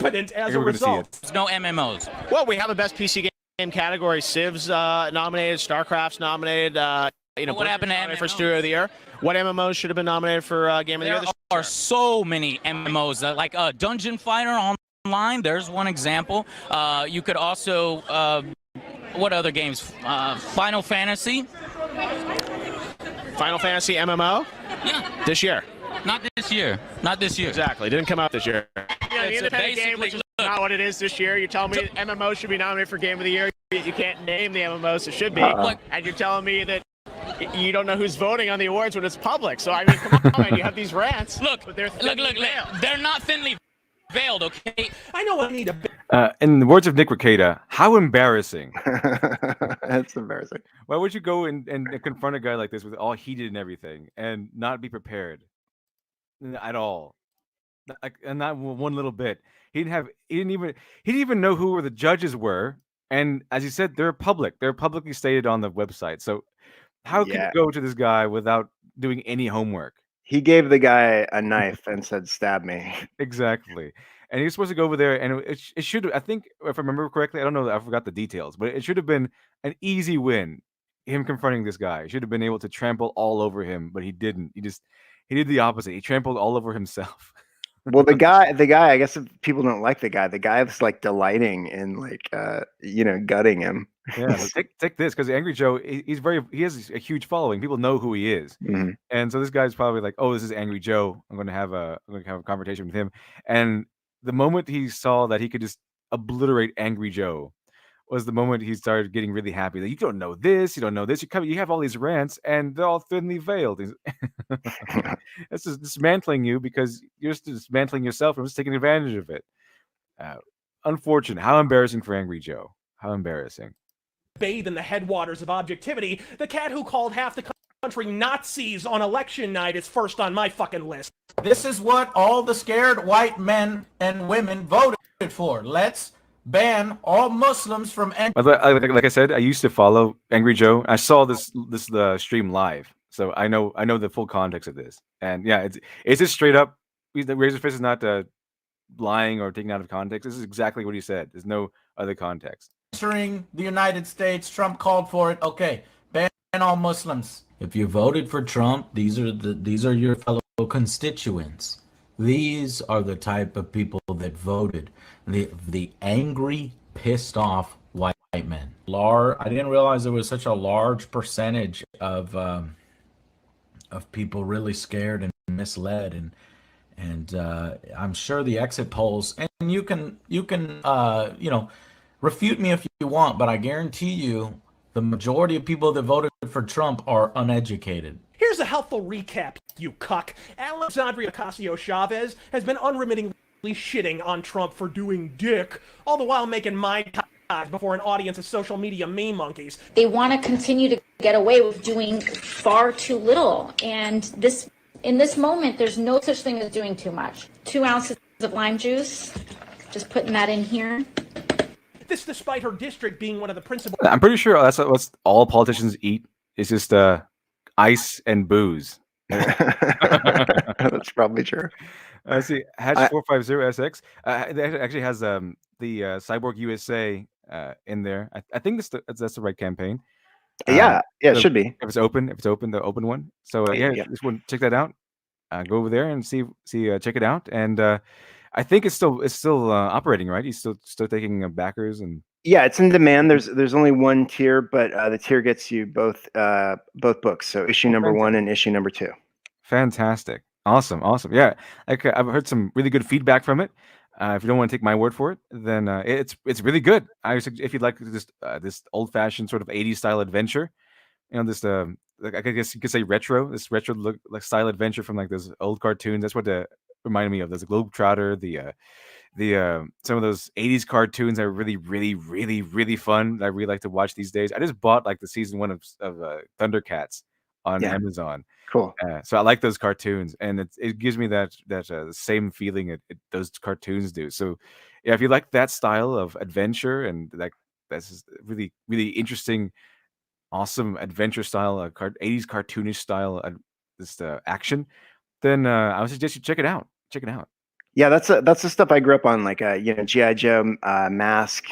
C: But as a result,
F: There's no MMOs.
G: Well, we have a best PC game category. Civ's nominated, StarCraft's nominated.
F: What happened to
G: for
F: MMOs?
G: Studio of the Year? What MMOs should have been nominated for Game of the Year?
F: There are so many MMOs, like Dungeon Fighter Online. There's one example. You could also, what other games? Final Fantasy.
G: Final Fantasy MMO?
F: Yeah,
G: This year.
F: not this year.
G: Exactly. Didn't come out this year. Yeah, the
F: It's
G: independent game, which is not what it is this year. You're telling me MMO should be nominated for Game of the Year. You can't name the MMOs it should be. And you're telling me that you don't know who's voting on the awards when it's public. So, I mean, come on, you have these rants.
F: Look. They're not thinly veiled, okay?
C: I know I need a
A: In the words of Nick Rekieta, how embarrassing.
B: That's embarrassing.
A: Why would you go and confront a guy like this with all heated and everything and not be prepared at all? And not one little bit. He didn't even know who the judges were. And as you said, they're public. They're publicly stated on the website. So how could you go to this guy without doing any homework?
B: He gave the guy a knife and said, "Stab me."
A: Exactly. And he was supposed to go over there, and it should. I think, if I remember correctly, I don't know. I forgot the details, but it should have been an easy win. Him confronting this guy, he should have been able to trample all over him, but he didn't. He did the opposite. He trampled all over himself.
B: Well, the guy. I guess if people don't like the guy was like delighting in like gutting him.
A: Yeah, so take this because Angry Joe, he has a huge following. People know who he is,
B: Mhm.
A: and so this guy's probably like, "Oh, this is Angry Joe. I'm going to have a conversation with him." And the moment he saw that he could just obliterate Angry Joe was the moment he started getting really happy. That you don't know this, you don't know this. You have all these rants, and they're all thinly veiled. It's just dismantling you because you're just dismantling yourself and just taking advantage of it. Uh, Unfortunate. How embarrassing for Angry Joe. How embarrassing.
C: Bathe in the headwaters of objectivity, the cat who called half the country Nazis on election night is first on my fucking list.
D: This is what all the scared white men and women voted for. Let's ban all Muslims from entering.
A: Like I said, I used to follow Angry Joe. I saw this stream live, so I know the full context of this. And yeah, it's just straight up. Razorfist is not lying or taken out of context. This is exactly what he said. There's no other context.
D: The United States. Trump called for it. Okay, ban all Muslims. If you voted for Trump, these are your fellow constituents. These are the type of people that voted. The angry, pissed off white men. I didn't realize there was such a large percentage of people really scared and misled, and I'm sure the exit polls, and you can refute me if you want, but I guarantee you the majority of people that voted for Trump are uneducated.
C: Here's a helpful recap, you cuck. Alexandria Ocasio-Chavez has been unremittingly shitting on Trump for doing dick, all the while making Mai Tais before an audience of social media meme monkeys.
H: They want to continue to get away with doing far too little, and in this moment, there's no such thing as doing too much. 2 ounces of lime juice, just putting that in here.
C: This despite her district being one of the principal...
A: I'm pretty sure that's what all politicians eat. It's just ice and booze.
B: That's probably true.
A: I see. Hatch 450SX. It actually has the Cyborg USA in there. I think that's the right campaign.
B: Yeah,
A: so
B: it should be.
A: If it's open, the open one. So this one, check that out. Go over there and see check it out. And I think it's still operating, right? He's still taking backers and.
B: Yeah, it's in demand. There's only one tier, but the tier gets you both books. So issue number 1 and issue number 2.
A: Fantastic. Awesome. Yeah, like I've heard some really good feedback from it. If you don't want to take my word for it, then it's really good. If you'd like this old-fashioned sort of 80s style adventure, this like I guess you could say retro look like style adventure from like those old cartoons. That's what it reminded me of. There's a Globetrotter, the some of those 80s cartoons that are really, really, really, really fun that I really like to watch these days. I just bought like the season 1 of Thundercats on Amazon.
B: Cool.
A: So I like those cartoons, and it gives me that same feeling those cartoons do. So yeah, if you like that style of adventure and that's just really, really interesting, awesome adventure style, 80s cartoonish style, action, then I would suggest you check it out.
B: Yeah, that's the stuff I grew up on, like G.I. Joe, Mask,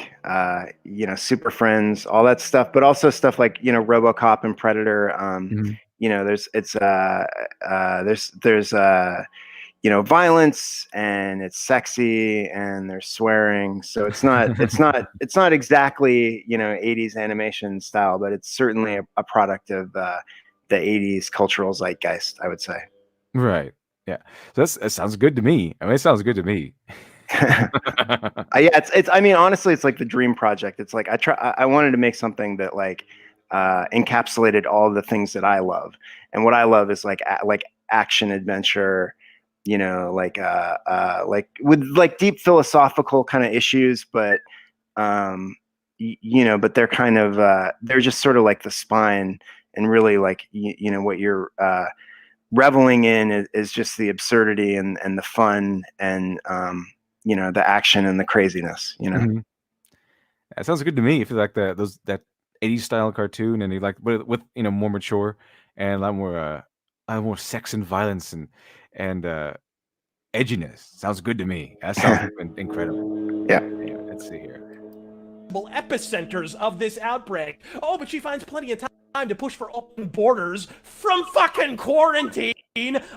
B: Super Friends, all that stuff, but also stuff like RoboCop and Predator. There's violence, and it's sexy, and there's swearing. So it's not exactly 80s animation style, but it's certainly a product of the 80s cultural zeitgeist, I would say.
A: Right. Yeah. So that sounds good to me. I mean, it sounds good to me.
B: Yeah, it's. I mean, honestly, it's like the dream project. It's like I wanted to make something that like encapsulated all the things that I love, and what I love is like action adventure, like with like deep philosophical kind of issues, but but they're kind of they're just sort of like the spine, and really like what you're reveling in is just the absurdity and the fun and the action and the craziness.
A: Mm-hmm. That sounds good to me. If you like that 80s style cartoon, and you like with more mature and a lot more sex and violence and edginess, sounds good to me. That sounds incredible.
B: Yeah.
A: Let's see here.
C: Epicenters of this outbreak. Oh, but she finds plenty of time to push for open borders from fucking quarantine.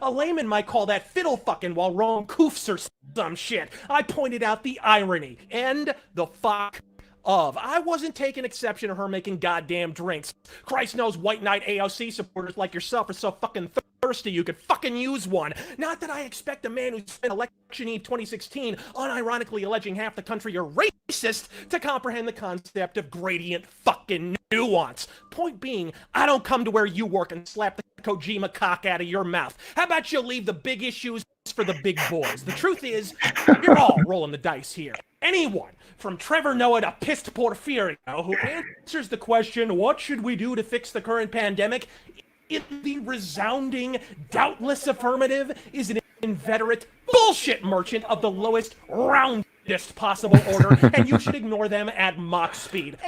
C: A layman might call that fiddle fucking while Rome coofs or some shit. I pointed out the irony and the fuck of. I wasn't taking exception to her making goddamn drinks. Christ knows white knight AOC supporters like yourself are so fucking thirsty you could fucking use one. Not that I expect a man who spent election eve 2016 unironically alleging half the country are racist to comprehend the concept of gradient fucking nuance. Point being, I don't come to where you work and slap the Kojima cock out of your mouth. How about you leave the big issues for the big boys? The truth is, you're all rolling the dice here. Anyone, from Trevor Noah to Pissed Porfirio, who answers the question, what should we do to fix the current pandemic, in the resounding, doubtless affirmative, is an inveterate bullshit merchant of the lowest, roundest possible order, and you should ignore them at Mach speed.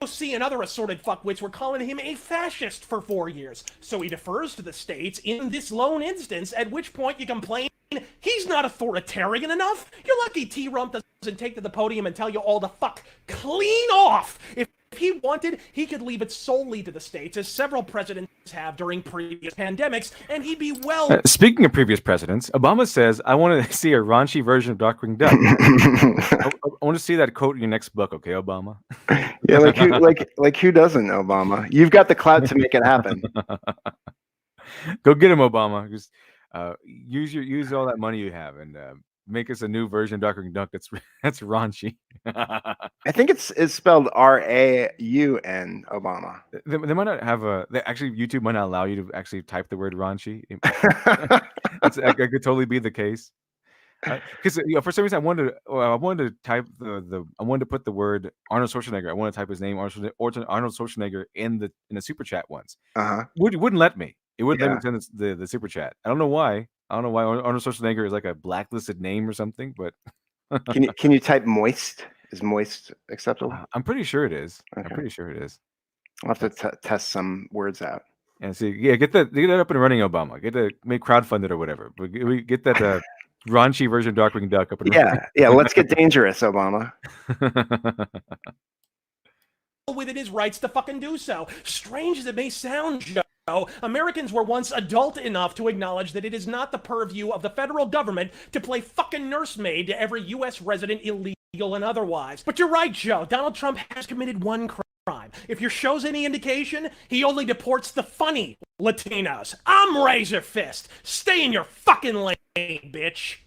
C: AOC and other assorted fuckwits were calling him a fascist for 4 years, so he defers to the states in this lone instance, at which point you complain he's not authoritarian enough. You're lucky T-Rump doesn't take to the podium and tell you all the fuck clean off. If he wanted, he could leave it solely to the states, as several presidents have during previous pandemics, and he'd be well...
A: Speaking of previous presidents, Obama says, I want to see a raunchy version of Darkwing Duck. I want to see that quote in your next book, okay, Obama?
B: Yeah, like who doesn't, Obama? You've got the clout to make it happen.
A: Go get him, Obama. Just use all that money you have and make us a new version of Darkwing Duck that's raunchy.
B: I think it's spelled R-A-U-N, Obama.
A: They might not have actually, YouTube might not allow you to actually type the word raunchy. That could totally be the case. Because for some reason I wanted to type I wanted to put the word Arnold Schwarzenegger. I want to type his name Arnold Schwarzenegger in the super chat once. Wouldn't let me. It wouldn't let me send the super chat. I don't know why. Arnold Schwarzenegger is like a blacklisted name or something. But
B: can you type moist? Is moist acceptable?
A: I'm pretty sure it is.
B: Okay.
A: I'm pretty sure it is.
B: I'll have to test some words out.
A: And see, get that up and running, Obama. Make crowdfunded or whatever. We get that raunchy version of Darkwing Duck up and running.
B: Yeah. Let's get dangerous, Obama.
C: Within his rights to fucking do so. Strange as it may sound, Joe, Americans were once adult enough to acknowledge that it is not the purview of the federal government to play fucking nursemaid to every U.S. resident, illegal and otherwise. But you're right, Joe. Donald Trump has committed one crime. If your show's any indication, he only deports the funny Latinos. I'm Razor Fist. Stay in your fucking lane, bitch.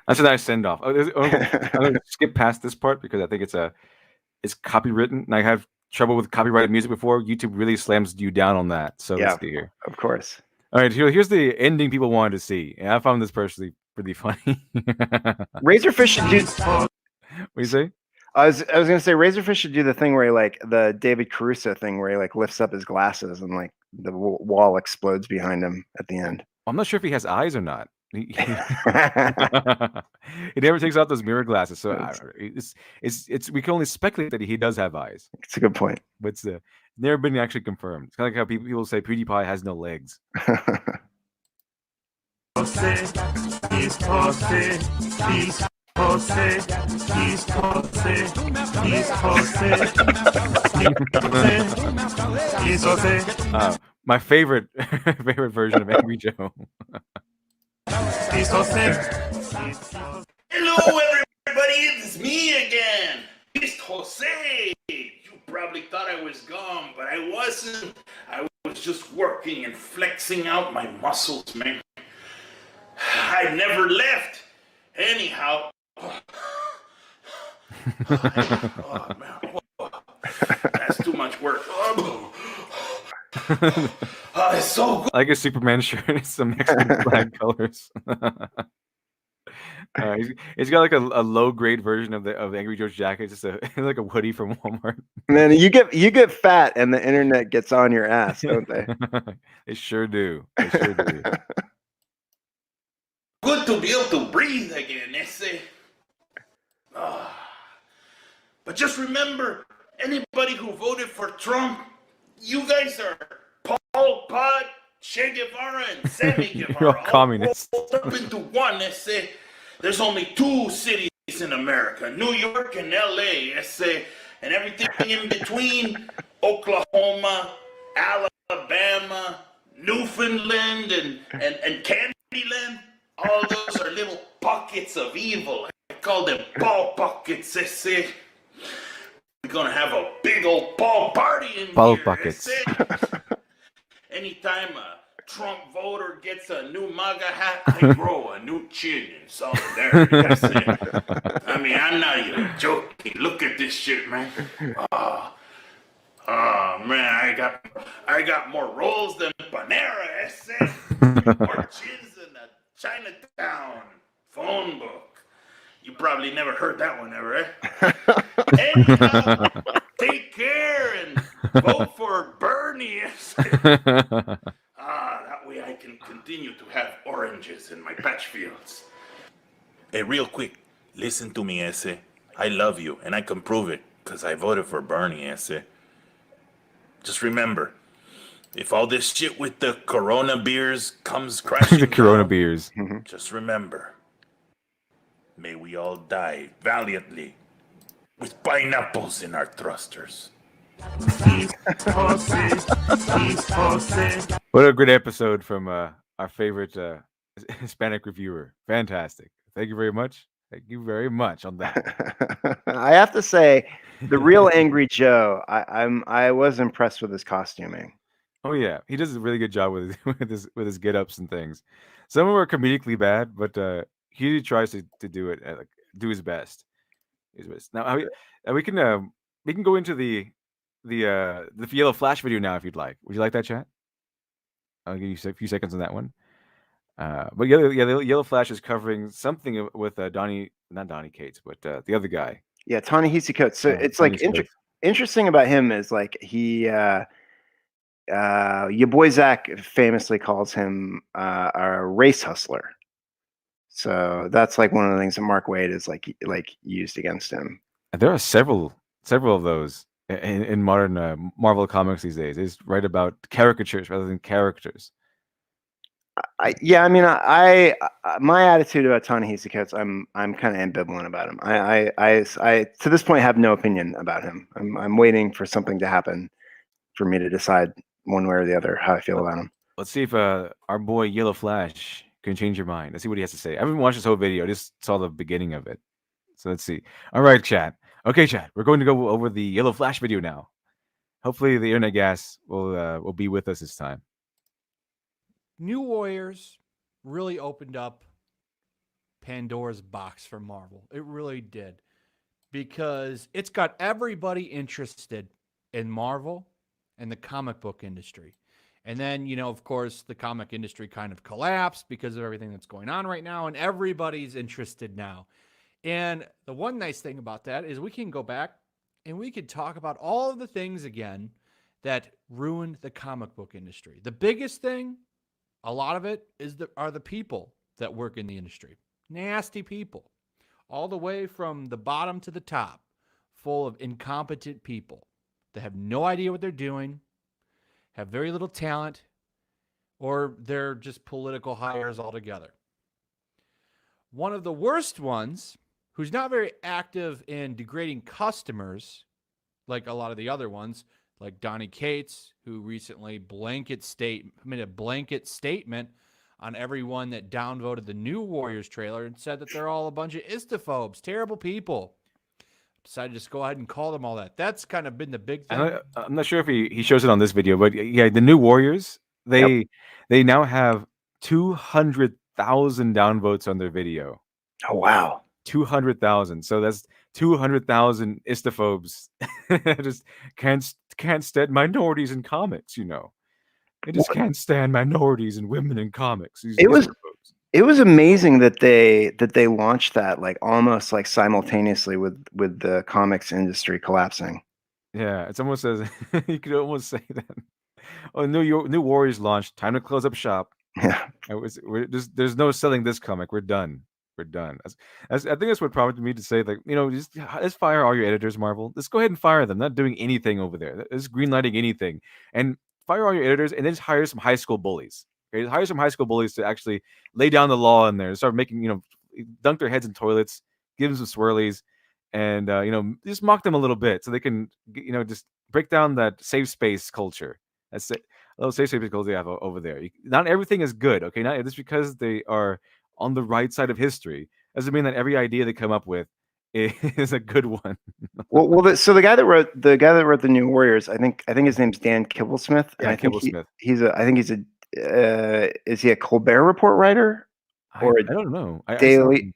A: That's a nice send off. I'm gonna skip past this part because I think it's copywritten, and I have trouble with copyrighted music before. YouTube really slams you down on that. So let's see here.
B: Of course.
A: All right, here's the ending people wanted to see, and I found this personally pretty funny.
B: Razorfish should do.
A: What do you say?
B: I was gonna say Razorfish should do the thing where he, like the David Caruso thing where he like lifts up his glasses and like the wall explodes behind him at the end.
A: I'm not sure if he has eyes or not. He never takes off those mirror glasses, so it's we can only speculate that he does have eyes.
B: It's a good point,
A: but it's never been actually confirmed. It's kind of like how people say PewDiePie has no legs. My favorite version of Angry Joe.
I: Hello, everybody. It's me again. It's Jose. You probably thought I was gone, but I wasn't. I was just working and flexing out my muscles, man. I never left. Anyhow. Oh, man. That's too much work. It's so good.
A: Like a Superman shirt. It's some Mexican flag colors. He's got like a low grade version of Angry Joe's jacket. Just like a hoodie from Walmart.
B: Man, you get fat, and the internet gets on your ass, don't they?
A: They sure do.
I: Good to be able to breathe again, ese. But just remember, anybody who voted for Trump, you guys are Pol Pot, Che Guevara, and Sammy Guevara.
A: You're all communists.
I: All up into one, ese. There's only two cities in America, New York and LA, ese. And everything in between, Oklahoma, Alabama, Newfoundland, and Candyland. All those are little pockets of evil. I call them ball pockets, ese. gonna have a big old ball party in
A: Ball
I: here.
A: buckets.
I: That's it. Anytime a Trump voter gets a new MAGA hat, I grow a new chin in solidarity. That's it. I mean, I'm not even joking. Look at this shit, man. Oh man, I got more rolls than Panera. That's it. More chins than a Chinatown phone book. You probably never heard that one ever, eh? Anyhow, take care and vote for Bernie. That way I can continue to have oranges in my patch fields. Hey, real quick, listen to me, Ese. I love you, and I can prove it, because I voted for Bernie, Ese. Just remember, if all this shit with the Corona beers comes crashing
A: The Corona
I: down,
A: beers.
I: just remember, may we all die valiantly with pineapples in our thrusters.
A: What a great episode from our favorite Hispanic reviewer. Fantastic. Thank you very much. Thank you very much on that.
B: I have to say, the real Angry Joe, I was impressed with his costuming.
A: Oh yeah, he does a really good job with with his get-ups and things. Some of them are comedically bad, but he tries to do it like do his best. His best. Now we can go into the Yellow Flash video now if you'd like. Would you like that, chat? I'll give you a few seconds on that one. But Yellow Flash is covering something with not Donnie Cates, but the other guy.
B: Yeah, Ta-Nehisi Coates. So it's like interesting about him is like he, your boy Zach famously calls him a race hustler. So that's like one of the things that Mark Waid is like used against him.
A: There are several of those in modern Marvel comics these days. They just write about caricatures rather than characters.
B: My attitude about Ta-Nehisi Coates, I'm kind of ambivalent about him. I to this point have no opinion about him. I'm waiting for something to happen for me to decide one way or the other how I feel about him.
A: Let's see if our boy Yellow Flash can change your mind. Let's see what he has to say. I haven't watched this whole video. I just saw the beginning of it. So let's see. All right, chat. Okay, chat. We're going to go over the Yellow Flash video now. Hopefully, the internet gas will be with us this time.
J: New Warriors really opened up Pandora's box for Marvel. It really did. Because it's got everybody interested in Marvel and the comic book industry. And then, of course, the comic industry kind of collapsed because of everything that's going on right now, and everybody's interested now. And the one nice thing about that is we can go back and we could talk about all of the things again that ruined the comic book industry. The biggest thing, a lot of it are the people that work in the industry. Nasty people. All the way from the bottom to the top, full of incompetent people that have no idea what they're doing, have very little talent, or they're just political hires altogether. One of the worst ones, who's not very active in degrading customers, like a lot of the other ones, like Donnie Cates, who recently made a blanket statement on everyone that downvoted the New Warriors trailer and said that they're all a bunch of istophobes, terrible people. Decided to just go ahead and call them all that. That's kind of been the big thing.
A: I'm not sure if he shows it on this video, but yeah, the New Warriors, they now have 200,000 downvotes on their video.
B: Oh wow.
A: 200,000. So that's 200,000 istophobes just can't stand minorities in comics, They just can't stand minorities and women in comics.
B: It was amazing that they launched that like almost like simultaneously with the comics industry collapsing.
A: Yeah, it's almost as you could almost say that. Oh, New Warriors launched. Time to close up shop.
B: Yeah,
A: there's no selling this comic. We're done. We're done. I think that's what prompted me to say, like, just fire all your editors, Marvel. Let's go ahead and fire them. Not doing anything over there. Just greenlighting anything, and fire all your editors, and then just hire some high school bullies. Okay? Hire some high school bullies to actually lay down the law in there. Start making, dunk their heads in toilets, give them some swirlies, and just mock them a little bit so they can, just break down that safe space culture. That's it. Little safe space culture they have over there. Not everything is good. Okay, not just because they are on the right side of history doesn't mean that every idea they come up with is a good one.
B: So the guy that wrote the New Warriors, I think his name's Dan Kibblesmith, and
A: Yeah,
B: I think
A: Kibblesmith.
B: is he a Colbert Report writer or
A: I don't know. I saw
B: Daily
A: him.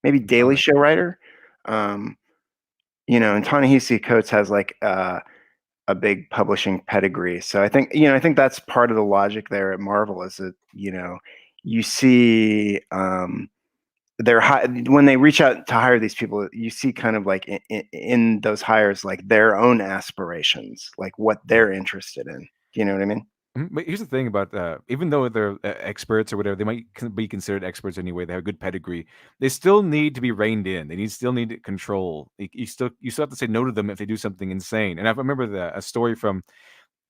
B: maybe Daily Show writer? And Ta-Nehisi Coates has like a big publishing pedigree, so I think that's part of the logic there at Marvel is that you see when they reach out to hire these people, you see kind of like in those hires like their own aspirations, like what they're interested in. Do you know what I mean?
A: But here's the thing about even though they're experts or whatever, they might be considered experts anyway. They have a good pedigree. They still need to be reined in. They still need control. You still have to say no to them if they do something insane. And I remember a story from,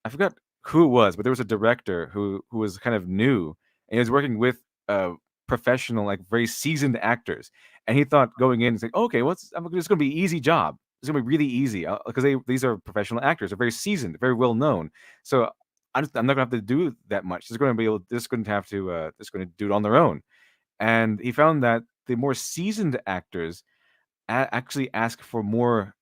A: I forgot who it was, but there was a director who was kind of new, and he was working with professional, like very seasoned actors. And he thought going in, he's like, okay, it's going to be an easy job. It's going to be really easy because these are professional actors. They're very seasoned, very well known. So I'm not going to have to do that much. They're going to do it on their own. And he found that the more seasoned actors actually ask for more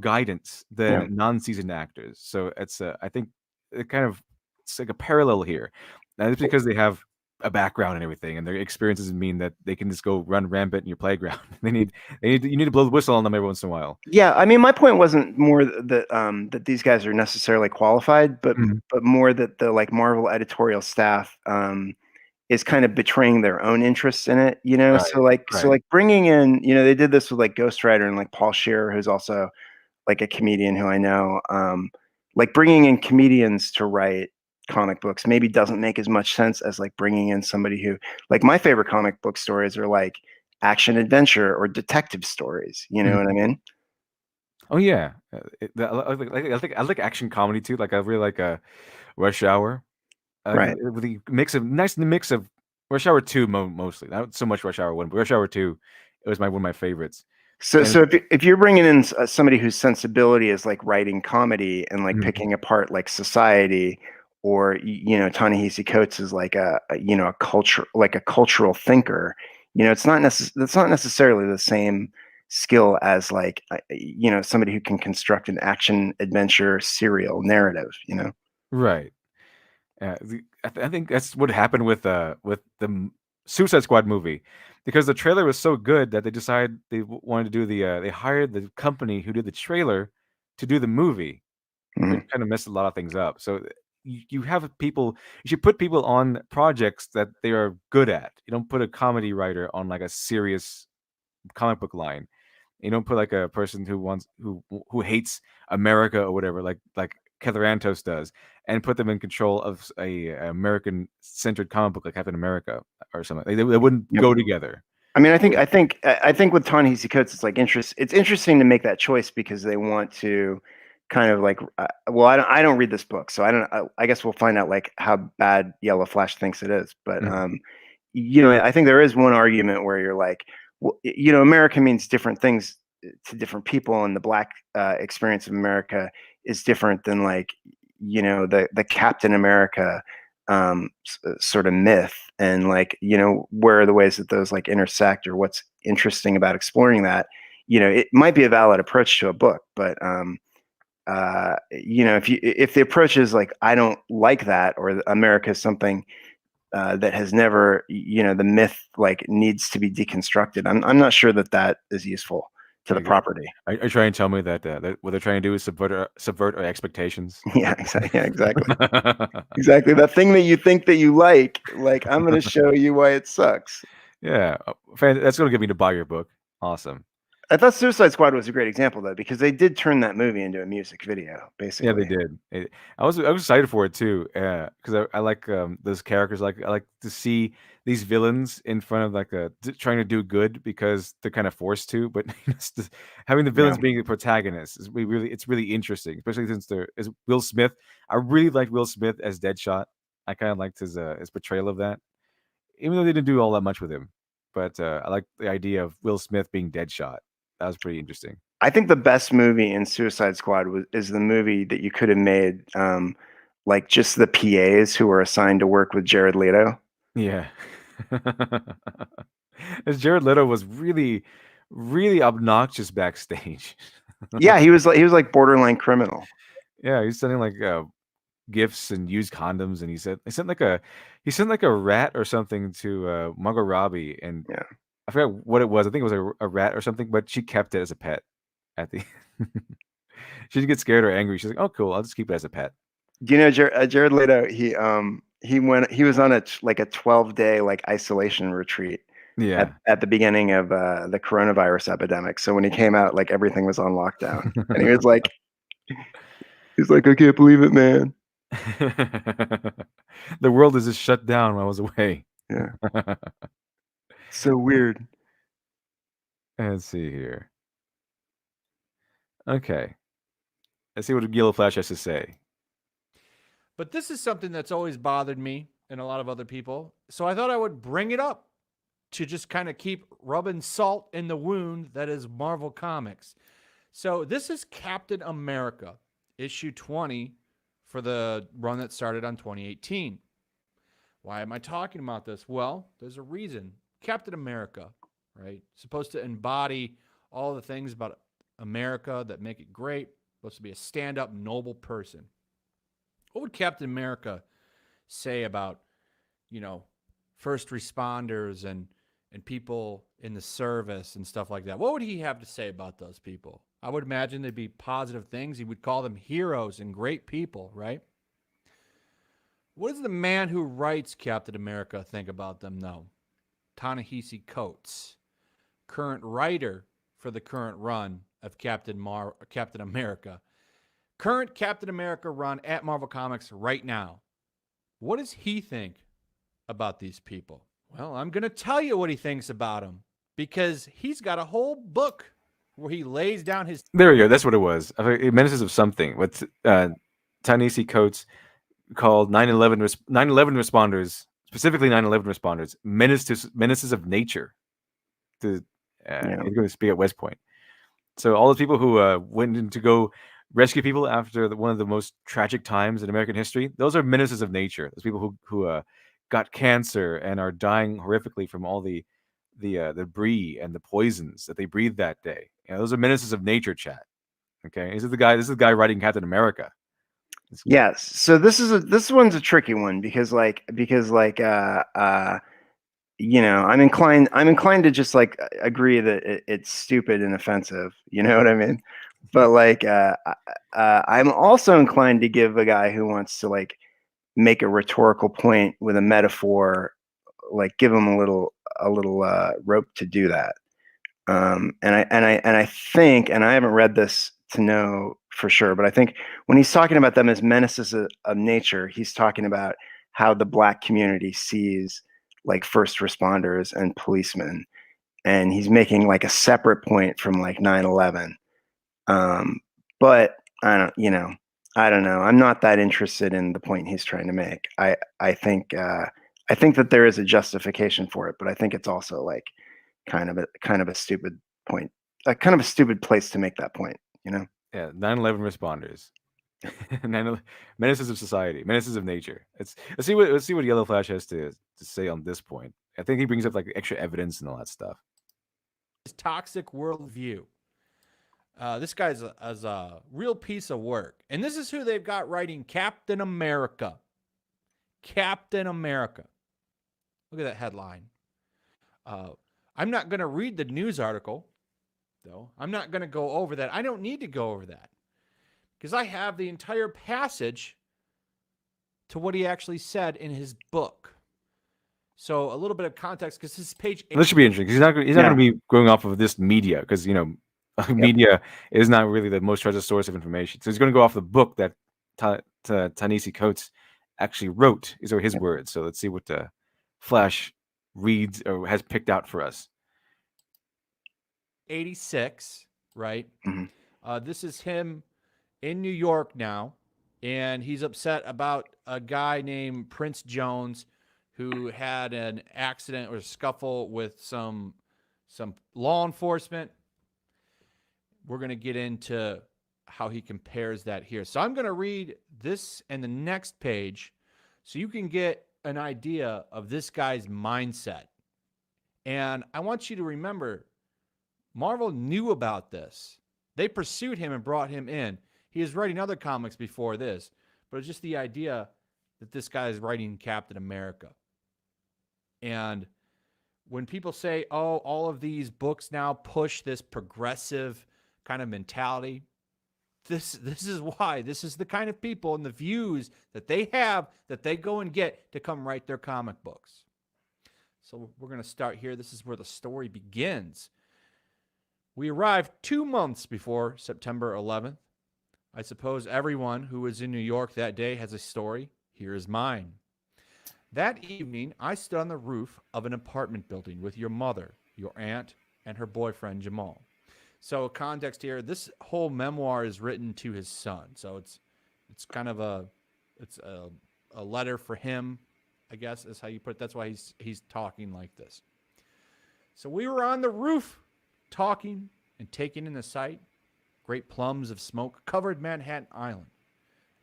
A: guidance than non-seasoned actors. So it's I think it's like a parallel here. And it's because they have a background and everything, and their experiences mean that they can just go run rampant in your playground. You need to blow the whistle on them every once in a while.
B: Yeah, I mean, my point wasn't more that these guys are necessarily qualified, but more that the like Marvel editorial staff is kind of betraying their own interests in it.
A: Right,
B: so like bringing in, they did this with like Ghost Rider and like Paul Scheer, who's also like a comedian who I know. Like bringing in comedians to write comic books maybe doesn't make as much sense as like bringing in somebody who, like, my favorite comic book stories are like action adventure or detective stories. You know what I mean?
A: Oh yeah, I like action comedy too. Like I really like Rush Hour.
B: Right.
A: With the mix of Rush Hour 2 mostly, not so much Rush Hour 1, but Rush Hour 2, it was one of my favorites.
B: So if you're bringing in somebody whose sensibility is like writing comedy and like picking apart like society, or Ta-Nehisi Coates is like a cultural thinker, it's not necessarily the same skill as like somebody who can construct an action adventure serial narrative.
A: Right. I think that's what happened with the Suicide Squad movie, because the trailer was so good that they decided they wanted to do they hired the company who did the trailer to do the movie, which kind of messed a lot of things up. So you should put people on projects that they are good at. You don't put a comedy writer on like a serious comic book line. You don't put like a person who hates America or whatever, like Catharantos does, and put them in control of a American-centered comic book like Captain America or something. They wouldn't go together.
B: I mean, I think with Ta-Nehisi Coates, it's like it's interesting to make that choice because they want to kind of like, I don't read this book, so I guess we'll find out like how bad Yellow Flash thinks it is. But I think there is one argument where you're like, America means different things to different people, and the Black experience of America is different than like the Captain America sort of myth, and like where are the ways that those like intersect, or what's interesting about exploring that. It might be a valid approach to a book, but if the approach is like, I don't like that, or America is something that has never, the myth like needs to be deconstructed, I'm not sure that is useful to the property.
A: Are you trying to tell me that what they're trying to do is subvert our expectations?
B: Yeah, exactly. Exactly. That thing that you think that you like I'm going to show you why it sucks.
A: Yeah, that's going to get me to buy your book. Awesome.
B: I thought Suicide Squad was a great example though, because they did turn that movie into a music video, basically.
A: Yeah, they did. I was excited for it too, because I like those characters. Like I like to see these villains in front of like trying to do good because they're kind of forced to. But having the villains being the protagonists it's really interesting, especially since is Will Smith. I really liked Will Smith as Deadshot. I kind of liked his portrayal of that, even though they didn't do all that much with him. But I like the idea of Will Smith being Deadshot. That was pretty interesting.
B: I think the best movie in Suicide Squad is the movie that you could have made, like just the PAs who were assigned to work with Jared Leto.
A: Yeah. As Jared Leto was really, really obnoxious backstage.
B: Yeah, he was like borderline criminal.
A: Yeah, he's sending like gifts and used condoms, and he sent like a rat or something to Margot Robbie, and
B: Yeah.
A: I forgot what it was. I think it was a rat or something, but she kept it as a pet at the. She didn't get scared or angry. She's like, "Oh, cool. I'll just keep it as a pet."
B: Do you know Jared Leto? He was on a 12-day like isolation retreat
A: Yeah.
B: at the beginning of the coronavirus epidemic. So when he came out, like everything was on lockdown, and he was like, I can't believe it, man.
A: The world is just shut down while I was away.
B: Yeah. So weird.
A: Let's see here. Okay. Let's see what Yellow Flash has to say.
J: But this is something that's always bothered me and a lot of other people. So I thought I would bring it up to just kind of keep rubbing salt in the wound that is Marvel Comics. So this is Captain America, issue 20 for the run that started on 2018. Why am I talking about this? Well, there's a reason. Captain America, right? Supposed to embody all the things about America that make it great. Supposed to be a stand-up, noble person. What would Captain America say about, first responders and people in the service and stuff like that? What would he have to say about those people? I would imagine they'd be positive things. He would call them heroes and great people, right? What does the man who writes Captain America think about them, though? Ta-Nehisi Coates, current writer for the current run of Captain America. Current Captain America run at Marvel Comics right now. What does he think about these people? Well, I'm going to tell you what he thinks about them because he's got a whole book where he lays down his...
A: There we go. That's what it was. Menaces of something. What Ta-Nehisi Coates called 9/11 responders, specifically 9/11 responders, menaces of nature. He's going to speak at West Point. So all those people who went in to go rescue people after one of the most tragic times in American history, those are menaces of nature. Those people who got cancer and are dying horrifically from all the debris and the poisons that they breathed that day. Those are menaces of nature, chat. Okay, this is the guy writing Captain America.
B: Yes. So this one's a tricky one because I'm inclined to just like agree that it's stupid and offensive. You know what I mean? But like, I'm also inclined to give a guy who wants to like make a rhetorical point with a metaphor, like give him a little rope to do that. And I think, and I haven't read this to know for sure, but I think when he's talking about them as menaces of nature, he's talking about how the Black community sees like first responders and policemen, and he's making like a separate point from like 9/11. But I don't know. I'm not that interested in the point he's trying to make. I think that there is a justification for it, but I think it's also like kind of a stupid point, kind of a stupid place to make that point.
A: Yeah, 9/11 responders, menaces of society, menaces of nature. Let's see what Yellow Flash has to say on this point. I think he brings up like extra evidence and all that stuff.
J: His toxic worldview. This guy's a real piece of work, and this is who they've got writing Captain America. Captain America. Look at that headline. I'm not going to read the news article, though. I'm not going to go over that. I don't need to go over that because I have the entire passage to what he actually said in his book. So a little bit of context, because this is page 8.
A: This should be interesting because he's not going to be going off of this media because media is not really the most trusted source of information. So he's going to go off the book that Ta-Nehisi Coates actually wrote. These are his words. So let's see what Flash reads or has picked out for us.
J: 86, right?
B: Mm-hmm.
J: This is him in New York now, and he's upset about a guy named Prince Jones who had an accident or scuffle with some law enforcement. We're going to get into how he compares that here. So I'm going to read this and the next page so you can get an idea of this guy's mindset. And I want you to remember, Marvel knew about this. They pursued him and brought him in. He was writing other comics before this, but it's just the idea that this guy is writing Captain America. And when people say, oh, all of these books now push this progressive kind of mentality, this is why. This is the kind of people and the views that they have that they go and get to come write their comic books. So we're going to start here. This is where the story begins. We arrived 2 months before September 11th. I suppose everyone who was in New York that day has a story. Here is mine. That evening, I stood on the roof of an apartment building with your mother, your aunt, and her boyfriend, Jamal. So context here, this whole memoir is written to his son. So it's kind of a letter for him, I guess is how you put it. That's why he's talking like this. So we were on the roof talking and taking in the sight. Great plumes of smoke covered Manhattan Island.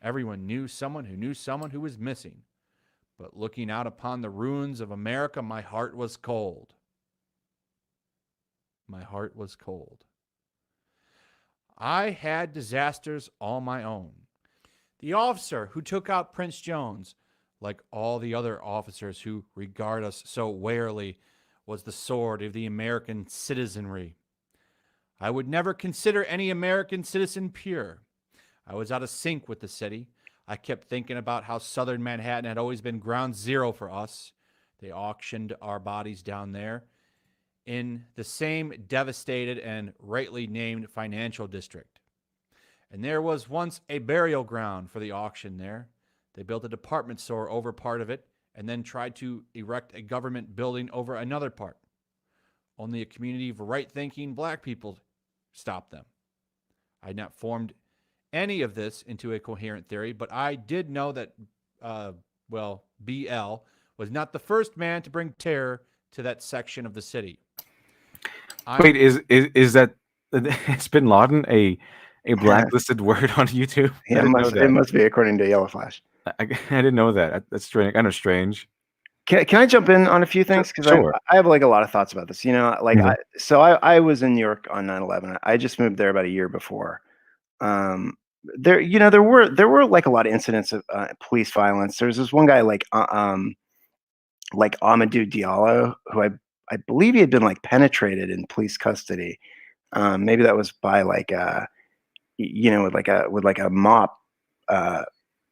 J: Everyone knew someone who was missing. But looking out upon the ruins of America, my heart was cold. My heart was cold. I had disasters all my own. The officer who took out Prince Jones, like all the other officers who regard us so warily, was the sword of the American citizenry. I would never consider any American citizen pure. I was out of sync with the city. I kept thinking about how southern Manhattan had always been ground zero for us. They auctioned our bodies down there in the same devastated and rightly named financial district. And there was once a burial ground for the auction there. They built a department store over part of it and then tried to erect a government building over another part. Only a community of right-thinking black people stopped them. I had not formed any of this into a coherent theory, but I did know that, BL was not the first man to bring terror to that section of the city.
A: Wait, is that is Bin Laden a blacklisted word on YouTube?
B: Yeah, it must be according to Yellow Flash.
A: I didn't know that. That's strange. Kind of strange.
B: Can I jump in on a few things? Because
A: Sure.
B: I have like a lot of thoughts about this. You know, like I was in New York on 9/11. I just moved there about a year before. There were like a lot of incidents of police violence. There's this one guy like Amadou Diallo, who I believe he had been like penetrated in police custody. Maybe that was by like with a mop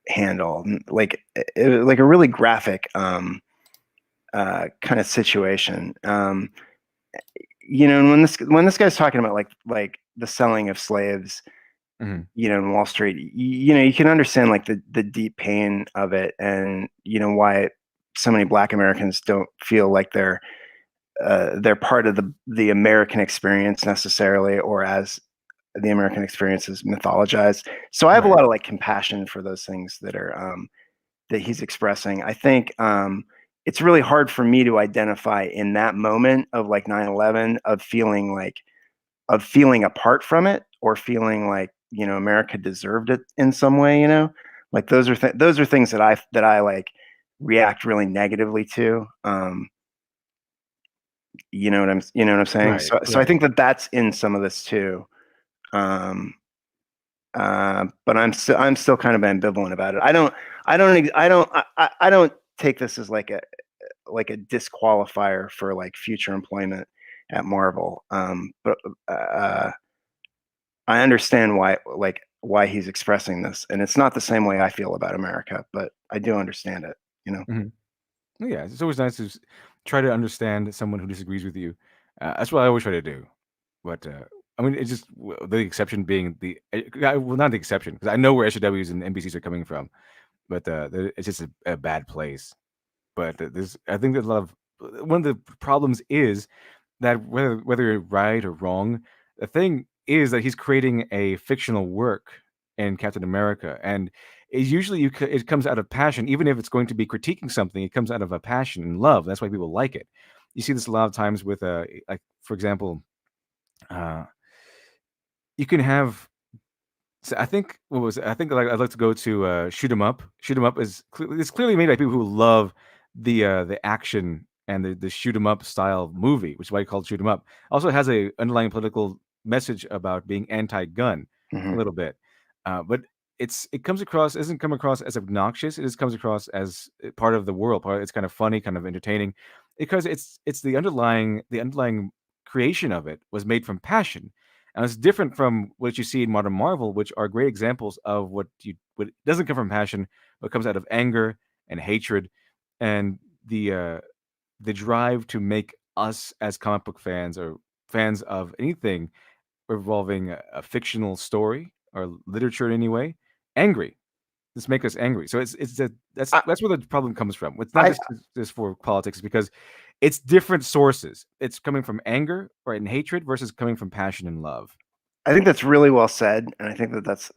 B: handle, like it was like a really graphic kind of situation. And when this guy's talking about like the selling of slaves, in Wall Street, you can understand like the deep pain of it, and why so many Black Americans don't feel like they're part of the American experience necessarily, or as the American experience is mythologized. So I have a lot of like compassion for those things that are that he's expressing. I think it's really hard for me to identify in that moment of like 9/11 of feeling apart from it, or feeling like America deserved it in some way. Like those are things that I like react really negatively to. You know what I'm saying?
A: Right,
B: So I think that's in some of this too. But I'm still kind of ambivalent about it. I don't take this as like a disqualifier for like future employment at Marvel. But I understand why he's expressing this, and it's not the same way I feel about America, but I do understand it.
A: Yeah, it's always nice to try to understand someone who disagrees with you. That's what I always try to do. But I mean, it's just the exception being not the exception, because I know where SJWs and NBCs are coming from, but it's just a bad place. But I think that one of the problems is that whether you're right or wrong, the thing is that he's creating a fictional work in Captain America, and usually it comes out of passion. Even if it's going to be critiquing something, it comes out of a passion and love. That's why people like it. You see this a lot of times with like, for example, you can have. So I think like I'd like to go to Shoot 'Em Up. Shoot 'Em Up is it's clearly made by people who love the action and the shoot 'em up style movie, which is why I called shoot 'em up, also has a underlying political message about being anti-gun a little bit, but it comes across doesn't come across as obnoxious. It just comes across as part of the world. It's kind of funny, kind of entertaining, because it's the underlying creation of it was made from passion, and it's different from what you see in modern Marvel, which are great examples of what doesn't come from passion, but comes out of anger and hatred, and the drive to make us as comic book fans or fans of anything involving a fictional story or literature in any way angry. Just make us angry. So that's where the problem comes from. It's not just for politics, because it's different sources. It's coming from anger or in hatred versus coming from passion and love.
B: I think that's really well said, and I think that's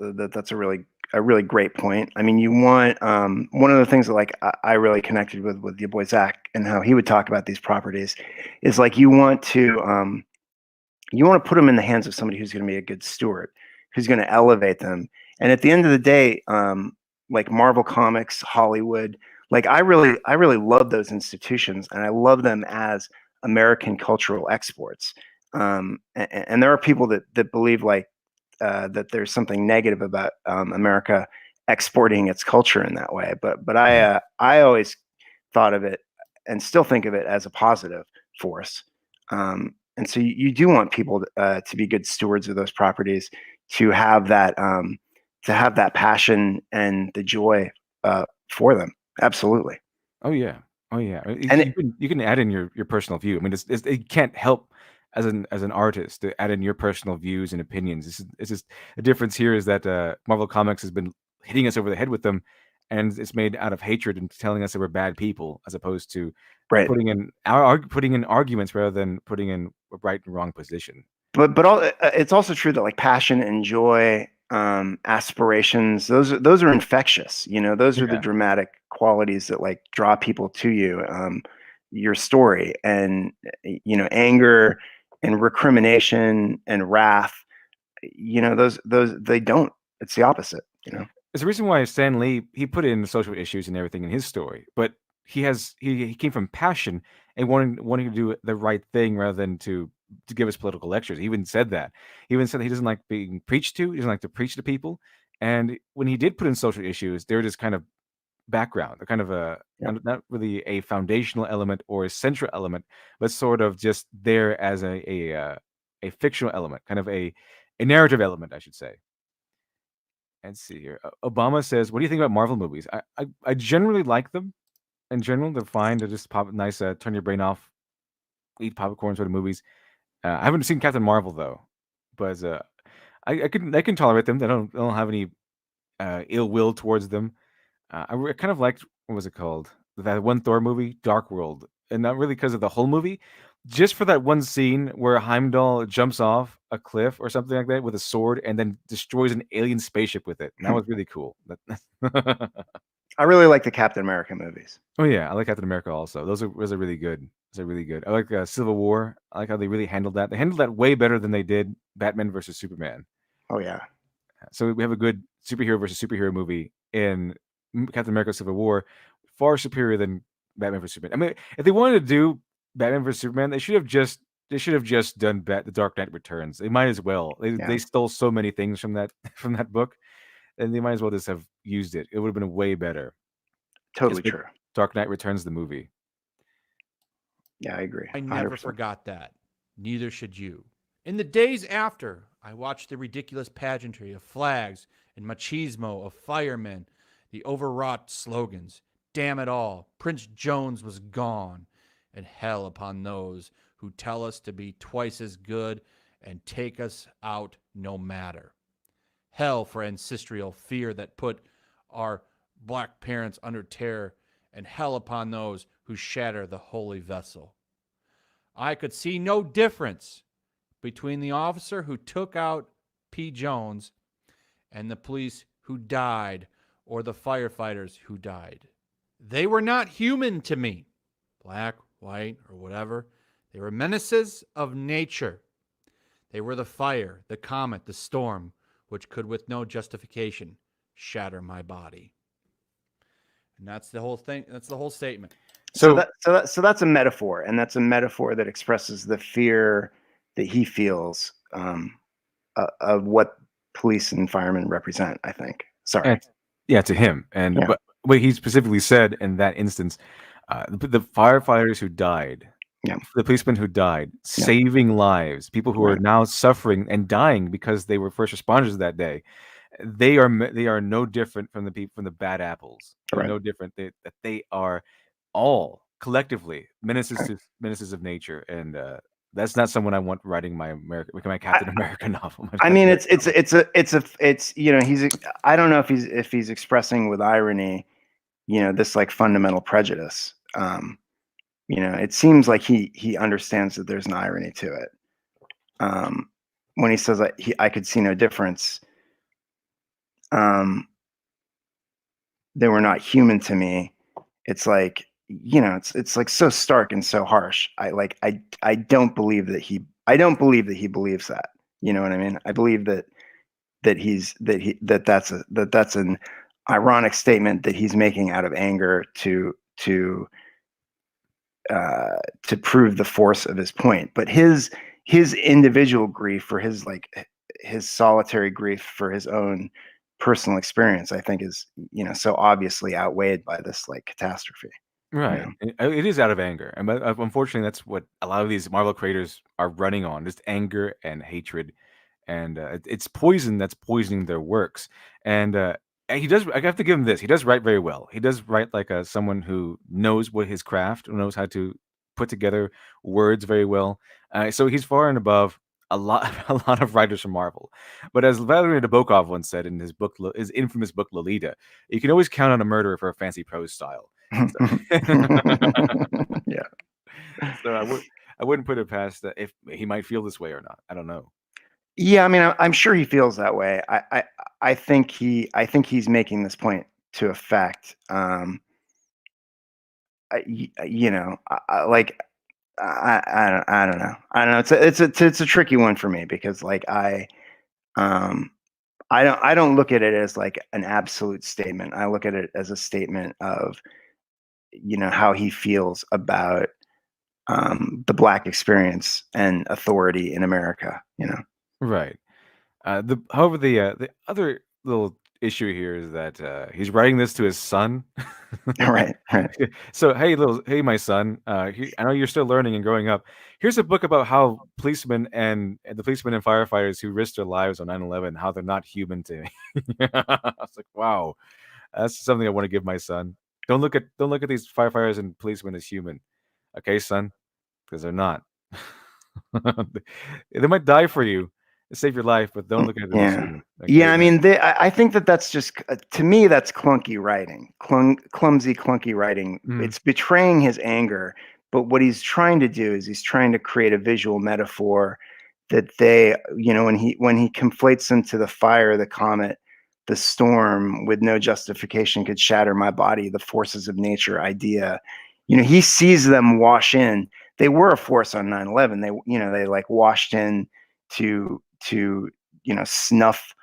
B: a really great point. I mean, you want one of the things that like I really connected with your boy Zach and how he would talk about these properties is like you want to put them in the hands of somebody who's going to be a good steward, who's going to elevate them. And at the end of the day, like Marvel Comics, Hollywood, like I really love those institutions, and I love them as American cultural exports. And there are people that believe like that there's something negative about America exporting its culture in that way. But I always thought of it and still think of it as a positive force. And so you do want people to be good stewards of those properties, to have that passion and the joy for them. Absolutely.
A: Oh yeah.
B: And
A: you can add in your personal view. I mean, it can't help as an artist to add in your personal views and opinions. It's just the difference here is that Marvel Comics has been hitting us over the head with them, and it's made out of hatred and telling us that we're bad people, as opposed to putting in arguments rather than putting in a right and wrong position.
B: But it's also true that like passion and joy, aspirations, those are infectious. You know, those are the dramatic qualities that like draw people to you, your story, and anger and recrimination and wrath. Those they don't. It's the opposite.
A: There's a reason why Stan Lee, he put in social issues and everything in his story, but he came from passion and wanting to do the right thing rather than to give us political lectures. He even said that. He even said that he doesn't like being preached to. He doesn't like to preach to people. And when he did put in social issues, they're just kind of background. They're kind of not really a foundational element or a central element, but sort of just there as a fictional element, kind of a narrative element, I should say. Let's see here. Obama says, "What do you think about Marvel movies?" I generally like them. In general, they're fine. They're just nice, turn your brain off, eat popcorn sort of movies. I haven't seen Captain Marvel though, but I can tolerate them. I don't have any ill will towards them. I kind of liked, what was it called? That one Thor movie, Dark World, and not really because of the whole movie, just for that one scene where Heimdall jumps off a cliff or something like that with a sword and then destroys an alien spaceship with it. And that was really cool.
B: I really like the Captain America movies.
A: Oh yeah, I like Captain America also. Those are really good. Those are really good. I like Civil War. I like how they really handled that. They handled that way better than they did Batman versus Superman.
B: Oh yeah.
A: So we have a good superhero versus superhero movie in Captain America: Civil War, far superior than Batman vs Superman. I mean, if they wanted to do Batman vs Superman, they should have just done The Dark Knight Returns. They might as well. They stole so many things from that book, and they might as well just have used it. It would have been way better.
B: Totally true.
A: Dark Knight Returns, the movie.
B: Yeah, I agree. 100%.
J: I never forgot that. Neither should you. In the days after, I watched the ridiculous pageantry of flags and machismo of firemen, the overwrought slogans. Damn it all, Prince Jones was gone, and hell upon those who tell us to be twice as good and take us out no matter. Hell for ancestral fear that put our black parents under terror, and hell upon those who shatter the holy vessel. I could see no difference between the officer who took out P. Jones and the police who died, or the firefighters who died. They were not human to me, black, white, or whatever. They were menaces of nature. They were the fire, the comet, the storm, which could with no justification shatter my body. And that's the whole thing. That's the whole statement.
A: So
B: So that's a metaphor, and that's a metaphor that expresses the fear that he feels of what police and firemen represent. I think. Sorry.
A: and, yeah, to him, and
B: Yeah.
A: but what he specifically said in that instance, the firefighters who died,
B: Yeah.
A: the policemen who died,
B: Yeah.
A: saving lives, people who are
B: Right.
A: now suffering and dying because they were first responders that day. They are no different from the people from the bad apples. They're
B: Right.
A: no different. That they are all collectively
B: Right.
A: menaces of nature, and that's not someone I want writing my Captain America novel. my
B: I
A: Captain
B: mean,
A: America novel.
B: it's you know I don't know if he's expressing with irony, this like fundamental prejudice. It seems like he understands that there's an irony to it. When he says I could see no difference, they were not human to me. It's like it's like so stark and so harsh. I don't believe that he believes that. You know what I mean? I believe that's an ironic statement that he's making out of anger to prove the force of his point. But his individual grief for his solitary grief for his own personal experience, I think is so obviously outweighed by this like catastrophe.
A: Right.
B: know?
A: It is out of anger. And unfortunately, that's what a lot of these Marvel creators are running on, just anger and hatred. And it's poison that's poisoning their works. And he does. I have to give him this. He does write very well. He does write like someone who knows what his craft, knows how to put together words very well. So he's far and above a lot, a lot of writers from Marvel. But as Valery Nabokov once said in his book, his infamous book Lolita, you can always count on a murderer for a fancy prose style.
B: Yeah.
A: So I wouldn't put it past that if he might feel this way or not. I don't know.
B: Yeah, I mean, I'm sure he feels that way. I think he's making this point to effect. I don't know. I don't know. It's a tricky one for me because like um I don't look at it as like an absolute statement. I look at it as a statement of how he feels about the black experience and authority in America.
A: Right. However, the other little issue here is that he's writing this to his son.
B: Right.
A: So hey, my son. I know you're still learning and growing up. Here's a book about how policemen and the policemen and firefighters who risked their lives on 9/11, how they're not human to me. I was like, wow, that's something I want to give my son. Don't look at these firefighters and policemen as human, okay, son? Because they're not. They might die for you to save your life, but don't look at them as
B: Yeah.
A: human.
B: Yeah,
A: Okay?
B: I mean, I think that's just to me that's clunky writing, clumsy, clunky writing.
A: Mhm.
B: It's betraying his anger, but what he's trying to do is he's trying to create a visual metaphor that when he conflates them to the fire, the comet, the storm with no justification could shatter my body, the forces of nature idea. He sees them wash in. They were a force on 9/11. They like washed in to snuff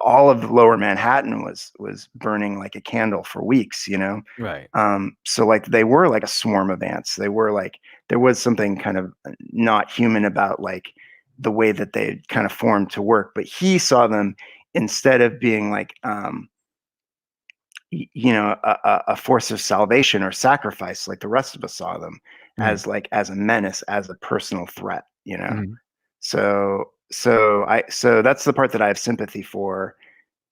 B: all of lower Manhattan was burning like a candle for weeks.
A: Right.
B: So like they were like a swarm of ants. They were like there was something kind of not human about like the way that they kind of formed to work. But he saw them instead of being like a force of salvation or sacrifice like the rest of us saw them
A: Mhm.
B: as a menace, as a personal threat.
A: Mhm.
B: So that's the part that I have sympathy for,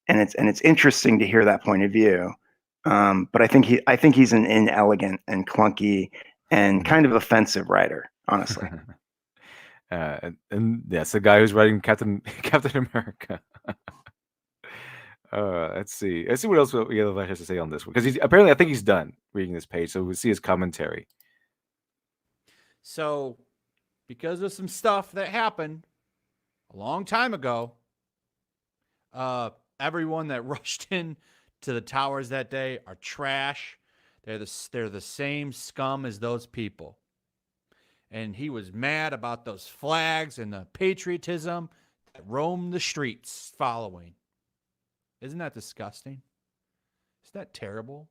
B: and it's interesting to hear that point of view. But I think he's an inelegant and clunky and kind of offensive writer, honestly.
A: And that's the guy who's writing Captain Captain America. Let's see. Let's see what else Yellow has to say on this one because he's apparently I think he's done reading this page, so we'll see his commentary.
J: So, because of some stuff that happened a long time ago, everyone that rushed in to the towers that day are trash. They're the same scum as those people. And he was mad about those flags and the patriotism that roamed the streets following. Isn't that disgusting? Isn't that terrible?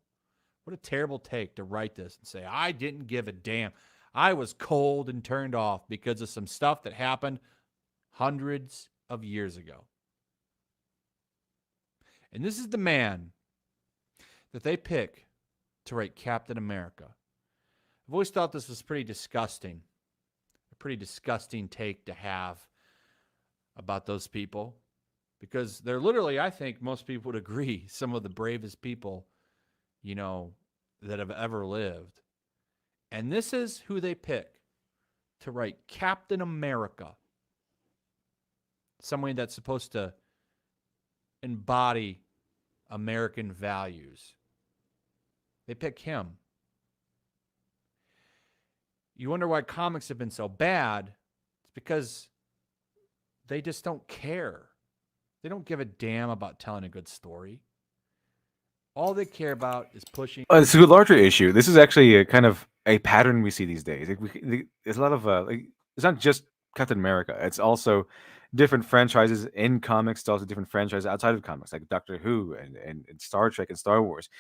J: What a terrible take to write this and say, I didn't give a damn. I was cold and turned off because of some stuff that happened hundreds of years ago. And this is the man that they pick to write Captain America. I've always thought this was pretty disgusting. A pretty disgusting take to have about those people. Because they're literally, I think most people would agree, some of the bravest people, that have ever lived. And this is who they pick to write Captain America. Somebody that's supposed to embody American values. They pick him. You wonder why comics have been so bad. It's because they just don't care. They don't give a damn about telling a good story. All they care about is pushing.
A: It's a larger issue. This is actually a kind of a pattern we see these days. There's a lot of it's not just Captain America. It's also different franchises in comics. It's also different franchises outside of comics, like Doctor Who and Star Trek and Star Wars.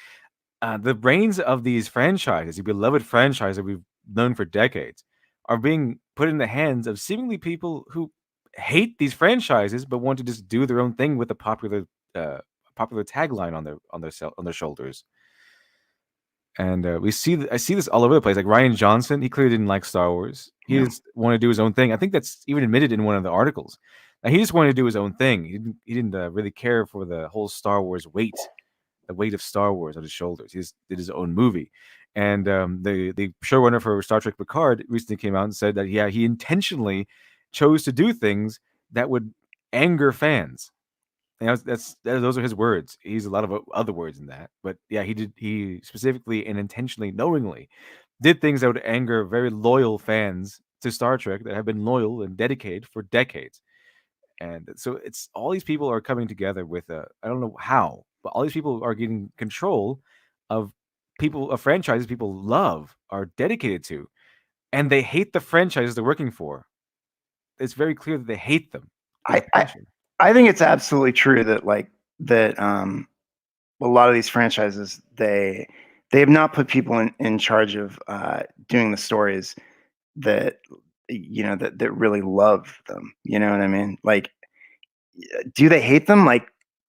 A: The brains of these franchises, the beloved franchise that we've known for decades, are being put in the hands of seemingly people who hate these franchises but want to just do their own thing with a popular tagline on their shoulders. And I see this all over the place. Like Ryan Johnson, he clearly didn't like Star Wars. He just wanted to do his own thing. I think that's even admitted in one of the articles. Now, he just wanted to do his own thing. He didn't really care for the whole Star Wars weight, the weight of Star Wars on his shoulders. He just did his own movie. And the showrunner for Star Trek Picard recently came out and said that he intentionally chose to do things that would anger fans. And those are his words. He used a lot of other words in that, but yeah, he specifically and intentionally, knowingly, did things that would anger very loyal fans to Star Trek that have been loyal and dedicated for decades. And so it's all these people are coming together with I don't know how, but all these people are getting control of franchises people love, are dedicated to, and they hate the franchises they're working for. It's very clear that they hate them.
B: I think it's absolutely true that a lot of these franchises, they have not put people in charge of doing the stories that that really love them. You know what I mean? Like, do they hate them? Like,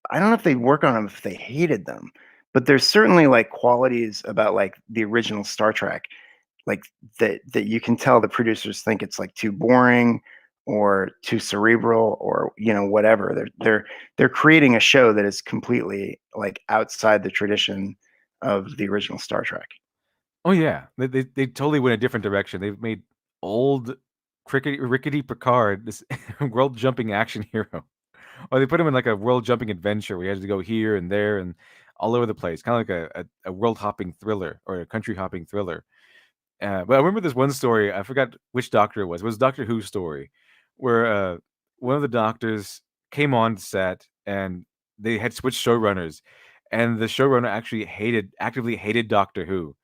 B: I don't know if they'd work on them if they hated them, but there's certainly like qualities about like the original Star Trek, like that you can tell the producers think it's like too boring or too cerebral or whatever. They're creating a show that is completely like outside the tradition of the original Star Trek.
A: Oh yeah, they totally went a different direction. They've made old rickety Picard this world jumping action hero, or they put him in like a world jumping adventure where he has to go here and there and all over the place, kind of like a world hopping thriller or a country hopping thriller. But I remember this one story. I forgot which Doctor it was. It was a Doctor Who story where one of the doctors came on set and they had switched showrunners, and the showrunner actually actively hated Doctor Who.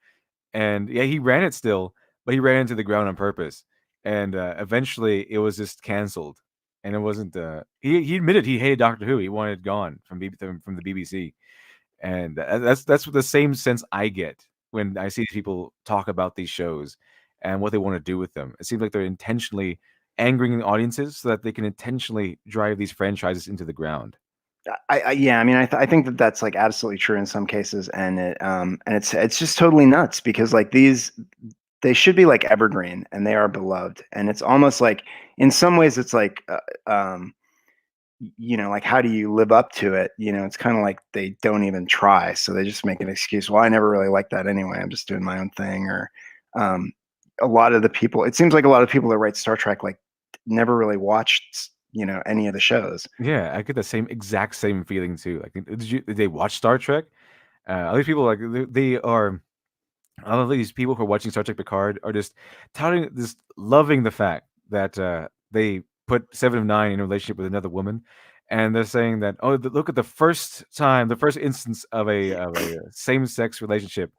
A: And yeah, he ran it still, but he ran into the ground on purpose. And eventually it was just canceled. And it wasn't, he admitted he hated Doctor Who. He wanted it gone from the BBC. And that's the same sense I get when I see people talk about these shows and what they want to do with them. It seems like they're intentionally angering the audiences so that they can intentionally drive these franchises into the ground.
B: I think that that's like absolutely true in some cases, and it's just totally nuts because like they should be like evergreen and they are beloved, and it's almost like in some ways it's like like how do you live up to it? It's kind of like they don't even try, so they just make an excuse. Well, I never really liked that anyway. I'm just doing my own thing. Or a lot of the people, it seems like a lot of people that write Star Trek like never really watched any of the shows.
A: Yeah, I get the exact same feeling too. Like, did they watch Star Trek? Other people like they are. All of these people who are watching Star Trek Picard are just loving the fact that they put Seven of Nine in a relationship with another woman, and they're saying that, oh, look at the first instance of a same-sex relationship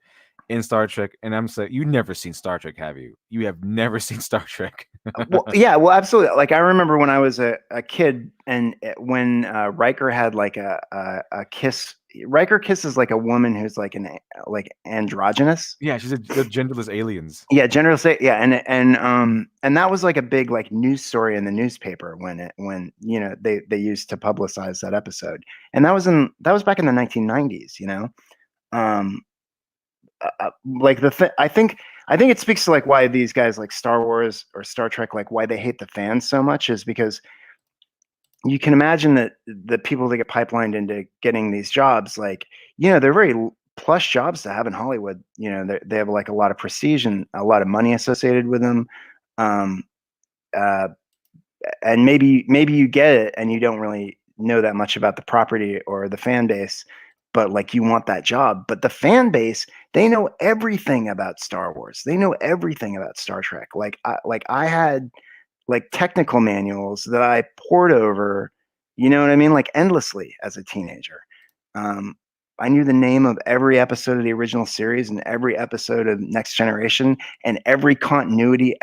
A: in Star Trek. And I'm saying, you've never seen Star Trek, have you? You have never seen Star Trek.
B: Well, absolutely. Like I remember when I was a kid, and when Riker had like a kiss, Riker kisses like a woman who's like like androgynous.
A: Yeah, she's a genderless aliens.
B: Yeah, general say yeah, and that was like a big like news story in the newspaper when you know they used to publicize that episode, and that was back in the 1990s. You know, like I think it speaks to like why these guys like Star Wars or Star Trek, like why they hate the fans so much, is because you can imagine that the people that get pipelined into getting these jobs, like, you know, they're very plush jobs to have in Hollywood. You know, they have like a lot of prestige and a lot of money associated with them. And maybe you get it and you don't really know that much about the property or the fan base, but like you want that job. But the fan base, they know everything about Star Wars. They know everything about Star Trek. Like I had like technical manuals that I poured over, you know what I mean? Like endlessly as a teenager. I knew the name of every episode of the original series and every episode of Next Generation and every continuity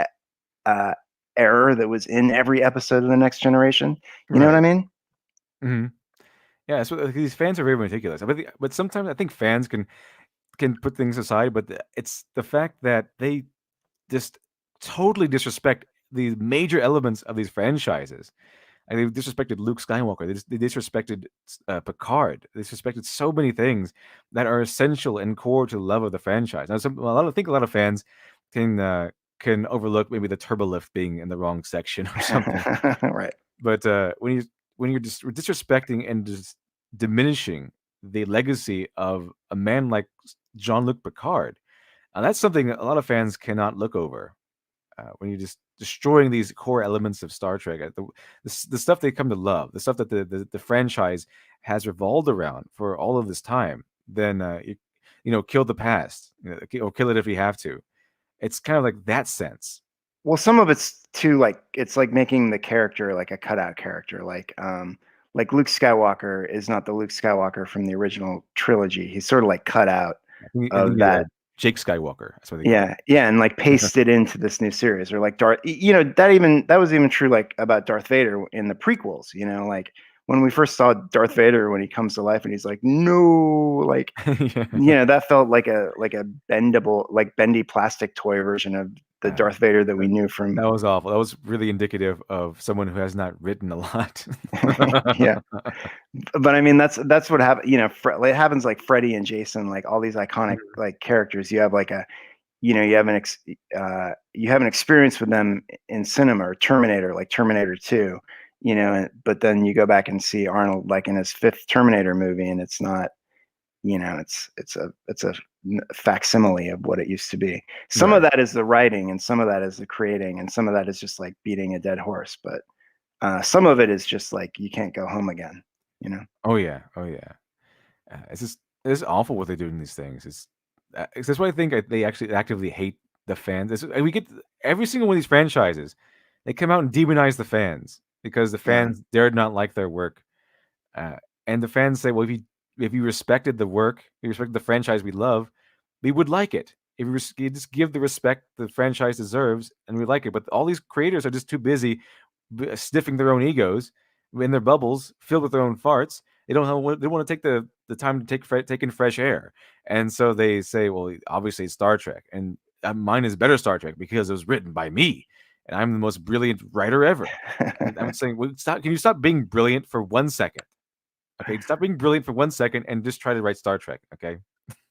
B: error that was in every episode of the Next Generation. You know what I mean?
A: Mm-hmm. Yeah, so these fans are very meticulous. But sometimes I think fans can put things aside, but it's the fact that they just totally disrespect the major elements of these franchises. And they disrespected Luke Skywalker. They disrespected Picard. They disrespected so many things that are essential and core to the love of the franchise. Now, I think a lot of fans can overlook maybe the turbolift being in the wrong section or something.
B: Right.
A: But when you're just disrespecting and just diminishing the legacy of a man like Jean-Luc Picard, that's something a lot of fans cannot look over. When you're just destroying these core elements of Star Trek, the stuff they come to love, the stuff that the franchise has revolved around for all of this time, then you know, kill the past, you know, or kill it if you have to. It's kind of like that sense.
B: Well, some of it's too like it's like making the character like a cutout character, like Luke Skywalker is not the Luke Skywalker from the original trilogy. He's sort of like cut out of that.
A: Jake Skywalker. That's what
B: yeah, and like pasted into this new series, or like Darth. You know, that was even true like about Darth Vader in the prequels. You know, like when we first saw Darth Vader when he comes to life and he's like, no, like, you know, that felt like a bendable, like bendy plastic toy version of the Darth Vader that we knew from.
A: That was awful. That was really indicative of someone who has not written a lot.
B: Yeah, but I mean that's what happened. You know, it happens like Freddy and Jason, like all these iconic like characters. You have like you have an experience with them in cinema, or Terminator, like Terminator 2. You know, but then you go back and see Arnold like in his 5th Terminator movie, and it's not, you know, it's a facsimile of what it used to be. Some of that is the writing, and some of that is the creating, and some of that is just like beating a dead horse. But some of it is just like you can't go home again. You know?
A: Oh yeah. It's awful what they do in these things. That's why I think they actually actively hate the fans. We get every single one of these franchises. They come out and demonize the fans because the fans dared not like their work, and the fans say, "Well, if you respected the work, you respected the franchise we love, we would like it. If you just give the respect the franchise deserves, and we like it." But all these creators are just too busy sniffing their own egos in their bubbles, filled with their own farts. They don't want to take the time to take in fresh air, and so they say, "Well, obviously it's Star Trek, and mine is better Star Trek because it was written by me." And I'm the most brilliant writer ever. I'm saying, well, can you stop being brilliant for 1 second? Okay, stop being brilliant for 1 second and just try to write Star Trek. Okay.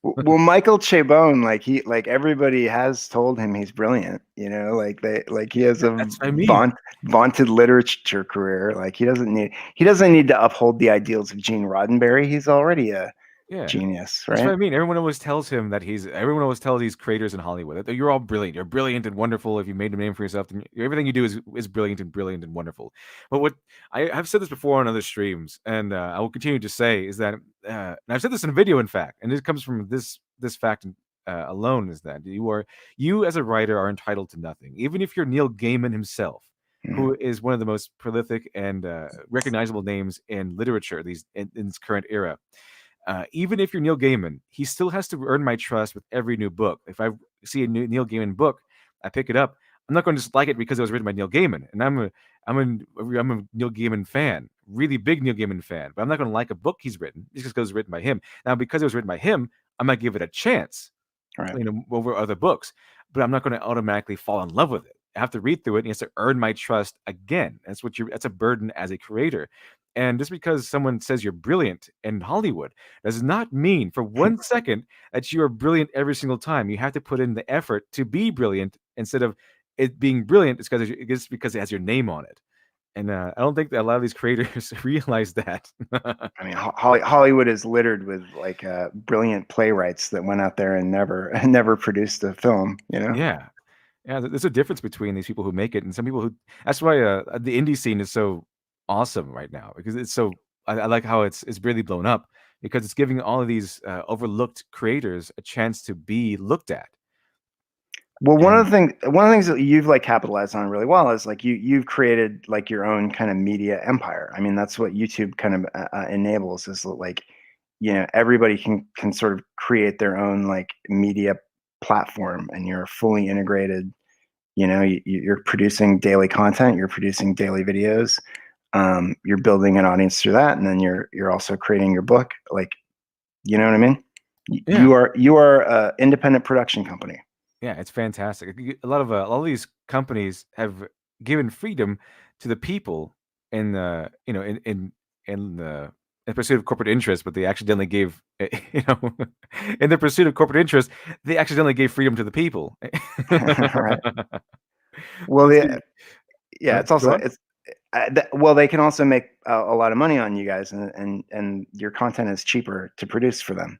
B: Well, Michael Chabon, like everybody has told him he's brilliant. You know, he has a vaunted literature career. Like he doesn't need to uphold the ideals of Gene Roddenberry. He's already a genius, right?
A: That's what I mean. Everyone always tells him that everyone always tells these creators in Hollywood that you're all brilliant. You're brilliant and wonderful. If you made a name for yourself, then everything you do is brilliant and wonderful. But what I've said this before on other streams, and I will continue to say is that, and I've said this in a video, in fact, and it comes from this fact alone, is that you as a writer are entitled to nothing, even if you're Neil Gaiman himself, who is one of the most prolific and recognizable names in literature in this current era. Even if you're Neil Gaiman, he still has to earn my trust with every new book. If I see a new Neil Gaiman book, I pick it up. I'm not going to just like it because it was written by Neil Gaiman, and I'm a Neil Gaiman fan, really big Neil Gaiman fan, but I'm not going to like a book he's written just because it was written by him. Now, because it was written by him, I might give it a chance,
B: Right.
A: over other books, but I'm not going to automatically fall in love with it. I have to read through it and he has to earn my trust again. That's a burden as a creator. And just because someone says you're brilliant in Hollywood does not mean for 1 second that you are brilliant every single time. You have to put in the effort to be brilliant instead of it being brilliant. It's because it has your name on it. And I don't think that a lot of these creators realize that.
B: I mean, Hollywood is littered with like brilliant playwrights that went out there and never produced a film.
A: Yeah. There's a difference between these people who make it and some people who. That's why the indie scene is so awesome right now, because it's so. I like how it's really blown up, because it's giving all of these overlooked creators a chance to be looked at.
B: Well, one of the things that you've like capitalized on really well is like you've created like your own kind of media empire. I mean, that's what YouTube kind of enables, is like, everybody can sort of create their own like media platform, and you're fully integrated. You're producing daily content, you're producing daily videos, you're building an audience through that, and then you're also creating your book. Like, you know what I mean?
A: Yeah.
B: You are a independent production company.
A: Yeah, it's fantastic. A lot of these companies have given freedom to the people in the in pursuit of corporate interest, but they accidentally gave in the pursuit of corporate interest, they accidentally gave freedom to the people.
B: Right. Well, it's also well, they can also make a lot of money on you guys, and your content is cheaper to produce for them.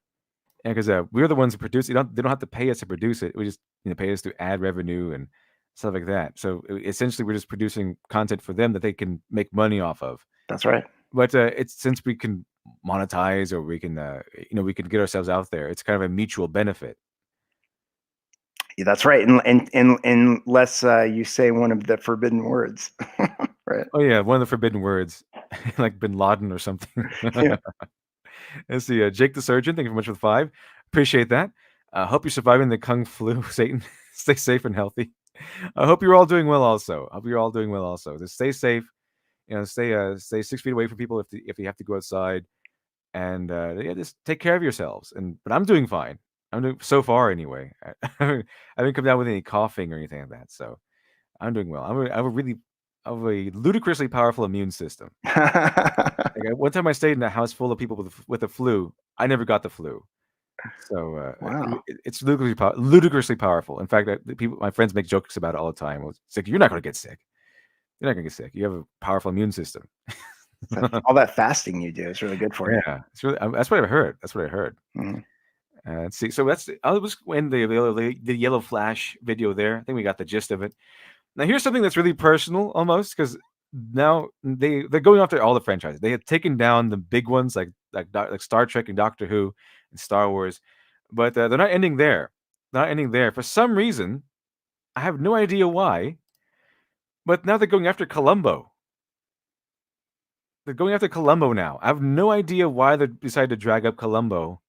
A: Yeah, because we're the ones who produce it. They don't have to pay us to produce it. We just pay us to ad revenue and stuff like that. So essentially, we're just producing content for them that they can make money off of.
B: That's right.
A: But it's since we can monetize, or we can we can get ourselves out there. It's kind of a mutual benefit.
B: Yeah, that's right. And unless you say one of the forbidden words, right?
A: Oh yeah, one of the forbidden words, like Bin Laden or something.
B: Yeah.
A: Let's see. Jake the Surgeon, thank you very much for the 5. Appreciate that. Hope you're surviving the Kung Flu, Satan. Stay safe and healthy. I hope you're all doing well also. Just stay safe. Stay 6 feet away from people if you have to go outside. And just take care of yourselves. But I'm doing fine. I'm doing so far anyway. I haven't come down with any coughing or anything like that. So I'm doing well. I have a ludicrously powerful immune system. One time I stayed in a house full of people with the flu. I never got the flu. So
B: wow.
A: It's ludicrously powerful. In fact, my friends make jokes about it all the time. It's like, you're not going to get sick. You're not going to get sick. You have a powerful immune system.
B: All that fasting you do is really good for you.
A: Yeah, it's really. That's what I heard.
B: Mm-hmm.
A: Let's see. So I was in the Yellow Flash video there. I think we got the gist of it. Now here's something that's really personal, almost, because now they're going after all the franchises. They had taken down the big ones like Star Trek and Doctor Who and Star Wars, but they're not ending there. For some reason, I have no idea why, but now they're going after Columbo. They're going after Columbo now. I have no idea why they decided to drag up Columbo,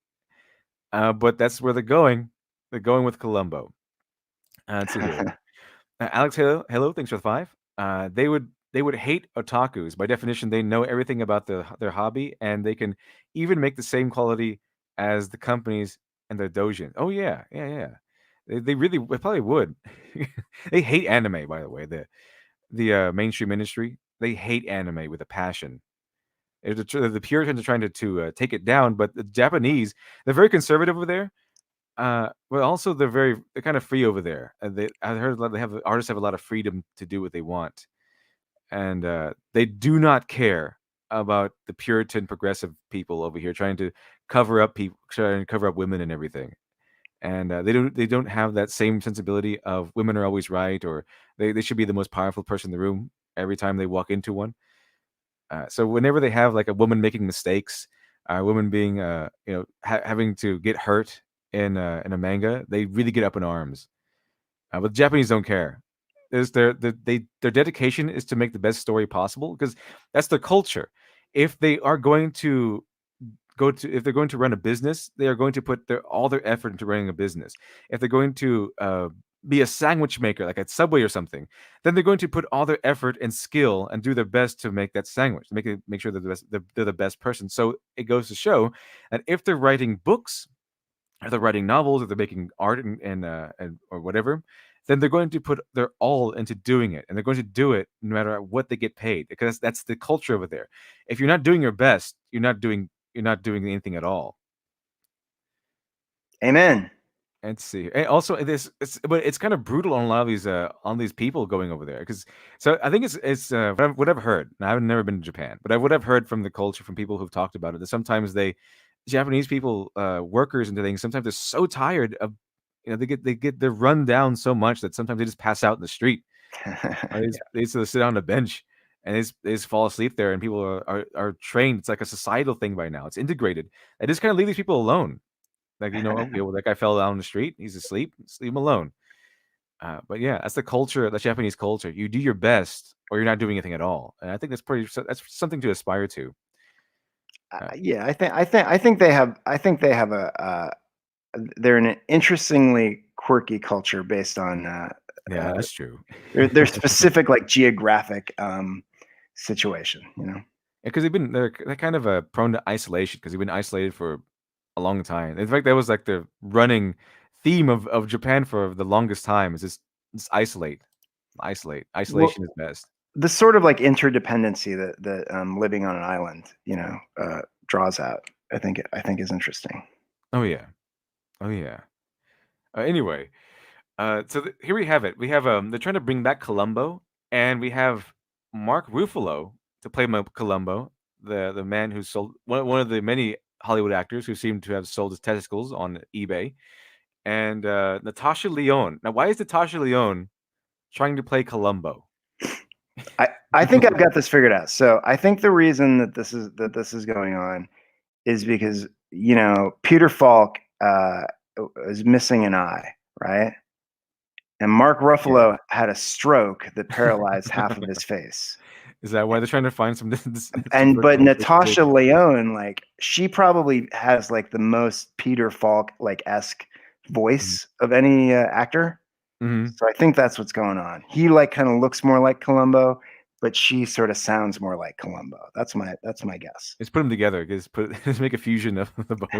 A: but that's where they're going. They're going with Columbo. Let's see here. Alex, hello, thanks for the 5. They would hate otakus. By definition, they know everything about their hobby, and they can even make the same quality as the companies and their doujin. Oh yeah. They probably would. They hate anime, by the way. The mainstream industry, they hate anime with a passion. The Puritans are trying to take it down, but the Japanese, they're very conservative over there. But also they're kind of free over there. I heard artists have a lot of freedom to do what they want, and they do not care about the Puritan progressive people over here trying to cover up women and everything. And they don't have that same sensibility of women are always right, or they should be the most powerful person in the room every time they walk into one. So whenever they have like a woman making mistakes, a woman being having to get hurt in a manga, they really get up in arms. But the Japanese don't care. Their dedication is to make the best story possible, because that's their culture. If they're going to run a business, they are going to put all their effort into running a business. If they're going to be a sandwich maker, like at Subway or something, then they're going to put all their effort and skill and do their best to make that sandwich, make sure they're the best, they're the best person. So it goes to show that if they're writing books, if they're writing novels, if they're making art and or whatever, then they're going to put their all into doing it, and they're going to do it no matter what they get paid, because that's the culture over there. If you're not doing your best, you're not doing anything at all.
B: Amen.
A: Let's see. And also, but it's kind of brutal on a lot of these people going over there. Because so I think it's what I've heard. Now, I've never been to Japan, but what I've heard from the culture, from people who've talked about it, that sometimes Japanese people, workers and things, sometimes they're so tired of, they're run down so much that sometimes they just pass out in the street. They sort of sit on a bench and they just fall asleep there, and people are trained. It's like a societal thing by now. It's integrated. I just kind of leave these people alone. Like, okay, well, that guy fell down the street. He's asleep. Just leave him alone. But yeah, that's the culture, the Japanese culture. You do your best, or you're not doing anything at all. And I think that's something to aspire to.
B: Yeah, I think they have they're an interestingly quirky culture based on
A: yeah, that's true.
B: Their specific like geographic situation,
A: because they're kind of prone to isolation, because they've been isolated for a long time. In fact, that was like the running theme of Japan for the longest time, is just isolate. Isolation is best.
B: The sort of like interdependency that living on an island, draws out, I think is interesting.
A: Oh yeah. Anyway, so here we have it. We have they're trying to bring back Columbo, and we have Mark Ruffalo to play Columbo, the man who sold one of the many Hollywood actors who seem to have sold his testicles on eBay, and Natasha Lyonne. Now, why is Natasha Lyonne trying to play Columbo?
B: I think I've got this figured out. So I think the reason that this is going on is because Peter Falk is missing an eye, right? And Mark Ruffalo had a stroke that paralyzed half of his face.
A: Is that why they're trying to find some?
B: But Natasha Lyonne, like, she probably has like the most Peter Falk like esque voice of any actor.
A: Mm-hmm.
B: So I think that's what's going on. He like kind of looks more like Columbo, but she sort of sounds more like Columbo. That's my guess.
A: Let's put them together. Let's make a fusion of the both.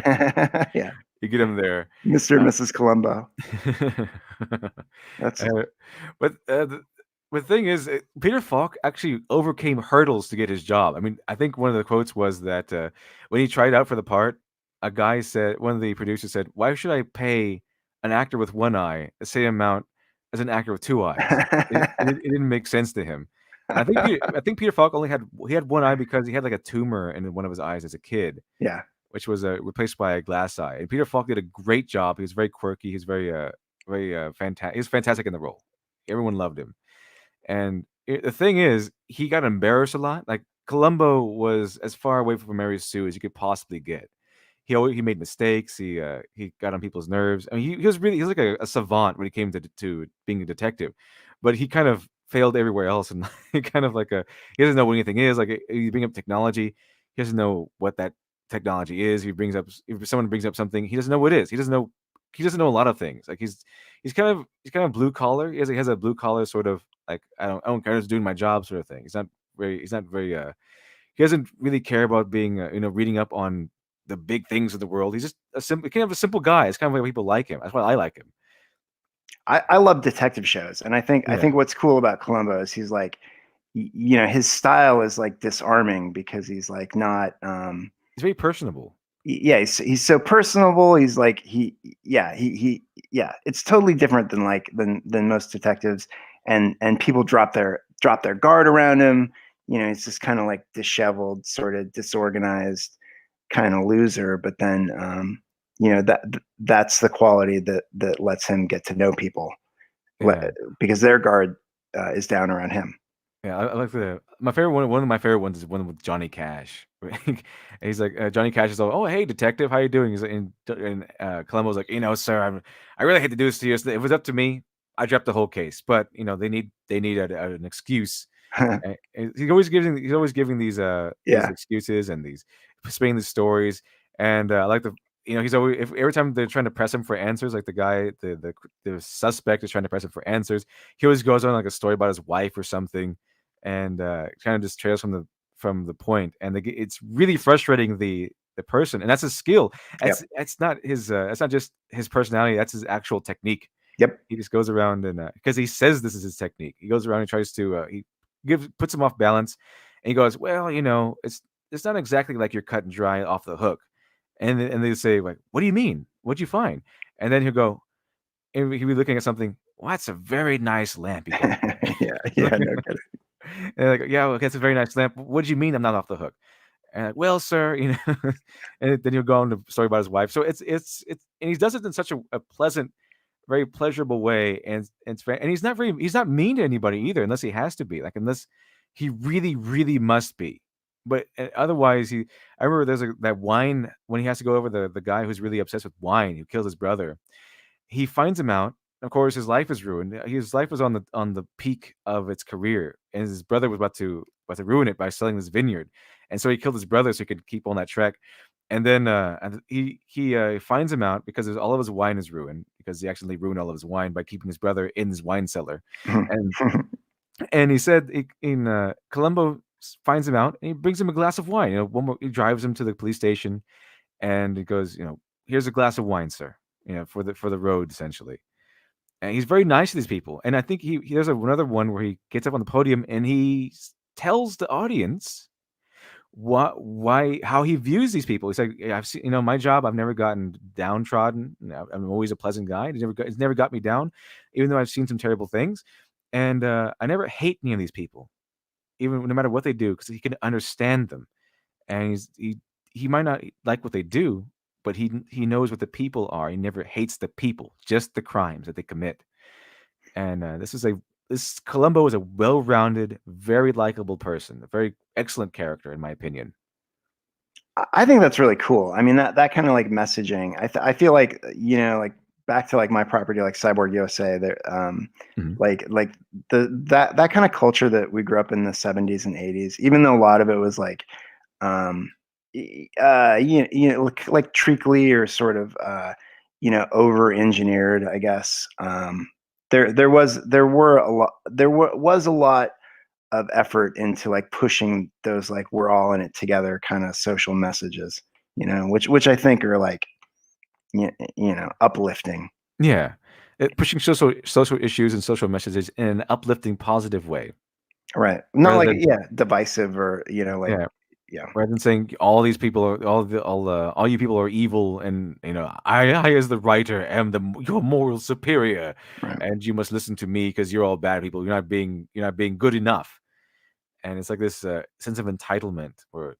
B: Yeah,
A: you get them there,
B: Mr. and Mrs. Columbo. That's
A: but the thing is, Peter Falk actually overcame hurdles to get his job. I mean, I think one of the quotes was that when he tried out for the part, one of the producers said, "Why should I pay an actor with one eye the same amount as an actor with two eyes?" It didn't make sense to him. I think Peter Falk he had one eye because he had like a tumor in one of his eyes as a kid.
B: Yeah,
A: which was replaced by a glass eye. And Peter Falk did a great job. He was very quirky. He was very fantastic. He was fantastic in the role. Everyone loved him. And the thing is, he got embarrassed a lot. Like, Columbo was as far away from Mary Sue as you could possibly get. He made mistakes. He got on people's nerves. I mean, he was like a savant when it came to being a detective, but he kind of failed everywhere else, and kind of like he doesn't know what anything is. Like, you bring up technology, he doesn't know what that technology is. If someone brings up something, he doesn't know what it is. He doesn't know a lot of things. Like, he's kind of blue collar. He has a blue collar sort of like, I don't care, just doing my job sort of thing. He's not very he doesn't really care about being reading up on the big things of the world. He's just kind of a simple guy. It's kind of why people like him. That's why I like him.
B: I love detective shows, and I think what's cool about Columbo is he's like, his style is like disarming, because he's like not
A: he's very personable.
B: Yeah, he's so personable. He's like it's totally different than most detectives, and people drop their guard around him. He's just kind of like disheveled, sort of disorganized kind of loser, but then that's the quality that lets him get to know people, because their guard is down around him.
A: Yeah, I like my favorite one. One of my favorite ones is one with Johnny Cash. He's like, Johnny Cash is like, "Oh, hey, detective, how you doing?" He's like, and Columbo's like, "Sir, I really hate to do this to you. If it was up to me, I dropped the whole case. But they need an excuse." He's always giving these excuses and these spinning these stories. And I like he's always every time they're trying to press him for answers, like the guy, the suspect is trying to press him for answers. He always goes on like a story about his wife or something, and kind of just trails from the point. And it's really frustrating the person, and that's his skill. That's not his. That's not just his personality. That's his actual technique.
B: Yep.
A: He just goes around and because he says this is his technique. He goes around and tries to puts him off balance, and he goes, well, it's not exactly like you're cut and dry off the hook. And they say, like, what do you mean? What'd you find? And then he'll go, and he'll be looking at something. Well, that's a very nice lamp.
B: Yeah, no kidding.
A: And like, yeah, okay, that's a very nice lamp. What do you mean I'm not off the hook? And like, well, sir, and then he'll go on to story about his wife. So it's and he does it in such a pleasant, very pleasurable way, and he's not mean to anybody either, unless he has to be, like unless he really, really must be. But otherwise, I remember there's that wine when he has to go over the guy who's really obsessed with wine, who killed his brother. He finds him out. Of course, his life is ruined. His life was on the peak of its career, and his brother was about to ruin it by selling this vineyard. And so he killed his brother so he could keep on that track. And then he finds him out because all of his wine is ruined, because he accidentally ruined all of his wine by keeping his brother in his wine cellar. And he said Columbo finds him out and he brings him a glass of wine. He drives him to the police station, and he goes, here's a glass of wine, sir. For the road, essentially. And he's very nice to these people. And I think there's another one where he gets up on the podium and he tells the audience how he views these people. He's like, I've seen, my job, I've never gotten downtrodden. I'm always a pleasant guy. It's never got me down, even though I've seen some terrible things. And I never hate any of these people, even no matter what they do, because he can understand them. And he might not like what they do, but he knows what the people are. He never hates the people, just the crimes that they commit. And Columbo is a well-rounded, very likable person, a very excellent character, in my opinion.
B: I think that's really cool. I mean, that kind of like messaging. I feel like like back to like my property, like Cyborg USA. There, like that kind of culture that we grew up in the 70s and 80s. Even though a lot of it was like, like treacly or sort of over engineered, I guess. There was a lot of effort into like pushing those like we're all in it together kind of social messages, which I think are like uplifting.
A: Yeah, pushing social issues and social messages in an uplifting, positive way.
B: Right, not rather like divisive or yeah.
A: Rather than saying all these people are all you people are evil, and I as the writer am your moral superior,
B: right,
A: and you must listen to me because you're all bad people. You're not being good enough, and it's like this sense of entitlement. Or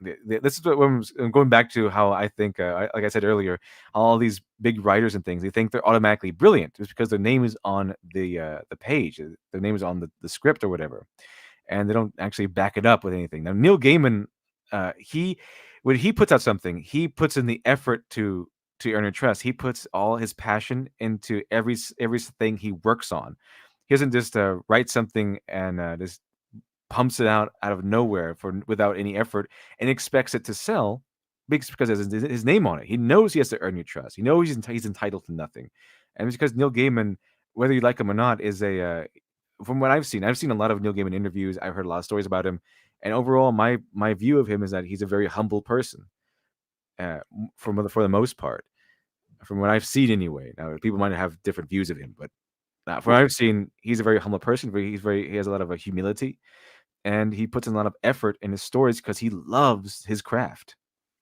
A: this is what I'm going back to how I think, like I said earlier, all these big writers and things, they think they're automatically brilliant just because their name is on the page, their name is on the script or whatever. And they don't actually back it up with anything. Now, Neil Gaiman, when he puts out something, he puts in the effort to earn your trust. He puts all his passion into everything he works on. He doesn't just write something and just pumps it out of nowhere without any effort and expects it to sell because it has his name on it. He knows he has to earn your trust. He knows he's entitled to nothing. And it's because Neil Gaiman, whether you like him or not, is from what I've seen a lot of Neil Gaiman interviews. I've heard a lot of stories about him, and overall, my view of him is that he's a very humble person, for the most part, from what I've seen anyway. Now, people might have different views of him, but from what I've seen, he's a very humble person. He has a lot of humility, and he puts in a lot of effort in his stories because he loves his craft.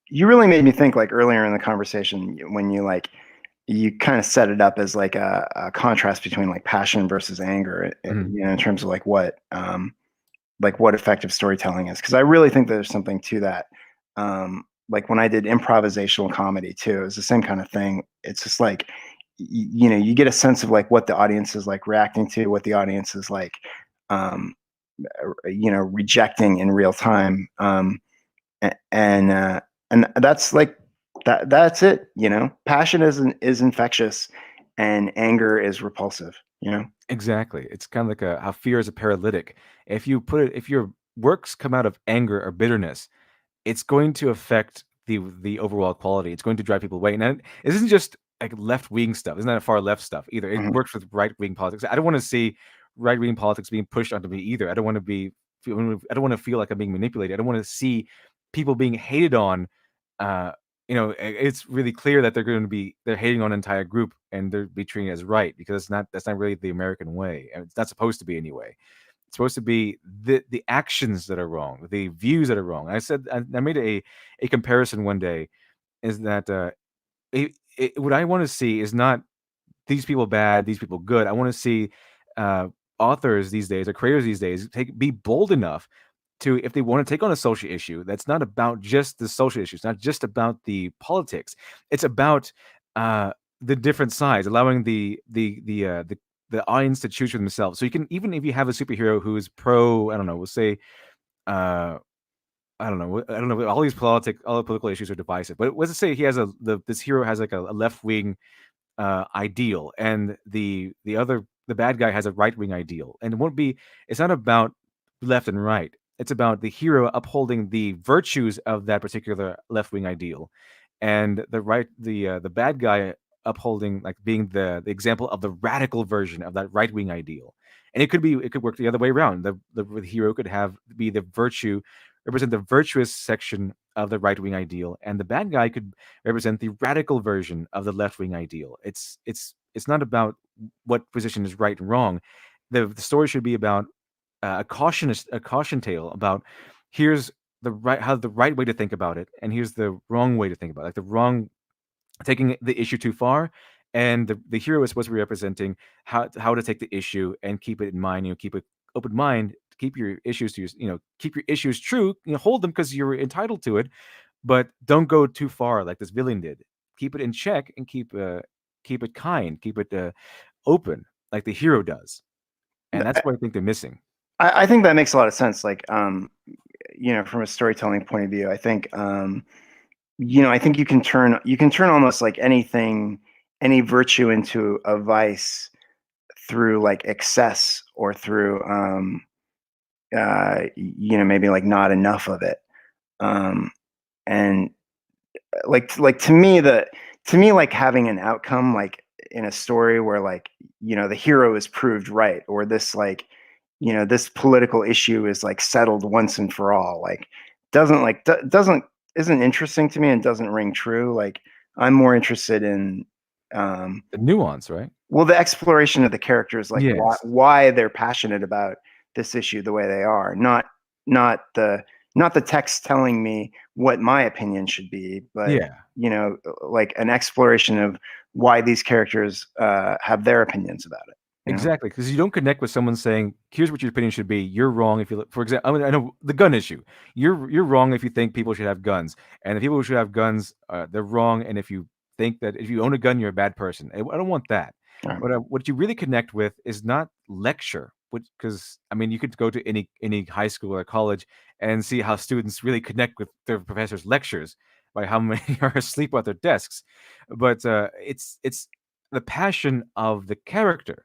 B: You really made me think, like earlier in the conversation when you kind of set it up as like a contrast between like passion versus anger, in terms of like what effective storytelling is. Because I really think there's something to that. Like when I did improvisational comedy too, it's the same kind of thing. It's just like, you get a sense of like what the audience is like reacting to, what the audience is like, rejecting in real time. And that's like, that's it. Passion is infectious and anger is repulsive.
A: Exactly. It's kind of like how fear is a paralytic. If your works come out of anger or bitterness, it's going to affect the overall quality. It's going to drive people away. And it isn't just like left wing stuff. It's not a far left stuff either. It
B: Mhm.
A: works with right wing politics. I don't want to see right wing politics being pushed onto me either. I don't want to feel like I'm being manipulated. I don't want to see people being hated on. It's really clear that they're hating on an entire group and they're be treating it as right, because that's not really the American way. And it's not supposed to be anyway. It's supposed to be the actions that are wrong, the views that are wrong. I made a comparison one day, is that what I want to see is not these people bad, these people good. I want to see authors these days or creators these days be bold enough to, if they want to take on a social issue that's not about just the social issues, not just about the politics, it's about the different sides, allowing the audience to choose for themselves. So you can, even if you have a superhero who is pro, I don't know, we'll say, I don't know. All the political issues are divisive, but let's say he has this hero has like a left wing ideal, and the bad guy has a right wing ideal, and it's not about left and right. It's about the hero upholding the virtues of that particular left wing ideal, and the bad guy upholding, like, being the example of the radical version of that right wing ideal. And it could work the other way around. The hero could represent the virtuous section of the right wing ideal, and the bad guy could represent the radical version of the left wing ideal. It's not about what position is right and wrong. The story should be about a caution tale about, here's the right way to think about it, and here's the wrong way to think about it. Like the wrong, taking the issue too far, and the hero is supposed to be representing how to take the issue and keep it in mind. Keep an open mind, keep your issues keep your issues true. Hold them because you're entitled to it, but don't go too far like this villain did. Keep it in check and keep it kind, keep it open like the hero does. And that's what I think they're missing.
B: I think that makes a lot of sense. Like, from a storytelling point of view, I think, I think you can turn almost like anything, any virtue into a vice through like excess, or through, maybe like not enough of it. And like to me, like having an outcome, like in a story where, like, the hero is proved right, or this, like, this political issue is like settled once and for all, like isn't interesting to me and doesn't ring true. Like, I'm more interested in
A: the nuance, right?
B: Well, the exploration of the characters, like,
A: Yes.
B: why they're passionate about this issue the way they are, not the text telling me what my opinion should be, but
A: Yeah.
B: like an exploration of why these characters have their opinions about it.
A: Exactly, because you don't connect with someone saying, "Here's what your opinion should be. You're wrong if you look." For example, I know the gun issue. You're wrong if you think people should have guns, and the people who should have guns, they're wrong. And if you think that if you own a gun, you're a bad person. I don't want that.
B: Right.
A: What you really connect with is not lecture, because you could go to any high school or college and see how students really connect with their professors' lectures by how many are asleep at their desks. But it's the passion of the character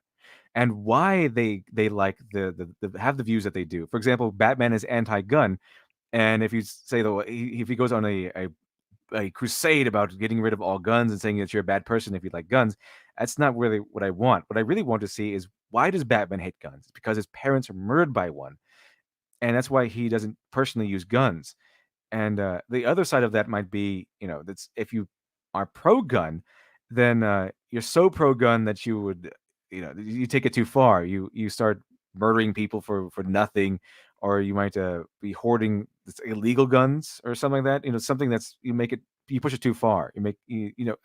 A: and why they like the have the views that they do. For example, Batman is anti-gun, and if you say if he goes on a crusade about getting rid of all guns and saying that you're a bad person if you like guns, that's not really what I want. What I really want to see is, why does Batman hate guns? It's because his parents were murdered by one, and that's why he doesn't personally use guns. And the other side of that might be, that's if you are pro-gun, then you're so pro-gun that you would, you take it too far. You start murdering people for nothing, or you might be hoarding illegal guns or something like that. Something that's you push it too far. I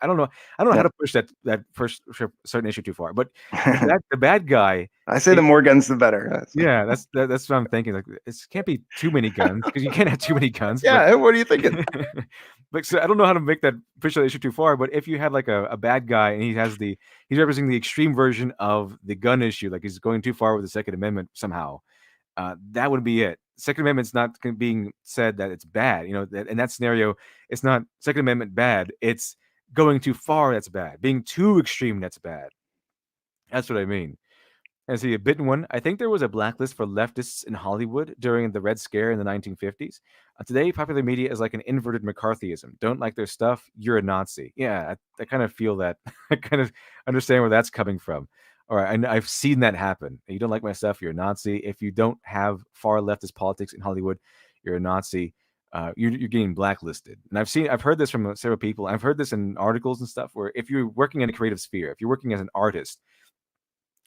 A: don't know how to push that first certain issue too far. But the bad guy,
B: I say the more guns, the better.
A: Yeah, that's what I'm thinking. Like, it can't be too many guns, because you can't have too many guns.
B: Yeah, what are you thinking?
A: But so I don't know how to make that push that issue too far. But if you have like a bad guy and he's representing the extreme version of the gun issue, like he's going too far with the Second Amendment somehow, that would be it. Second Amendment's not being said that it's bad. In that scenario, it's not Second Amendment bad. It's going too far. That's bad. Being too extreme. That's bad. That's what I mean. I see a bitten one. I think there was a blacklist for leftists in Hollywood during the Red Scare in the 1950s. Today, popular media is like an inverted McCarthyism. Don't like their stuff, you're a Nazi. Yeah, I kind of feel that. I kind of understand where that's coming from. All right, and I've seen that happen. You don't like my stuff, you're a Nazi. If you don't have far leftist politics in Hollywood, you're a Nazi. You're getting blacklisted. And I've heard this from several people. I've heard this in articles and stuff where if you're working in a creative sphere, if you're working as an artist,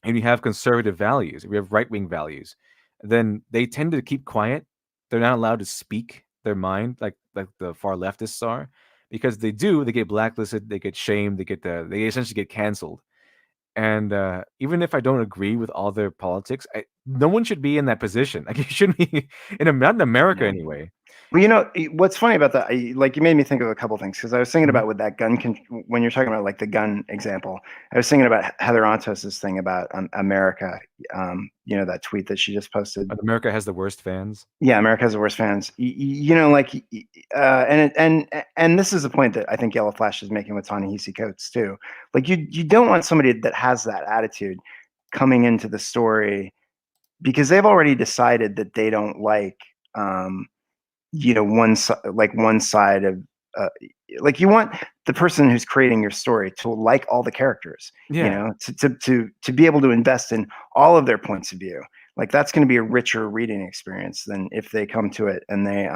A: and you have conservative values, if you have right wing values, then they tend to keep quiet. They're not allowed to speak their mind like the far leftists are, because they get blacklisted, they get shamed, they essentially get canceled. And even if I don't agree with all their politics, no one should be in that position. Like, you shouldn't be not in America anyway.
B: Well, what's funny about that, like, you made me think of a couple things, because I was thinking about with that gun, when you're talking about like the gun example, I was thinking about Heather Antos's thing about America, that tweet that she just posted.
A: America has the worst fans.
B: Yeah, America has the worst fans. And this is a point that I think Yellow Flash is making with Ta-Nehisi Coates too. Like, you don't want somebody that has that attitude coming into the story, because they've already decided that they don't like one side of like, you want the person who's creating your story to like all the characters, to be able to invest in all of their points of view. Like, that's going to be a richer reading experience than if they come to it and they've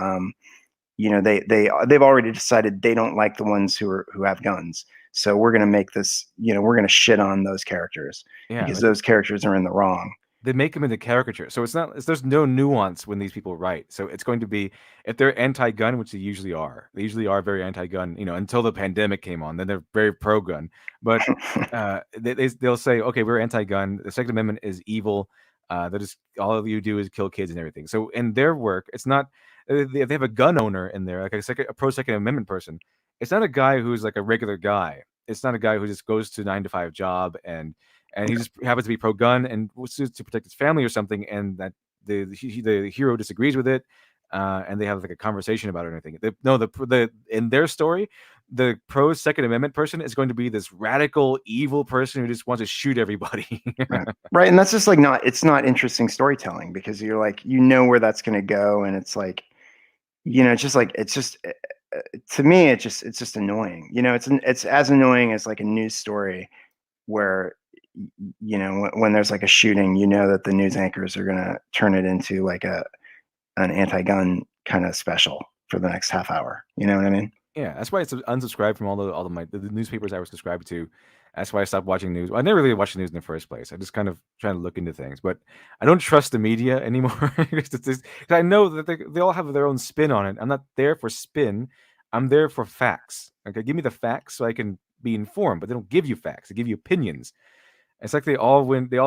B: already decided they don't like the ones who have guns. So we're going to make this, we're going to shit on those characters because those characters are in the wrong.
A: They make them into caricature. So there's no nuance when these people write. So it's going to be, if they're anti-gun, which they usually are very anti-gun, until the pandemic came on, then they're very pro-gun. But they'll say, okay, we're anti-gun. The Second Amendment is evil. All of you do is kill kids and everything. So in their work, it's not, they have a gun owner in there, like a pro Second Amendment person. It's not a guy who's like a regular guy. It's not a guy who just goes to 9-to-5 job and he just happens to be pro-gun and wants to protect his family or something, and that the hero disagrees with it, and they have like a conversation about it or anything. In their story, the pro-Second Amendment person is going to be this radical, evil person who just wants to shoot everybody.
B: Right, and that's just like it's not interesting storytelling, because you're like, where that's going to go, and it's like, to me, it's just annoying. It's as annoying as like a news story where, when there's like a shooting, that the news anchors are going to turn it into like an anti-gun kind of special for the next half hour. You know what I mean?
A: Yeah, that's why I unsubscribed from all of the newspapers I was subscribed to. That's why I stopped watching news. I never really watched the news in the first place. I just kind of trying to look into things, but I don't trust the media anymore. Because I know that they all have their own spin on it. I'm not there for spin. I'm there for facts. Okay, give me the facts so I can be informed. But they don't give you facts. They give you opinions. It's like they all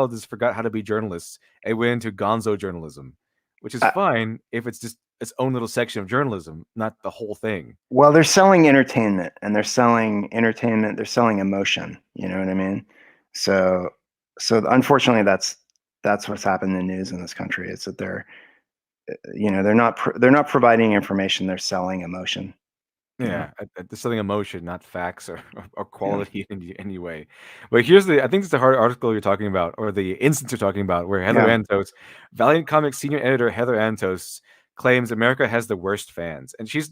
A: just forgot how to be journalists and went into gonzo journalism, which is fine if it's just its own little section of journalism, not the whole thing.
B: Well, they're selling entertainment, and they're selling emotion. You know what I mean? So unfortunately, that's what's happened in news in this country. It's that they're not providing information. They're selling emotion.
A: Yeah, they're selling emotion, not facts or quality in any way. But I think it's the hard article you're talking about, or the instance you're talking about, where Heather Antos, Valiant Comics senior editor Heather Antos, claims America has the worst fans, and she's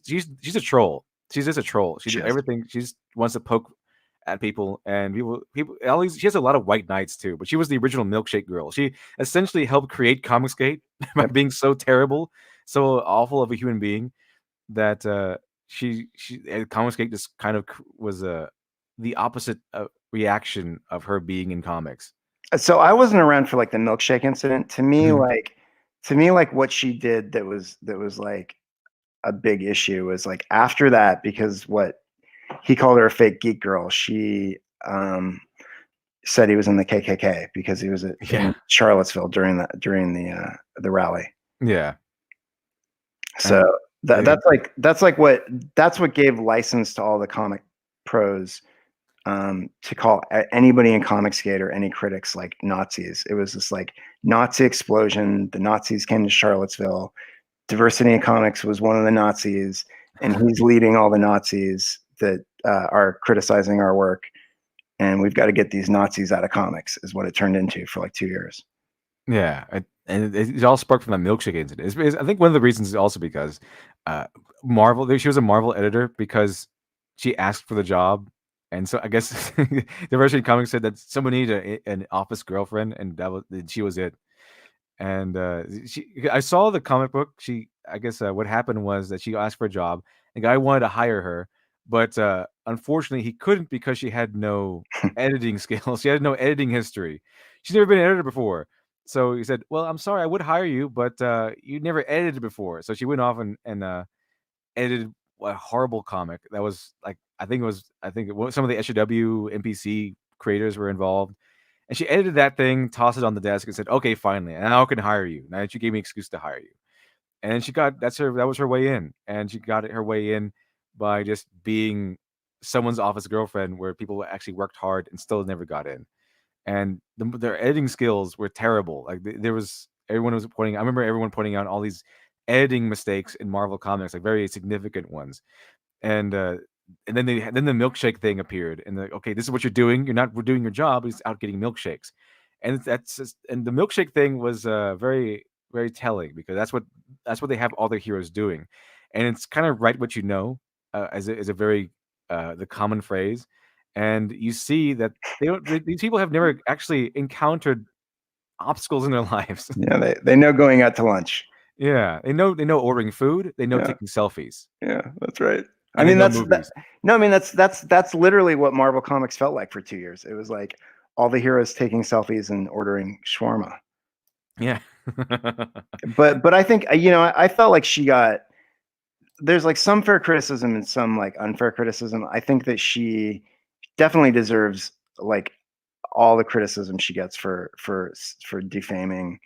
A: a troll. She's just a troll. She does everything. She just wants to poke at people, and people. She has a lot of white knights too, but she was the original Milkshake Girl. She essentially helped create Comicsgate by being so terrible, so awful of a human being that. Comicsgate just kind of was the opposite reaction of her being in comics.
B: So I wasn't around for like the milkshake incident. To me, like what she did that was like a big issue was like after that, because what he called her a fake geek girl. She said he was in the KKK because he was in Charlottesville during the rally.
A: Yeah.
B: So. That's what gave license to all the comic pros to call anybody in Comicsgate or any critics like Nazis. It was this like Nazi explosion. The Nazis came to Charlottesville. Diversity in Comics was one of the Nazis, and he's leading all the Nazis that are criticizing our work. And we've got to get these Nazis out of comics, is what it turned into for like 2 years.
A: Yeah, and it all sparked from that milkshake incident. I think one of the reasons is also because Marvel. She was a Marvel editor because she asked for the job, and so I guess the version comics said that someone needed an office girlfriend, and she was it. And I saw the comic book. I guess what happened was that she asked for a job. The guy wanted to hire her, but unfortunately he couldn't because she had no editing skills. She had no editing history. She's never been an editor before. So he said, "Well, I'm sorry, I would hire you, but you never edited before." So she went off and edited a horrible comic that was like some of the SJW NPC creators were involved, and she edited that thing, tossed it on the desk, and said, "Okay, finally, and now I can hire you. Now that you gave me an excuse to hire you." And that was her way in, and she got her way in by just being someone's office girlfriend, where people actually worked hard and still never got in. And their editing skills were terrible. Like there was everyone was pointing. I remember everyone pointing out all these editing mistakes in Marvel comics, like very significant ones. And then the milkshake thing appeared, and okay, this is what you're doing. You're not doing your job. He's out getting milkshakes, and and the milkshake thing was very very telling because that's what they have all their heroes doing, and it's kind of write what you know, as a very the common phrase, and you see that these people have never actually encountered obstacles in their lives.
B: Yeah, they know going out to lunch.
A: Yeah, they know ordering food. They know taking selfies.
B: Yeah, that's right. I
A: And
B: mean,
A: they know
B: that's
A: movies.
B: no, I mean that's literally what Marvel Comics felt like for 2 years. It was like all the heroes taking selfies and ordering shawarma.
A: Yeah.
B: But I think I felt like there's like some fair criticism and some like unfair criticism. I think that she definitely deserves like all the criticism she gets for defaming,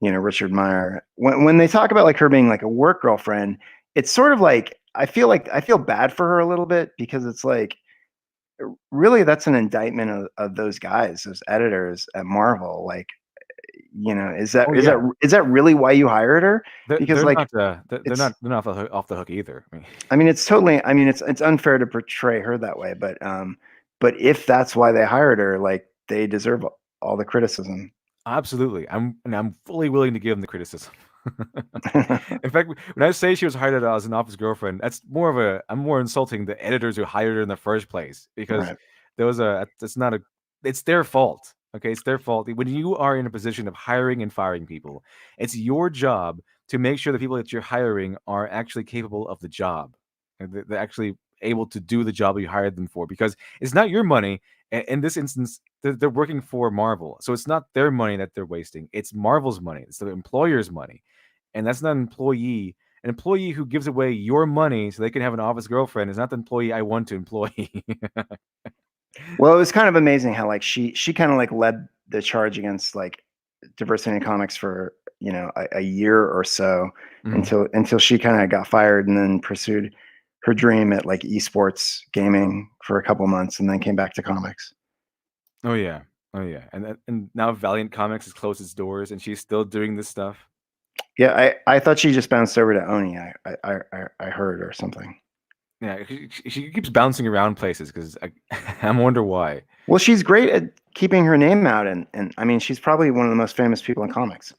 B: Richard Meyer. When they talk about like her being like a work girlfriend, it's sort of like I feel bad for her a little bit because it's like really that's an indictment of those guys, those editors at Marvel. Like, is that really why you hired her? Because
A: they're
B: like
A: not they're not off the hook either.
B: it's unfair to portray her that way, but if that's why they hired her, like they deserve all the criticism.
A: Absolutely. I'm fully willing to give them the criticism. In fact, when I say she was hired as an office girlfriend, I'm more insulting the editors who hired her in the first place because
B: Right.
A: it's their fault. Okay, it's their fault. When you are in a position of hiring and firing people, it's your job to make sure the people that you're hiring are actually capable of the job. And they're actually able to do the job you hired them for because it's not your money. In this instance, they're working for Marvel. So it's not their money that they're wasting. It's Marvel's money. It's the employer's money. And that's not an employee. An employee who gives away your money so they can have an office girlfriend is not the employee I want to employ.
B: Well, it was kind of amazing how like she kind of like led the charge against like diversity in comics for a year or so until she kind of got fired and then pursued her dream at like esports gaming for a couple months and then came back to comics.
A: Oh yeah. And now Valiant Comics has closed its doors and she's still doing this stuff.
B: Yeah, I thought she just bounced over to Oni. I heard or something.
A: Yeah, she keeps bouncing around places because I wonder why.
B: Well, she's great at keeping her name out, and I mean, she's probably one of the most famous people in comics.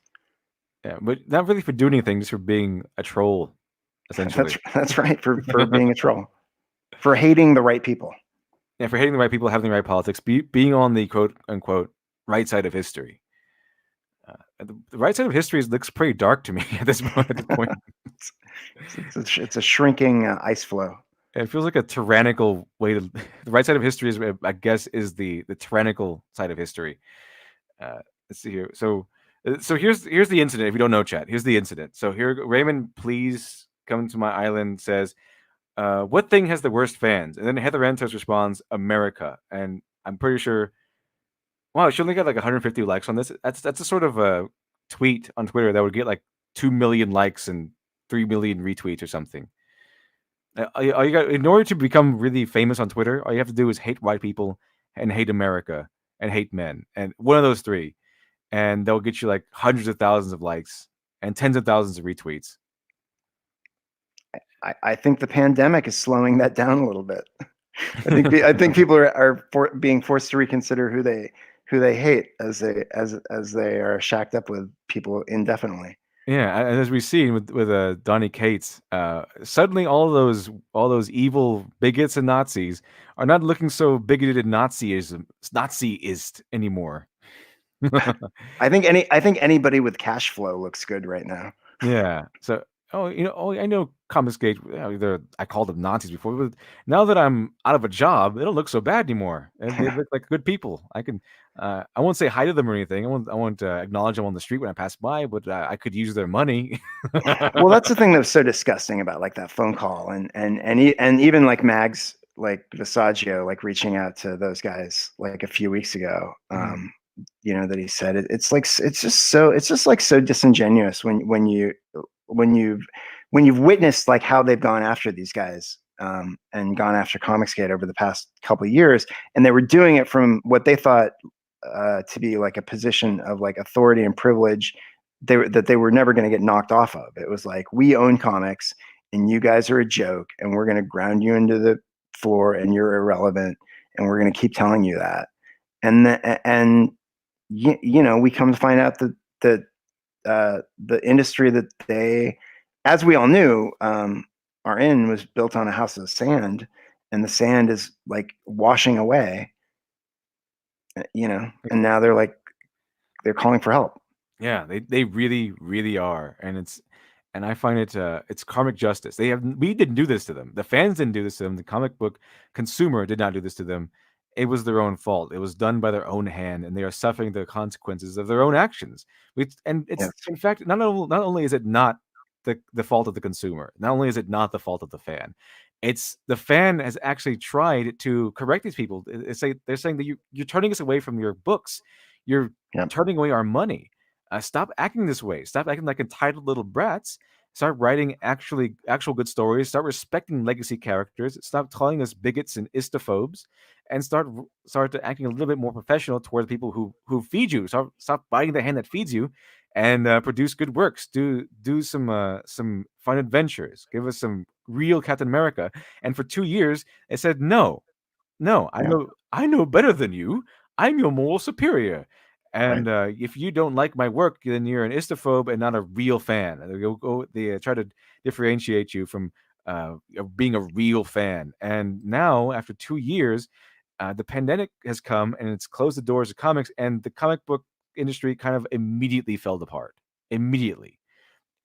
A: Yeah, but not really for doing anything, just for being a troll, essentially.
B: That's right, for being a troll, for hating the right people.
A: Yeah, for hating the right people, having the right politics, being on the quote unquote right side of history. The right side of history looks pretty dark to me at this point.
B: It's a shrinking ice floe.
A: It feels like a tyrannical way to. The right side of history is, I guess, is the tyrannical side of history. Let's see here. So here's the incident. If you don't know, chat, here's the incident. So here, Raymond, please come to my island. Says, what thing has the worst fans? And then Heather Antos responds, America. And I'm pretty sure. Wow, she only got like 150 likes on this. That's a sort of a tweet on Twitter that would get like 2 million likes and 3 million retweets or something. All you got, in order to become really famous on Twitter, all you have to do is hate white people and hate America and hate men, and one of those three, and they'll get you like hundreds of thousands of likes and tens of thousands of retweets.
B: I think the pandemic is slowing that down a little bit. I think people are being forced to reconsider who who they hate as they are shacked up with people indefinitely.
A: Yeah, and as we've seen with Donny Cates, suddenly all those evil bigots and Nazis are not looking so bigoted and Naziist anymore.
B: I think anybody with cash flow looks good right now.
A: Yeah. So, I know Comicsgate. I called them Nazis before, but now that I'm out of a job, they don't look so bad anymore. And they look like good people. I won't say hi to them or anything. I won't acknowledge them on the street when I pass by, but I could use their money.
B: Well, that's the thing that was so disgusting about like that phone call and even like Mags, like Visaggio, like reaching out to those guys like a few weeks ago. That he said it's just like so disingenuous when you've witnessed like how they've gone after these guys and gone after Comicsgate over the past couple of years, and they were doing it from what they thought to be like a position of like authority and privilege that they were never going to get knocked off of. It was like, we own comics and you guys are a joke and we're going to ground you into the floor and you're irrelevant and we're going to keep telling you that. And we come to find out that the industry that they, as we all knew, are in was built on a house of sand, and the sand is like washing away. And now they're calling for help.
A: Yeah, they really, really are, and I find it's karmic justice. We didn't do this to them. The fans didn't do this to them. The comic book consumer did not do this to them. It was their own fault. It was done by their own hand, and they are suffering the consequences of their own actions. In fact, not only is it not the fault of the consumer, not only is it not the fault of the fan, it's the fan has actually tried to correct these people. They're saying that you're turning us away from your books. You're turning away our money. Stop acting this way. Stop acting like entitled little brats. Start writing actual good stories. Start respecting legacy characters. Stop calling us bigots and istophobes, and start acting a little bit more professional toward the people who feed you. Stop biting the hand that feeds you, and produce good works. Do some fun adventures. Give us some real Captain America. And for 2 years, they said no. I know better than you. I'm your moral superior. And if you don't like my work, then you're an istophobe and not a real fan. They try to differentiate you from being a real fan. And now, after 2 years, the pandemic has come and it's closed the doors of comics, and the comic book industry kind of immediately fell apart. Immediately.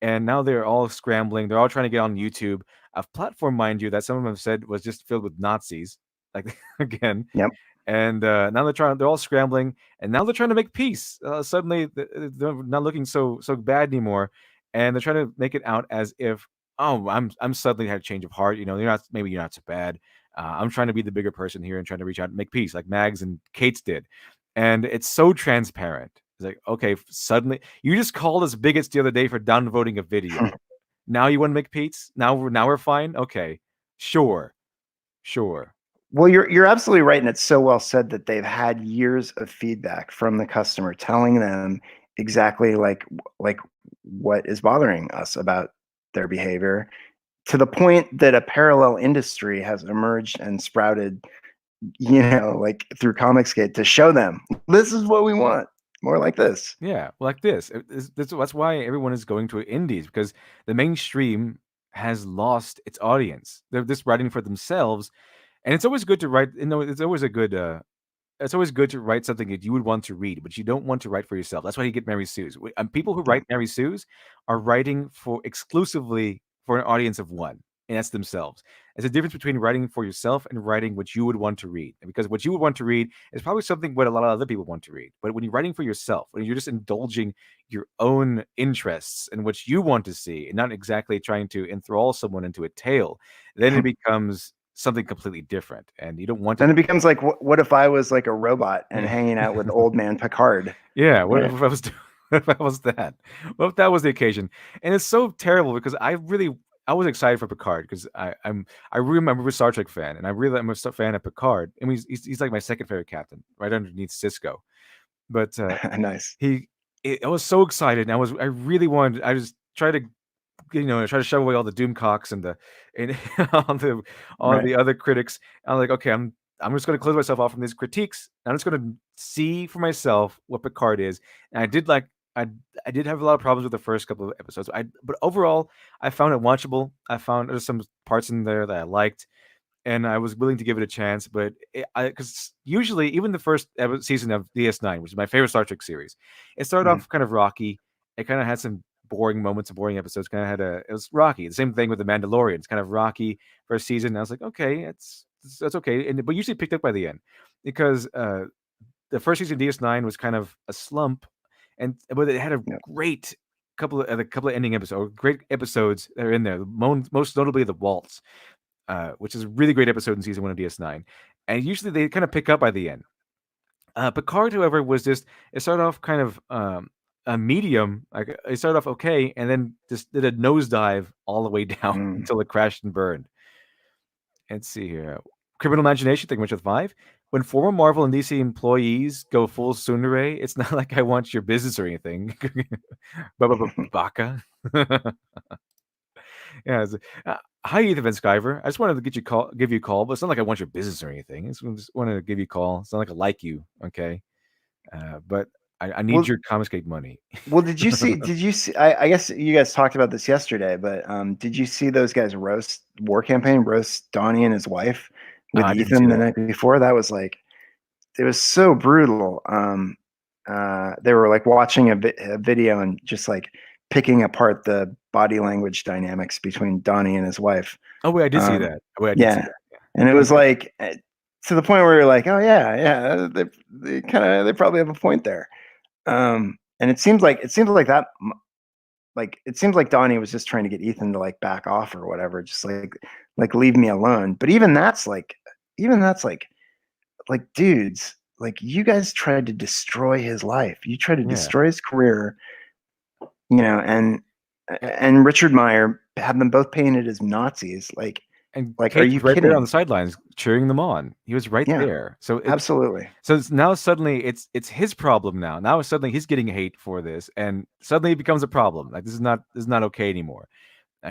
A: And now they're all scrambling. They're all trying to get on YouTube, a platform, mind you, that some of them have said was just filled with Nazis. Like, again.
B: Yep.
A: And now they're all scrambling, and now they're trying to make peace. Suddenly, they're not looking so bad anymore, and they're trying to make it out as if, oh, I'm suddenly had a change of heart. You're not so bad. I'm trying to be the bigger person here and trying to reach out and make peace, like Mags and Cates did. And it's so transparent. It's like, okay, suddenly you just called us bigots the other day for downvoting a video. Now you want to make peace? Now we're fine. Okay, sure.
B: Well, you're absolutely right, and it's so well said that they've had years of feedback from the customer telling them exactly like what is bothering us about their behavior, to the point that a parallel industry has emerged and sprouted, like through Comicsgate, to show them this is what we want, more like this.
A: Yeah, like this. That's why everyone is going to indies, because the mainstream has lost its audience. They're just writing for themselves. And it's always good to write. It's always good to write something that you would want to read, but you don't want to write for yourself. That's why you get Mary Sue's. People who write Mary Sue's are writing exclusively for an audience of one, and that's themselves. There's a difference between writing for yourself and writing what you would want to read. And because what you would want to read is probably something what a lot of other people want to read. But when you're writing for yourself, when you're just indulging your own interests and what you want to see, and not exactly trying to enthrall someone into a tale, then it becomes something completely different, and you don't want to.
B: Then it becomes like, what if I was like a robot and hanging out with old man Picard?
A: Yeah, what if I was if I was that? What if that was the occasion? And it's so terrible because I was excited for Picard, because I remember a Star Trek fan, and I'm a fan of Picard, and he's like my second favorite captain, right underneath Cisco. But
B: nice.
A: I was so excited, and I just tried to try to shove away all the doomcocks and all the other critics. I'm like, okay, I'm I'm just going to close myself off from these critiques. I'm just going to see for myself what Picard is. And I did have a lot of problems with the first couple of episodes. But overall, I found it watchable. I found there's some parts in there that I liked, and I was willing to give it a chance. But because usually, even the first season of DS9, which is my favorite Star Trek series, it started off kind of rocky. It kind of had some boring moments and boring episodes. It was rocky. The same thing with the Mandalorian. It's kind of rocky for a season. And I was like, okay, that's okay. But usually picked up by the end, because the first season of DS9 was kind of a slump, but it had a great couple of ending episodes, great episodes that are in there. Most notably the Waltz, which is a really great episode in season 1 of DS9, and usually they kind of pick up by the end. Picard, however, it started off kind of a medium. Like, it started off okay, and then just did a nosedive all the way down until it crashed and burned. Let's see here. Criminal Imagination, thank you much with 5. When former Marvel and DC employees go full tsundere, it's not like I want your business or anything. Baka. Yeah. Hi, Ethan Van Skyver. I just wanted to give you a call, but it's not like I want your business or anything. I just wanted to give you a call. It's not like I like you, okay? But I need your Comicsgate money.
B: Well, did you see? I guess you guys talked about this yesterday, but did you see those guys roast Donnie and his wife with Ethan the night before? That was like, it was so brutal. They were like watching a video and just like picking apart the body language dynamics between Donnie and his wife.
A: Oh wait, I did see that.
B: Yeah, and it was like to the point where you're like, oh yeah, they probably have a point there. And it seems like that, like it seems like Donnie was just trying to get Ethan to like back off or whatever, just like leave me alone. But even that's like dudes, like you guys tried to destroy his life. You tried to destroy his career, and Richard Meyer had them both painted as Nazis. Are you
A: right
B: kidding?
A: there on the sidelines cheering them on? He was right there. So
B: absolutely.
A: So now suddenly it's his problem now. Now suddenly he's getting hate for this, and suddenly it becomes a problem. Like this is not okay anymore.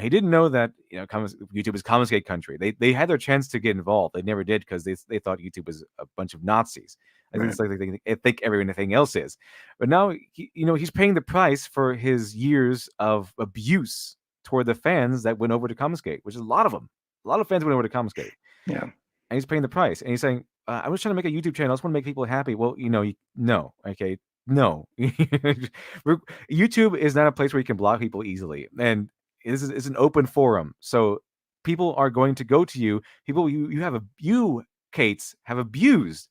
A: He didn't know that YouTube is Comicsgate country. They had their chance to get involved. They never did because they thought YouTube was a bunch of Nazis. I think it's like they think everything else is. But now he's paying the price for his years of abuse toward the fans that went over to Comicsgate, which is a lot of them. A lot of fans went over to Comicsgate.
B: Yeah.
A: And he's paying the price. And he's saying, I was trying to make a YouTube channel. I just want to make people happy. Well, no. Okay. No. YouTube is not a place where you can block people easily. And it's an open forum. So people are going to go to you. People you, Kates, have abused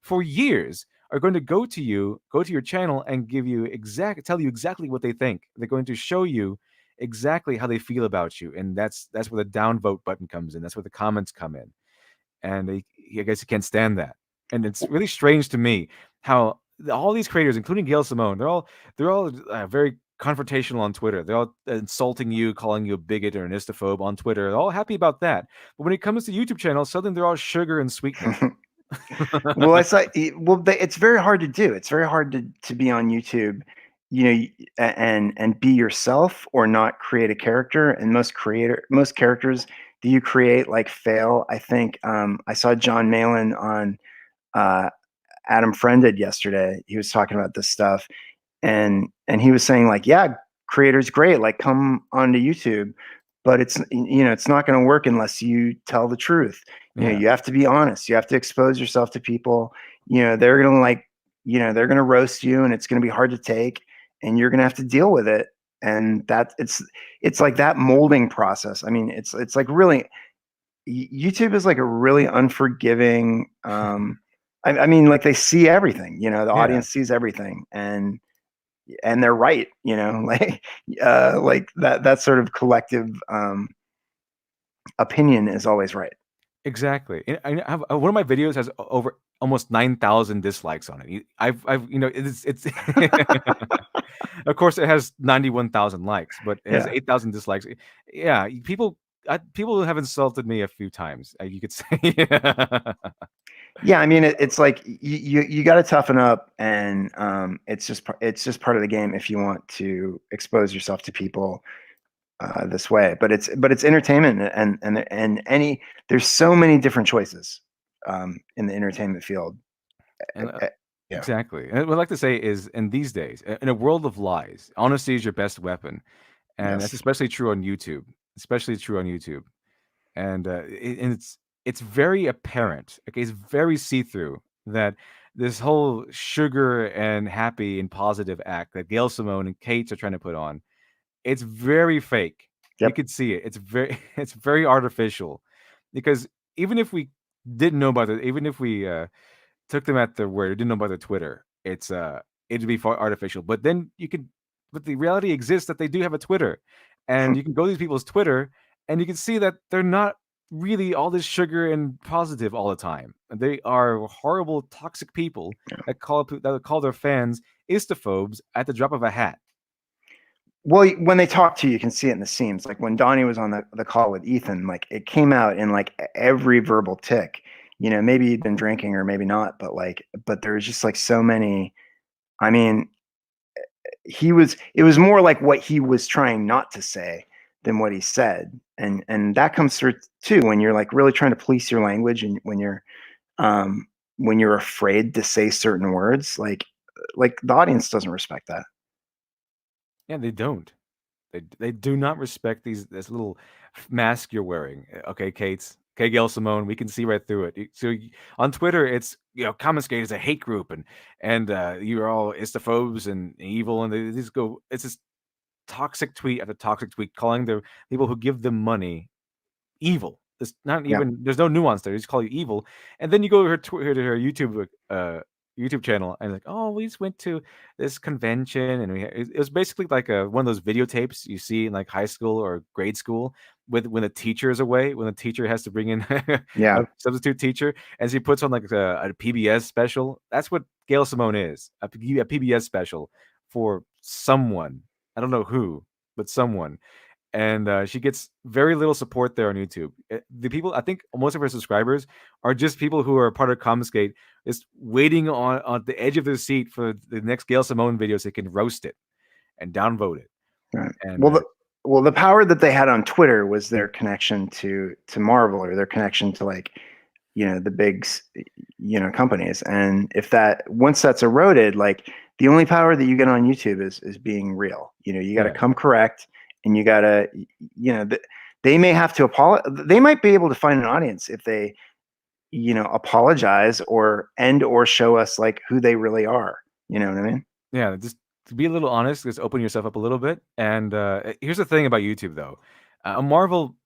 A: for years are going to go to your channel and tell you exactly what they think. They're going to show you exactly how they feel about you, and that's where the downvote button comes in. That's where the comments come in, and I guess you can't stand that. And it's really strange to me how all these creators, including Gail Simone, they're all very confrontational on Twitter. They're all insulting you, calling you a bigot or an istophobe on Twitter. They're all happy about that, but when it comes to YouTube channels, suddenly they're all sugar and sweetness.
B: Well, it's very hard to do. It's very hard to be on YouTube, and be yourself or not create a character. And most characters that you create fail. I think I saw John Malin on Adam Friended yesterday. He was talking about this stuff, and he was saying creator's great, come onto YouTube, but it's not going to work unless you tell the truth. You have to be honest. You have to expose yourself to people. They're going to they're going to roast you, and it's going to be hard to take, and you're going to have to deal with it. And that it's like that molding process. I mean, it's like really, YouTube is like a really unforgiving. I mean, they see everything. The audience sees everything, and they're right. That sort of collective opinion is always right.
A: Exactly. I have one of my videos has over almost 9,000 dislikes on it. It's of course it has 91,000 likes, but it has 8,000 dislikes. Yeah, people have insulted me a few times. You could say.
B: Yeah, I mean it's like you got to toughen up, and it's just part of the game if you want to expose yourself to people this way. But it's entertainment, and there's so many different choices in the entertainment field.
A: And,
B: Yeah.
A: Exactly. And what I like to say is, in these days, in a world of lies, honesty is your best weapon, and that's
B: Yes.
A: especially true on YouTube. Especially true on YouTube, and and it's very apparent. Okay, it's very see through that this whole sugar and happy and positive act that Gail Simone and Kate are trying to put on, it's very fake. You
B: Yep.
A: could see it. It's very it's very artificial, because even if we didn't know about it, even if we took them at their word, didn't know about their Twitter, it'd be far artificial. But then but the reality exists that they do have a Twitter, and you can go to these people's Twitter, and you can see that they're not really all this sugar and positive all the time. They are horrible, toxic people that call their fans istophobes at the drop of a hat.
B: Well, when they talk to you, you can see it in the scenes. Like when Donnie was on the call with Ethan, like it came out in like every verbal tick. You know, maybe he'd been drinking or maybe not, but there was just like so many. I mean, it was more like what he was trying not to say than what he said. And that comes through too when you're like really trying to police your language, and when you're afraid to say certain words, like the audience doesn't respect that.
A: Yeah, they don't. They do not respect this little mask you're wearing. Okay, Gail Simone, we can see right through it. On Twitter, it's Commonsgate is a hate group, and you're all istophobes and evil, and they just go. It's this toxic tweet after toxic tweet calling the people who give them money evil. There's not even there's no nuance there. They just call you evil, and then you go to her YouTube channel, and like, oh, we just went to this convention, and it was basically like one of those videotapes you see in like high school or grade school with when the teacher is away, when the teacher has to bring in a substitute teacher, and she puts on like a PBS special. That's what Gail Simone is, a PBS special for someone. I don't know who, but someone. And she gets very little support there on YouTube. The people, I think most of her subscribers are just people who are part of Commonsgate, just waiting on the edge of their seat for the next Gail Simone video so they can roast it and downvote it.
B: Right.
A: And,
B: well, the power that they had on Twitter was their connection to Marvel, or their connection to like, the big, companies. And if once that's eroded, like the only power that you get on YouTube is being real. You got to come correct. And you gotta, they may have to apologize. They might be able to find an audience if they, apologize or show us like who they really are. You know what I mean?
A: Yeah, just to be a little honest, just open yourself up a little bit. And here's the thing about YouTube, though. Marvel.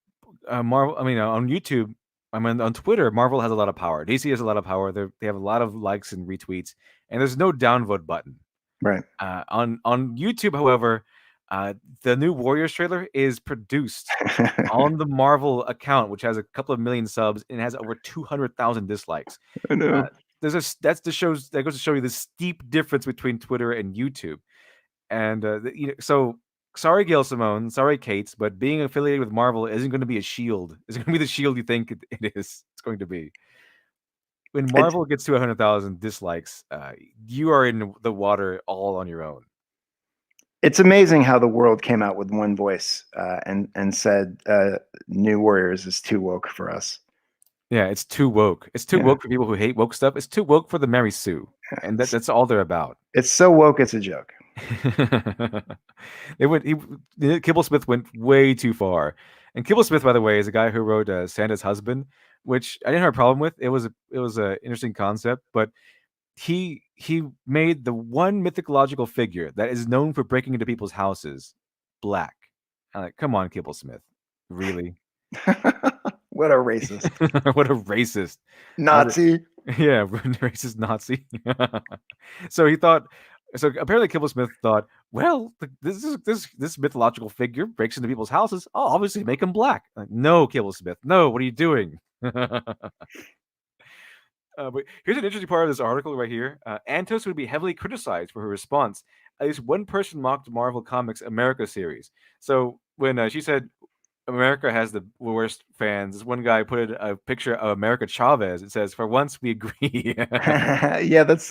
A: I mean, on YouTube, on Twitter, Marvel has a lot of power. DC has a lot of power. They have a lot of likes and retweets, and there's no downvote button.
B: Right.
A: On YouTube, however. The new Warriors trailer is produced on the Marvel account, which has a couple of million subs and has over 200,000 dislikes.
B: I know.
A: That goes to show you the steep difference between Twitter and YouTube. And so sorry, Gail Simone, sorry, Kate, but being affiliated with Marvel isn't going to be a shield. It's going to be the shield you think it is. It's going to be. When Marvel gets to 100,000 dislikes, you are in the water all on your own.
B: It's amazing how the world came out with one voice and said, New Warriors is too woke for us.
A: Yeah, it's too woke. It's too woke for people who hate woke stuff. It's too woke for the Mary Sue. And that's all they're about.
B: It's so woke, it's a joke.
A: Kibblesmith went way too far. And Kibblesmith, by the way, is a guy who wrote Santa's Husband, which I didn't have a problem with. It was an interesting concept, but he made the one mythological figure that is known for breaking into people's houses black. I'm like, come on, Kibblesmith. Really?
B: What a racist.
A: What a racist.
B: Nazi.
A: Yeah, racist Nazi. So apparently Kibblesmith thought, well, this mythological figure breaks into people's houses. I'll obviously make him black. Like, no, Kibblesmith. No, what are you doing? But here's an interesting part of this article right here. Antos would be heavily criticized for her response. At least one person mocked Marvel Comics America series. So when she said America has the worst fans, this one guy put a picture of America Chavez. It says, "For once, we agree."
B: Yeah, that's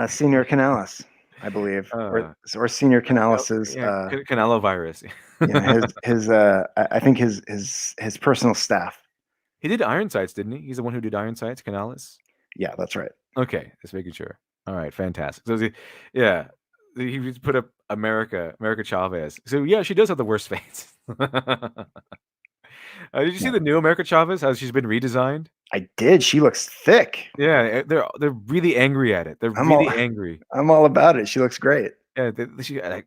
B: Senior Canales, I believe, or Senior Canales's
A: Canelo virus.
B: his I think his personal staff.
A: He did Ironsides, didn't he? He's the one who did Ironsides, Canales.
B: Yeah, that's right.
A: Okay, just making sure. All right, fantastic. So, yeah, he put up America Chavez. So yeah, she does have the worst face. Did you see the new America Chavez? How she's been redesigned?
B: I did. She looks thick.
A: Yeah, they're really angry at it. They're really angry.
B: I'm all about it. She looks great.
A: Yeah,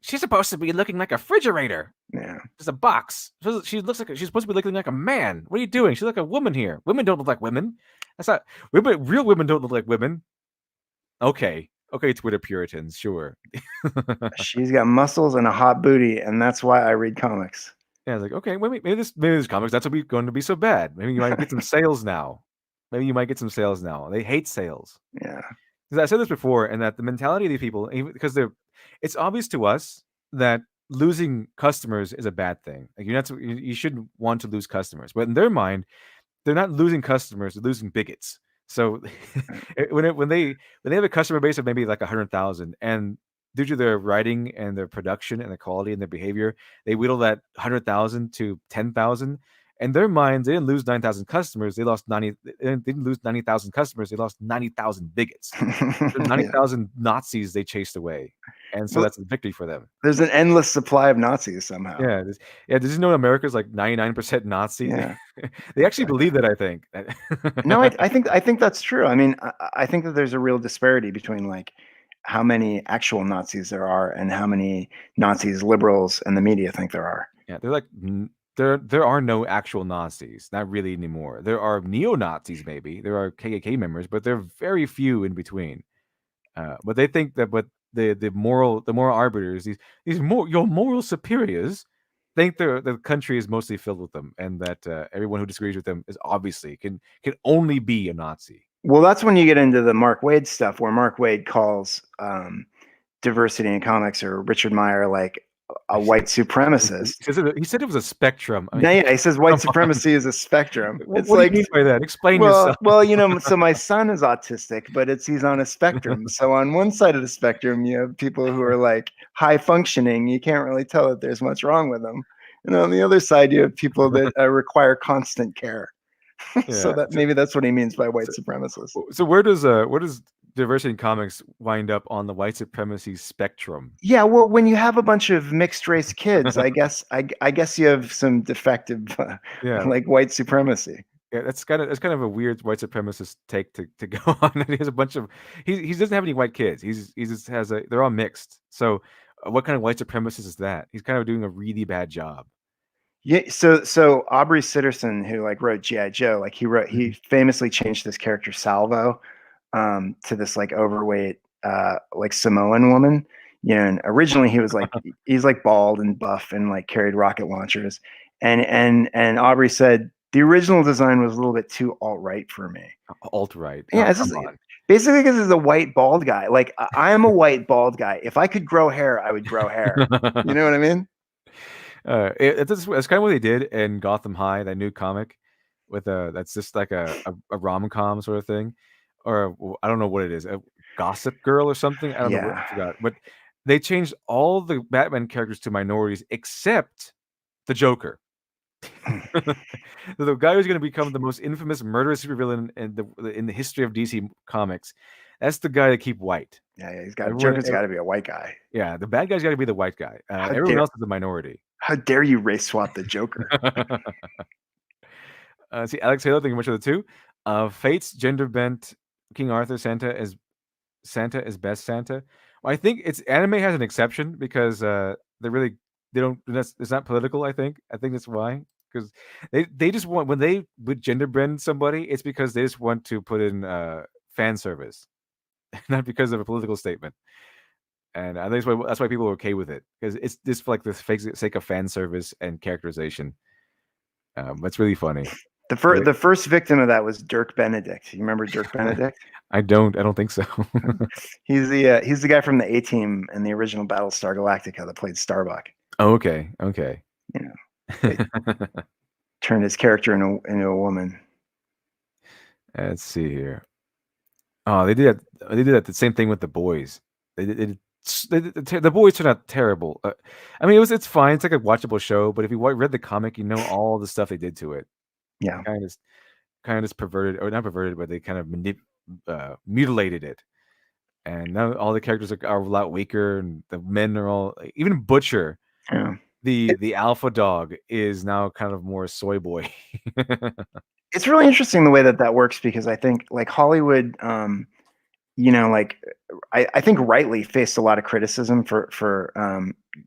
A: she's supposed to be looking like a refrigerator.
B: Yeah,
A: just a box. She looks like she's supposed to be looking like a man. What are you doing? She's like a woman here. Women don't look like women. That's not women. Real women don't look like women. Okay, Twitter Puritans, sure.
B: She's got muscles and a hot booty, and that's why I read comics.
A: Yeah, it's like, okay, maybe this comics that's going to be so bad. Maybe you might get some sales now. Maybe you might get some sales now. They hate sales.
B: Yeah,
A: because I said this before, and that the mentality of these people, because it's obvious to us that losing customers is a bad thing. Like you shouldn't want to lose customers, but in their mind, they're not losing customers; they're losing bigots. So when they have a customer base of maybe like 100,000, and due to their writing and their production and their quality and their behavior, they whittle that 100,000 to 10,000. In their minds, they didn't lose 9,000 customers. They lost 90. They didn't lose 90,000 customers. They lost 90,000 bigots. 90,000 Nazis they chased away, and so that's a victory for them.
B: There's an endless supply of Nazis somehow.
A: Yeah, Did you know America's like 99% Nazi?
B: Yeah.
A: They actually believe that. I think.
B: No, I think that's true. I mean, I think that there's a real disparity between like how many actual Nazis there are and how many Nazis liberals and the media think there are.
A: Yeah, they're like. There are no actual Nazis, not really anymore. There are neo-Nazis, maybe. There are KKK members, but there are very few in between. But they think that, the moral arbiters, your moral superiors, think the country is mostly filled with them, and that everyone who disagrees with them is obviously can only be a Nazi.
B: Well, that's when you get into the Mark Waid stuff, where Mark Waid calls diversity in comics, or Richard Meyer, like a white supremacist.
A: He said it was a spectrum. I mean,
B: yeah, he says white supremacy is a spectrum.
A: It's what do you mean by that? Explain yourself.
B: Well, so my son is autistic, but he's on a spectrum. So on one side of the spectrum, you have people who are like high functioning. You can't really tell that there's much wrong with them. And on the other side, you have people that require constant care. So that maybe that's what he means by white supremacist.
A: So where does diversity in comics wind up on the white supremacy spectrum?
B: Yeah, well, when you have a bunch of mixed race kids, I guess you have some defective, like white supremacy.
A: Yeah, that's kind of a weird white supremacist take to go on. He has a bunch of he doesn't have any white kids. He just has they're all mixed. So what kind of white supremacist is that? He's kind of doing a really bad job.
B: Yeah, so Aubrey Sitterson, who like wrote G.I. Joe, like he famously changed this character Salvo to this like overweight like Samoan woman. You know, and originally he was like he's like bald and buff and like carried rocket launchers. And Aubrey said the original design was a little bit too alt-right for me.
A: Alt-right.
B: Yeah, basically because he's a white bald guy. Like I am a white bald guy. If I could grow hair, I would grow hair. You know what I mean?
A: It's kind of what they did in Gotham High, that new comic with that's just like a rom-com sort of thing, or I don't know what it is, a Gossip Girl or something. I don't know. I forgot. But they changed all the Batman characters to minorities except the Joker. The guy who's going to become the most infamous murderous supervillain in the history of DC Comics. That's the guy to keep white.
B: Yeah, Joker's got to be a white guy.
A: Yeah, the bad guy's got to be the white guy. Everyone else is a minority.
B: How dare you race swap the Joker?
A: See, Alex Halo, thank you much for the two. Fate's gender bent King Arthur Santa is best Santa. Well, I think anime has an exception because it's not political. I think that's why, because they just want, when they would gender bend somebody, it's because they just want to put in fan service, not because of a political statement. And I think that's why people are okay with it, because it's just for like the sake of fan service and characterization. That's really funny.
B: The first victim of that was Dirk Benedict. You remember Dirk Benedict?
A: I don't think so.
B: He's the guy from the A-Team in the original Battlestar Galactica that played Starbuck.
A: Oh, okay.
B: You know, turned his character into a woman.
A: Let's see here. Oh, they did that. The same thing with The Boys. The Boys turned out terrible. I mean, it's fine. It's like a watchable show, but if you read the comic, you know all the stuff they did to it.
B: Yeah,
A: kind of just perverted, or not perverted, but they kind of mutilated it. And now all the characters are a lot weaker, and the men are all, even Butcher,
B: Yeah.
A: the alpha dog, is now kind of more soy boy.
B: It's really interesting the way that works, because I think like Hollywood, like I think rightly faced a lot of criticism for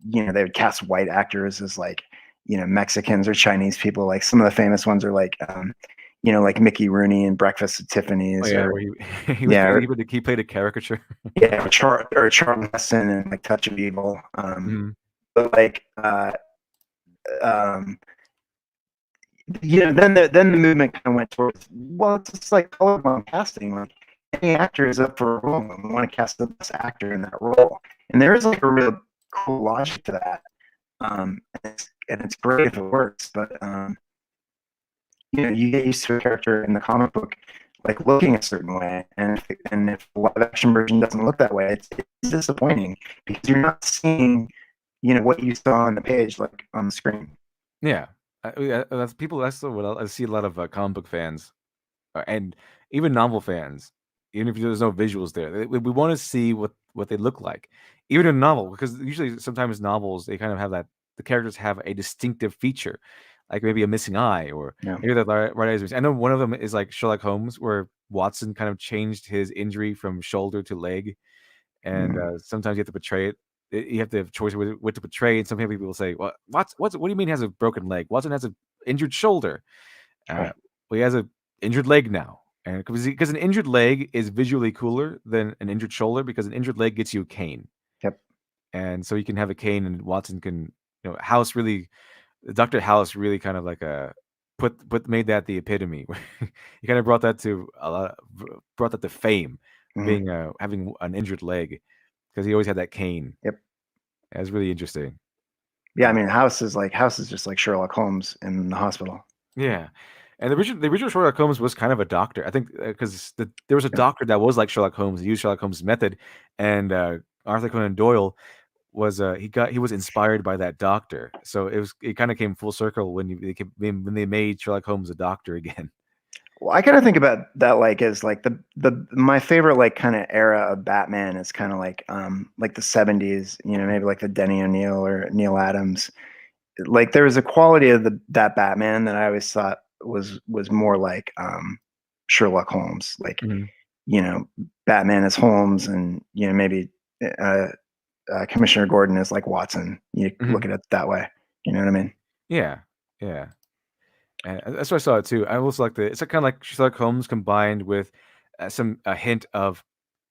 B: they would cast white actors as like Mexicans or Chinese people. Like some of the famous ones are like like Mickey Rooney in Breakfast at Tiffany's.
A: Oh, yeah,
B: or,
A: where he played a caricature.
B: yeah, or Charlton Heston in like Touch of Evil.
A: Mhm.
B: But like then the movement kind of went towards, well, it's just like colorblind casting. Like any actor is up for a role, and we want to cast the best actor in that role. And there is like a real cool logic to that. And it's great if it works, but you get used to a character in the comic book like looking a certain way, and if the live action version doesn't look that way, it's disappointing, because you're not seeing what you saw on the page, like on the screen.
A: Yeah, that's people. That's what I see a lot of comic book fans, and even novel fans. Even if there's no visuals there, we want to see what they look like, even in a novel, because usually sometimes novels they kind of have that the characters have a distinctive feature, like maybe a missing eye, or maybe the right eye is missing. I know one of them is like Sherlock Holmes, where Watson kind of changed his injury from shoulder to leg, and sometimes you have to portray it. You have to have choice with what to portray, and some people will say, "Well, what do you mean he has a broken leg? Watson has an injured shoulder. Well, he has an injured leg now." And because an injured leg is visually cooler than an injured shoulder, because an injured leg gets you a cane.
B: Yep.
A: And so you can have a cane, and Watson can, House really, Dr. House really kind of like made that the epitome. He kind of brought that to fame, being having an injured leg, because he always had that cane.
B: Yep.
A: It was really interesting.
B: Yeah, I mean, House is just like Sherlock Holmes in the hospital.
A: Yeah. And the original Sherlock Holmes was kind of a doctor, I think, because there was a doctor that was like Sherlock Holmes. He used Sherlock Holmes' method, and Arthur Conan Doyle was he was inspired by that doctor. So it kind of came full circle when they made Sherlock Holmes a doctor again.
B: Well, I kind of think about that like as like my favorite like kind of era of Batman is kind of like the 70s, maybe like the Denny O'Neil or Neil Adams. Like there was a quality of that Batman that I always thought was more like Sherlock Holmes, like Batman as Holmes, and maybe Commissioner Gordon is like Watson. You look at it that way, you know what I mean?
A: Yeah, yeah. And that's why I saw it too. I also like it's kind of like Sherlock Holmes combined with a hint of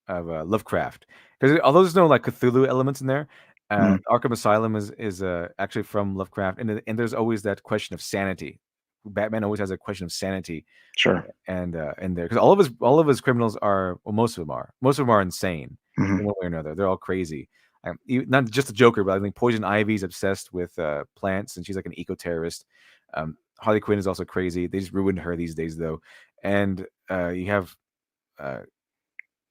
A: Lovecraft, because although there's no like Cthulhu elements in there, Arkham Asylum is actually from Lovecraft, and there's always that question of sanity. Batman always has a question of sanity.
B: Sure.
A: And in there, because all of his criminals are, well, most of them are insane in one way or another. They're all crazy. Not just the Joker, but I think Poison Ivy's obsessed with plants, and she's like an eco-terrorist. Harley Quinn is also crazy. They just ruined her these days, though. And you have,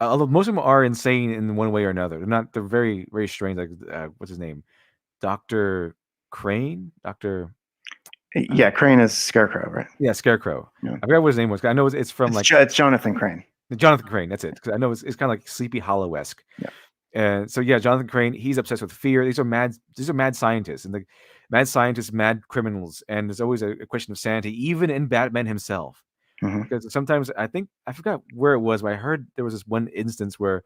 A: although most of them are insane in one way or another. They're very, very strange. Like, what's his name? Dr. Crane?
B: Yeah, Crane is Scarecrow, right?
A: Yeah, Scarecrow.
B: Yeah.
A: I forgot what his name was. I know it's from
B: it's Jonathan Crane.
A: Jonathan Crane, that's it. Because I know it's kind of like Sleepy Hollow-esque.
B: Yeah.
A: And so yeah, Jonathan Crane, he's obsessed with fear. These are mad scientists, and the mad scientists, mad criminals, and there's always a question of sanity, even in Batman himself. Because sometimes I forgot where it was, but I heard there was this one instance where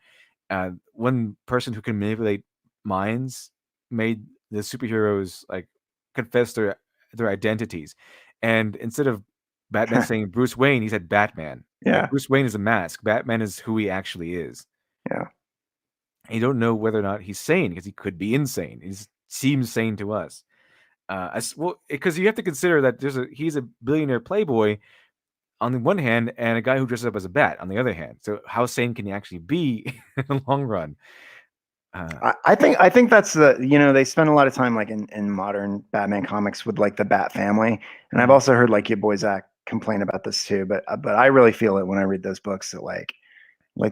A: one person who can manipulate minds made the superheroes like confess their identities, and instead of Batman saying Bruce Wayne, he said Batman.
B: Yeah.
A: Bruce Wayne is a mask. Batman is who he actually is.
B: Yeah.
A: And you don't know whether or not he's sane, because he could be insane. He seems sane to us. Because you have to consider that he's a billionaire playboy on the one hand, and a guy who dresses up as a bat on the other hand. So how sane can he actually be in the long run?
B: I think that's they spend a lot of time like in modern Batman comics with like the Bat family, and I've also heard like your boy Zach complain about this too. But I really feel it when I read those books that like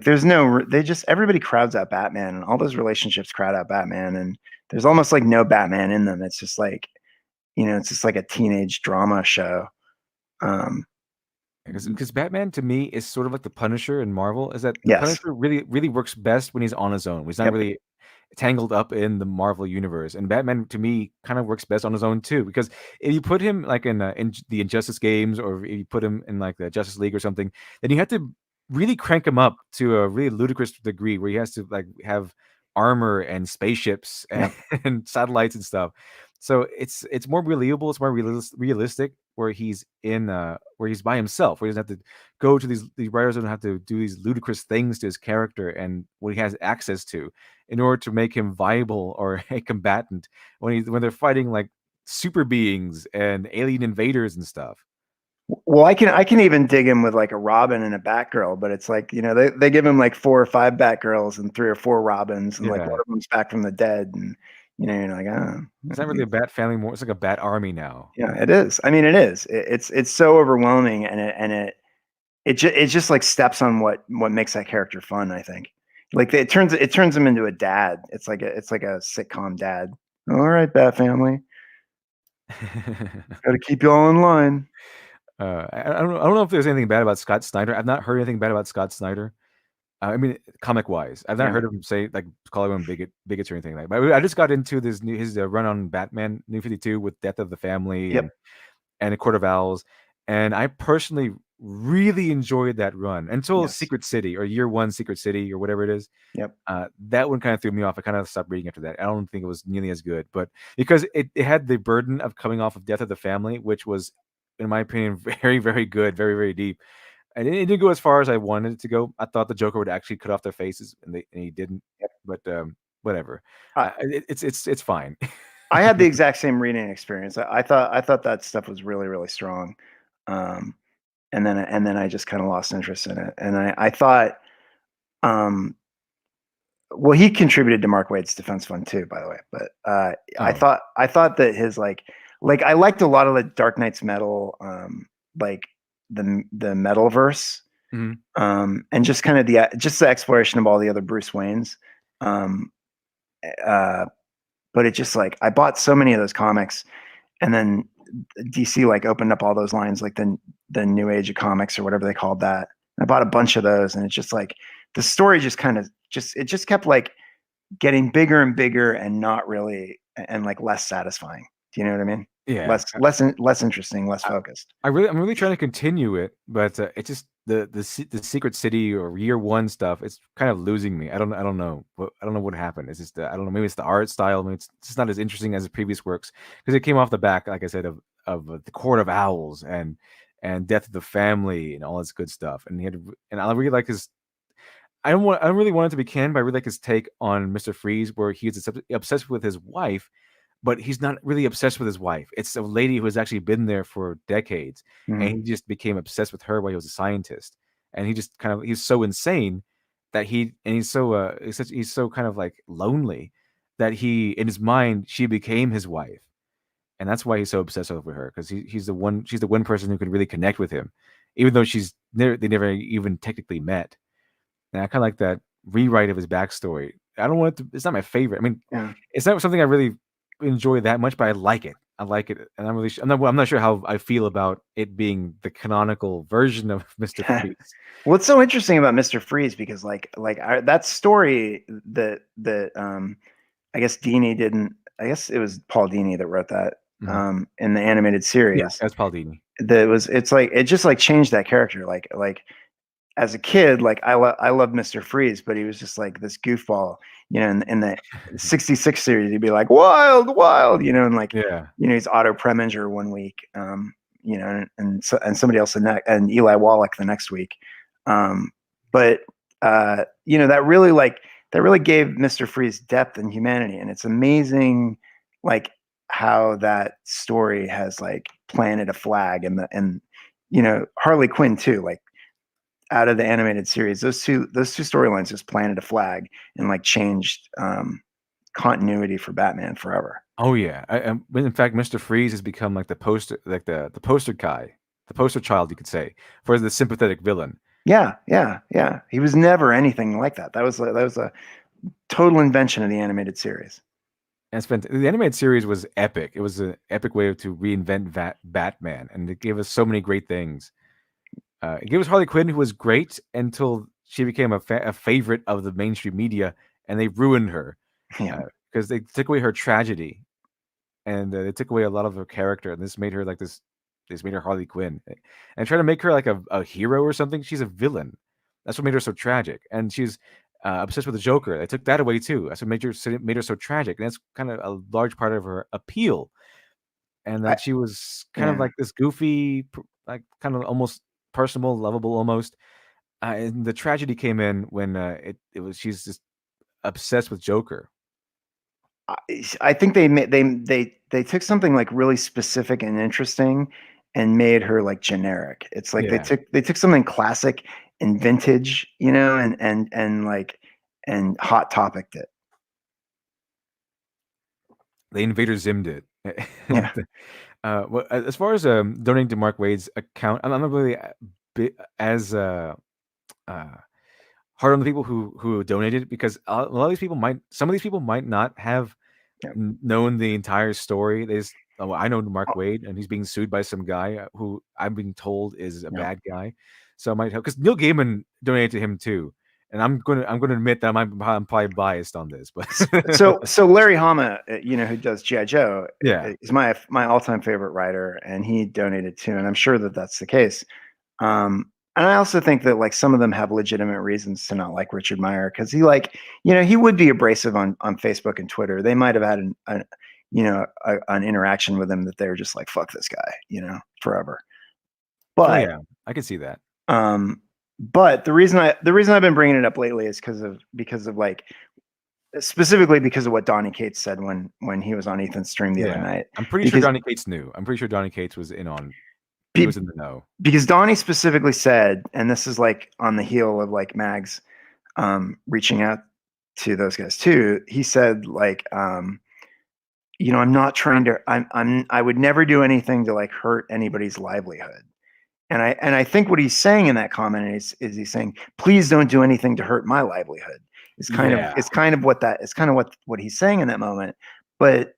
B: there's everybody crowds out Batman, and all those relationships crowd out Batman, and there's almost like no Batman in them. It's just like it's just like a teenage drama show.
A: Because Batman to me is sort of like the Punisher in Marvel. Is that the
B: Yes.
A: Punisher really works best when he's on his own. When he's not
B: Yep.
A: really tangled up in the Marvel universe. And Batman to me kind of works best on his own too. Because if you put him like in the Injustice games, or if you put him in like the Justice League or something, then you have to really crank him up to a really ludicrous degree where he has to like have armor and spaceships and, and satellites and stuff. So it's more believable, it's more realistic where he's in where he's by himself, where he doesn't have to go to these writers don't have to do these ludicrous things to his character and what he has access to in order to make him viable or a combatant when they're fighting like super beings and alien invaders and stuff.
B: Well, I can even dig him with like a Robin and a Batgirl, but it's like, you know, they give him like 4 or 5 Batgirls and 3 or 4 Robins, and like
A: Yeah.
B: one of them's back from the dead, and you know, you're like, ah,
A: It's not really a Bat family more. It's like a Bat army now.
B: yeah, it is. I mean, it is. It's so overwhelming, and it just like steps on what makes that character fun. I think, like it turns him into a dad. It's like a sitcom dad. All right, Bat family, got to keep you all in line.
A: I don't know if there's anything bad about Scott Snyder. I've not heard anything bad about Scott Snyder. I mean, comic wise, I've not heard him say like call him bigots or anything like that. But I just got into his run on Batman New 52 with Death of the Family and A Court of Owls, and I personally really enjoyed that run until Secret City or Year One Secret City or whatever it is.
B: Yep.
A: That one kind of threw me off. I kind of stopped reading after that. I don't think it was nearly as good, but because it had the burden of coming off of Death of the Family, which was, in my opinion, very, very good, very, very deep. And it didn't go as far as I wanted it to go. I thought the Joker would actually cut off their faces, and he didn't. But whatever. It's fine.
B: I had the exact same reading experience. I thought that stuff was really, really strong, and then I just kind of lost interest in it. And I thought, well, he contributed to Mark Waid's defense fund too, by the way. But I thought that his like I liked a lot of the Dark Knight's metal, like the Metalverse, and just kind of the exploration of all the other Bruce Waynes. But it just like I bought so many of those comics, and then DC like opened up all those lines, like the New Age of Comics or whatever they called that. I bought a bunch of those, and it's just like the story just kind of just kept like getting bigger and bigger, and not really, and like less satisfying. Do you know what I mean?
A: Yeah.
B: Less interesting, less focused.
A: I'm really trying to continue it, but it just the Secret City or Year One stuff. It's kind of losing me. I don't know. I don't know what happened. It's just I don't know. Maybe it's the art style. Maybe it's just not as interesting as the previous works because it came off the back, like I said, of the Court of Owls and Death of the Family and all this good stuff. And I really like his. I don't really want it to be canon, but I really like his take on Mr. Freeze, where he's obsessed with his wife. But he's not really obsessed with his wife. It's a lady who has actually been there for decades, and he just became obsessed with her while he was a scientist. And he just he's so insane that he's so kind of like lonely that in his mind she became his wife, and that's why he's so obsessed over her because she's the one person who could really connect with him, even though they never even technically met. And I kind of like that rewrite of his backstory. I don't want it to. It's not my favorite. I mean, it's not something I really enjoy that much, but I like it, and I'm not sure how I feel about it being the canonical version of Mr. Freeze.
B: What's so interesting about Mr. Freeze, because that story that I guess Dini didn't, I guess it was Paul Dini that wrote that in the animated series.
A: Yeah, that's Paul Dini.
B: It's like it just like changed that character. Like as a kid, like I loved Mr. Freeze, but he was just like this goofball, you know. In the '66 series, he'd be like wild, you know, and like you know, he's Otto Preminger one week, you know, and somebody else and Eli Wallach the next week. But you know, that really gave Mr. Freeze depth and humanity, and it's amazing, like how that story has like planted a flag, and you know, Harley Quinn too, like. Out of the animated series, those two storylines just planted a flag and like changed continuity for Batman forever.
A: Oh yeah, in fact, Mr. Freeze has become like the poster, like the poster guy, the poster child, you could say, for the sympathetic villain.
B: Yeah. He was never anything like that. That was a total invention of the animated series.
A: And the animated series was epic. It was an epic way to reinvent Batman, and it gave us so many great things. It was Harley Quinn, who was great until she became a favorite of the mainstream media, and they ruined her because they took away her tragedy, and they took away a lot of her character, and this made her like this. This made her Harley Quinn, and try to make her like a hero or something. She's a villain. That's what made her so tragic, and she's obsessed with the Joker. They took that away too. That's what made her so tragic, and that's kind of a large part of her appeal. And that she was kind of like this goofy, like kind of almost personable, lovable almost. And the tragedy came in when she's just obsessed with Joker.
B: I think they took something like really specific and interesting and made her like generic. It's like they took something classic and vintage, you know, and hot topicked it.
A: They Invader Zimmed it.
B: Yeah.
A: Well, as far as donating to Mark Wade's account, I'm not really as hard on the people who donated, because a lot of these people some of these people might not have known the entire story. They just, I know Mark Wade, and he's being sued by some guy who I'm being told is a bad guy. So I might help, because Neil Gaiman donated to him too. And I'm gonna admit that I'm probably biased on this, but
B: so Larry Hama, you know, who does G.I. Joe, is my all-time favorite writer, and he donated too, and I'm sure that that's the case. And I also think that like some of them have legitimate reasons to not like Richard Meyer, because he, like, you know, he would be abrasive on Facebook and Twitter. They might have had an interaction with him that they're just like, fuck this guy, you know, forever. But
A: yeah, I can see that.
B: But the reason I've been bringing it up lately is because of like, specifically because of what Donny Cates said when he was on Ethan's stream the other night.
A: I'm pretty sure Donny Cates knew. I'm pretty sure Donny Cates was in on. He was in the know. Because
B: Donny specifically said, and this is like on the heel of like Mags reaching out to those guys too. He said like, you know, I'm not trying to. I would never do anything to like hurt anybody's livelihood. And I think what he's saying in that comment is he's saying, please don't do anything to hurt my livelihood. It's kind of what he's saying in that moment. But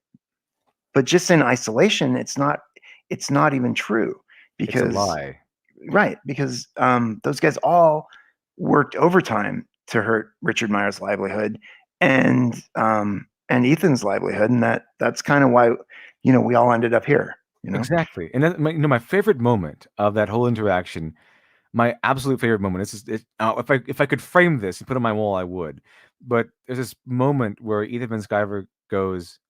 B: just in isolation, it's not even true, because
A: it's a lie.
B: Right, because those guys all worked overtime to hurt Richard Meyer's livelihood and Ethan's livelihood, and that's kind of why, you know, we all ended up here. You know?
A: Exactly. And then my favorite moment of that whole interaction, my absolute favorite moment, if I could frame this and put it on my wall, I would. But there's this moment where Ethan Van Sciver goes,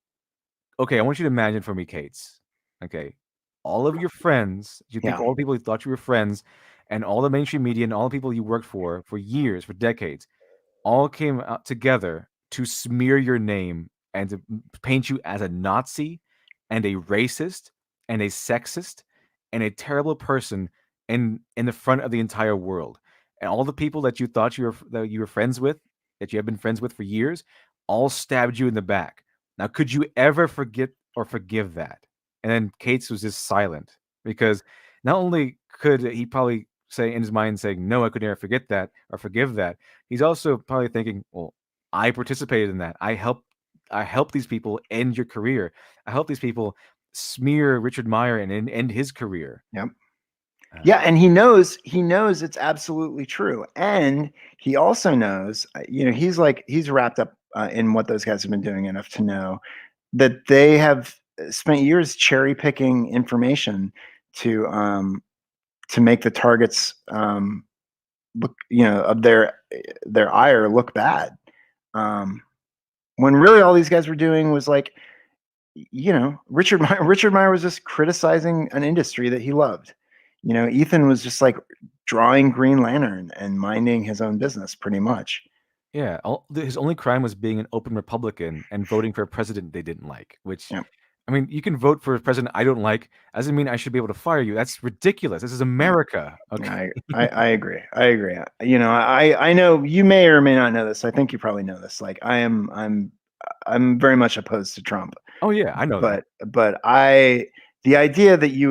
A: okay, I want you to imagine for me, Cates. Okay, all of your friends, you think all the people who thought you were friends, and all the mainstream media and all the people you worked for years, for decades, all came out together to smear your name and to paint you as a Nazi and a racist and a sexist and a terrible person in the front of the entire world. And all the people that you thought you were friends with, that you have been friends with for years, all stabbed you in the back. Now, could you ever forget or forgive that? And then Cates was just silent, because not only could he probably say in his mind saying, no, I could never forget that or forgive that, he's also probably thinking, well, I participated in that. I helped these people end your career. I helped these people smear Richard Meyer and end his career.
B: Yep. Yeah, and he knows it's absolutely true, and he also knows, you know, he's wrapped up in what those guys have been doing enough to know that they have spent years cherry picking information to make the targets look, you know, of their ire look bad, when really all these guys were doing was like, you know, Richard Meyer was just criticizing an industry that he loved. You know, Ethan was just like drawing Green Lantern and minding his own business, pretty much.
A: Yeah, his only crime was being an open Republican and voting for a president they didn't like. Which, I mean, you can vote for a president I don't like. Doesn't mean I should be able to fire you. That's ridiculous. This is America. Okay,
B: I agree. You know, I know you may or may not know this. I think you probably know this. Like, I'm very much opposed to Trump.
A: Oh yeah, I know that.
B: But the idea that you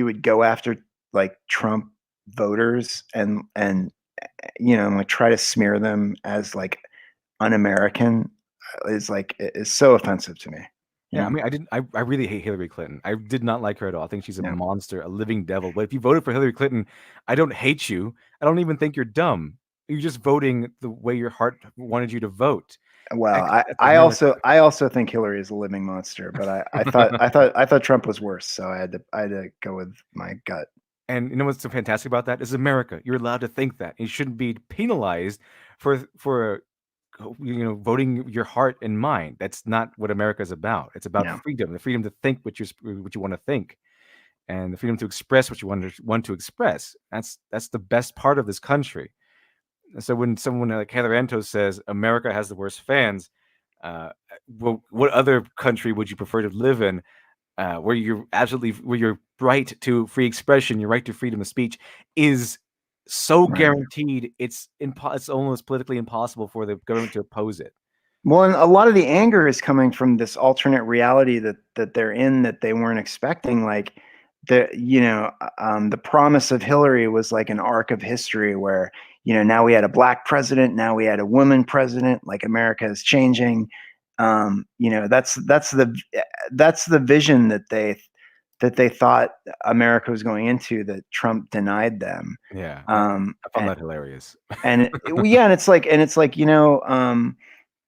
B: would go after like Trump voters and you know, like try to smear them as like un-American is so offensive to me. You
A: Yeah, I
B: know?
A: mean, I really hate Hillary Clinton. I did not like her at all. I think she's a
B: Yeah.
A: monster, a living devil. But if you voted for Hillary Clinton, I don't hate you. I don't even think you're dumb. You're just voting the way your heart wanted you to vote.
B: Well,
A: That's America.
B: I also think Hillary is a living monster, but I thought Trump was worse, so I had to go with my gut.
A: And you know what's so fantastic about that is America. You're allowed to think that. You shouldn't be penalized for voting your heart and mind. That's not what America is about. It's about
B: Yeah.
A: freedom, the freedom to think what you want to think, and the freedom to express what you want to express. That's the best part of this country. So when someone like Heather Antos says America has the worst fans, well, what other country would you prefer to live in, where your right to free expression, your right to freedom of speech, is so
B: Right.
A: guaranteed? It's almost politically impossible for the government to oppose it.
B: Well, and a lot of the anger is coming from this alternate reality that they're in that they weren't expecting. Like the promise of Hillary was like an arc of history where now we had a black president, now we had a woman president. Like America is changing. That's the vision that they thought America was going into, that Trump denied them.
A: Yeah, I found that hilarious.
B: And it's like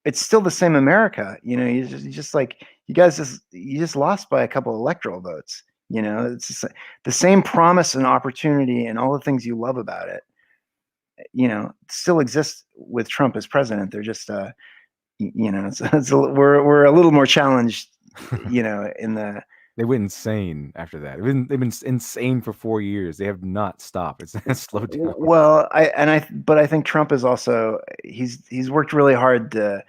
B: it's still the same America. You just like you guys just lost by a couple electoral votes. It's just the same promise and opportunity and all the things you love about it. Still exists with Trump as president. They're just we're a little more challenged. In the
A: They went insane after that. They've been insane for 4 years. They have not stopped. It's slowed down.
B: Well, but I think Trump is also he's worked really hard to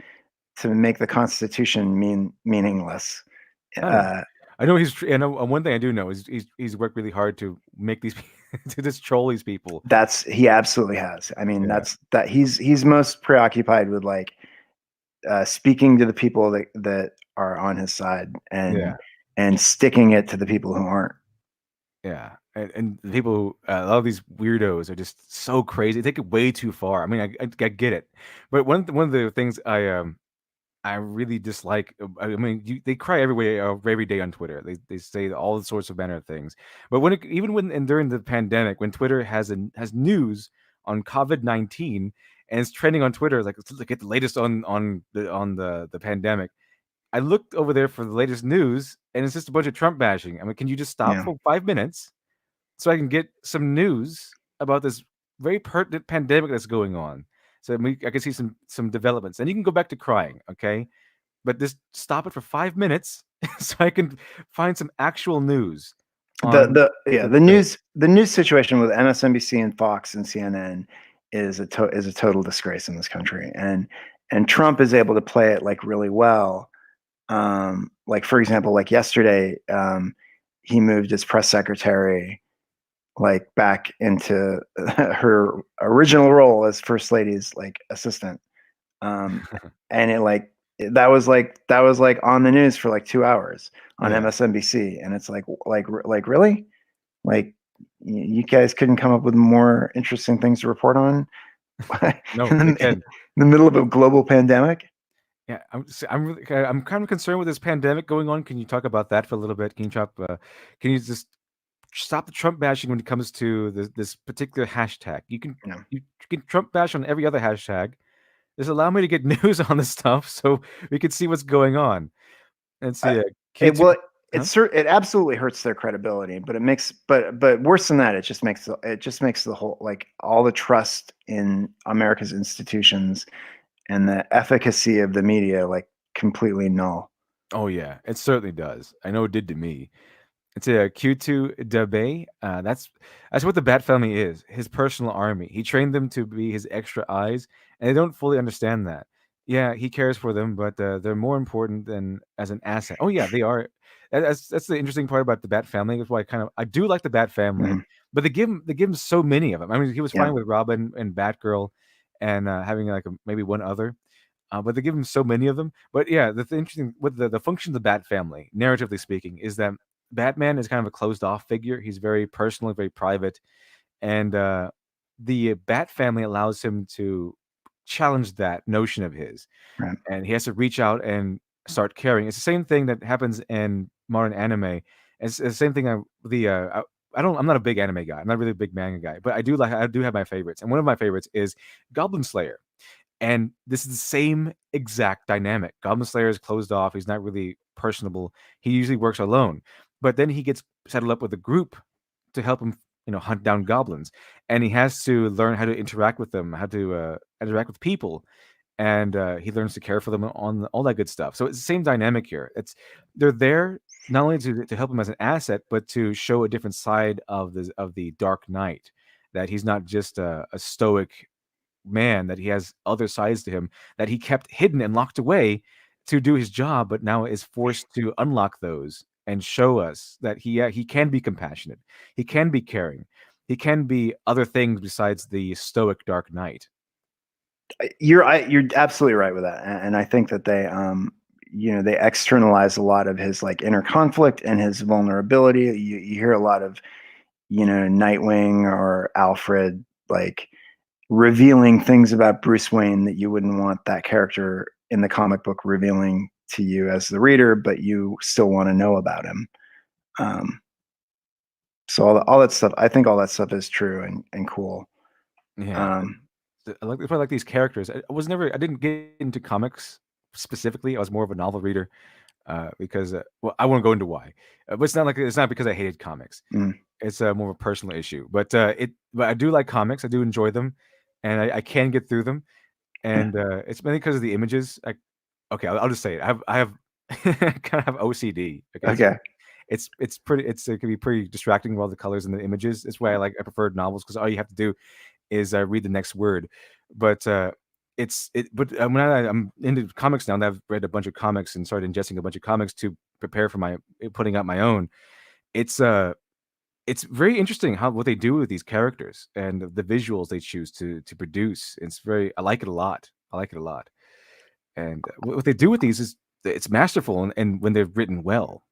B: make the Constitution meaningless.
A: I know one thing I do know is he's worked really hard to make these to just troll these people.
B: He absolutely has. I mean,
A: Yeah.
B: he's most preoccupied with like speaking to the people that are on his side and sticking it to the people who aren't.
A: Yeah, and the people who a lot of these weirdos are just so crazy. They take it way too far. I mean, I get it, but one of the things I really dislike. I mean, they cry every day on Twitter. They say all sorts of manner of things. But during the pandemic, when Twitter has news on COVID-19 and it's trending on Twitter, like let's get the latest on the pandemic. I looked over there for the latest news, and it's just a bunch of Trump bashing. I mean, can you just stop for 5 minutes so I can get some news about this very pertinent pandemic that's going on? So I can see some developments, and you can go back to crying, okay? But just stop it for 5 minutes so I can find some actual news.
B: The news situation with MSNBC and Fox and CNN is a total disgrace in this country, and Trump is able to play it like really well. Like for example, like yesterday, he moved his press secretary like back into her original role as First Lady's like assistant. And that was like on the news for like 2 hours on MSNBC. And it's like really? Like you guys couldn't come up with more interesting things to report on?
A: No,
B: in the middle of a global pandemic?
A: Yeah, I'm kind of concerned with this pandemic going on. Can you talk about that for a little bit? Can you just stop the Trump bashing when it comes to this particular hashtag? You can Trump bash on every other hashtag. Just allow me to get news on this stuff so we can see what's going on. And see,
B: it absolutely hurts their credibility, but it makes but worse than that, it just makes the whole, like, all the trust in America's institutions and the efficacy of the media like completely null.
A: Oh yeah, it certainly does. I know it did to me. It's a Q2 Dabe. That's what the Bat family is. His personal army. He trained them to be his extra eyes, and they don't fully understand that. Yeah, he cares for them, but they're more important than as an asset. Oh yeah, they are. That's the interesting part about the Bat family. That's why I do like the Bat family, but they give him so many of them. I mean, he was fine with Robin and Batgirl, and having like maybe one other. But they give him so many of them. But yeah, the interesting with the function of the Bat family, narratively speaking, is that Batman is kind of a closed off figure. He's very personal, very private. And the Bat family allows him to challenge that notion of his.
B: Right.
A: And he has to reach out and start caring. It's the same thing that happens in modern anime. It's the same thing. I'm not a big anime guy. I'm not really a big manga guy, but I do have my favorites. And one of my favorites is Goblin Slayer. And this is the same exact dynamic. Goblin Slayer is closed off. He's not really personable. He usually works alone. But then he gets settled up with a group to help him, hunt down goblins. And he has to learn how to interact with them, how to interact with people. And he learns to care for them on all that good stuff. So it's the same dynamic here. They're there not only to help him as an asset, but to show a different side of the Dark Knight. That he's not just a stoic man, that he has other sides to him that he kept hidden and locked away to do his job, but now is forced to unlock those and show us that he can be compassionate, he can be caring, he can be other things besides the stoic Dark Knight.
B: You're absolutely right with that, and I think that they they externalize a lot of his like inner conflict and his vulnerability. You hear a lot of Nightwing or Alfred like revealing things about Bruce Wayne that you wouldn't want that character in the comic book revealing to you as the reader, but you still want to know about him. So all that stuff, I think all that stuff is true and cool.
A: Yeah. I like these characters. I didn't get into comics specifically. I was more of a novel reader because I won't go into why. But it's not because I hated comics. It's more of a personal issue. But I do like comics. I do enjoy them, and I can get through them. And it's mainly because of the images. I'll just say it. I have kind of have OCD.
B: Okay.
A: It can be pretty distracting with all the colors and the images. That's why I prefer novels, because all you have to do is read the next word. But when I'm into comics now, and I've read a bunch of comics and started ingesting a bunch of comics to prepare for putting out my own. It's very interesting what they do with these characters and the visuals they choose to produce. I like it a lot. And what they do with these is it's masterful, and when they're written well.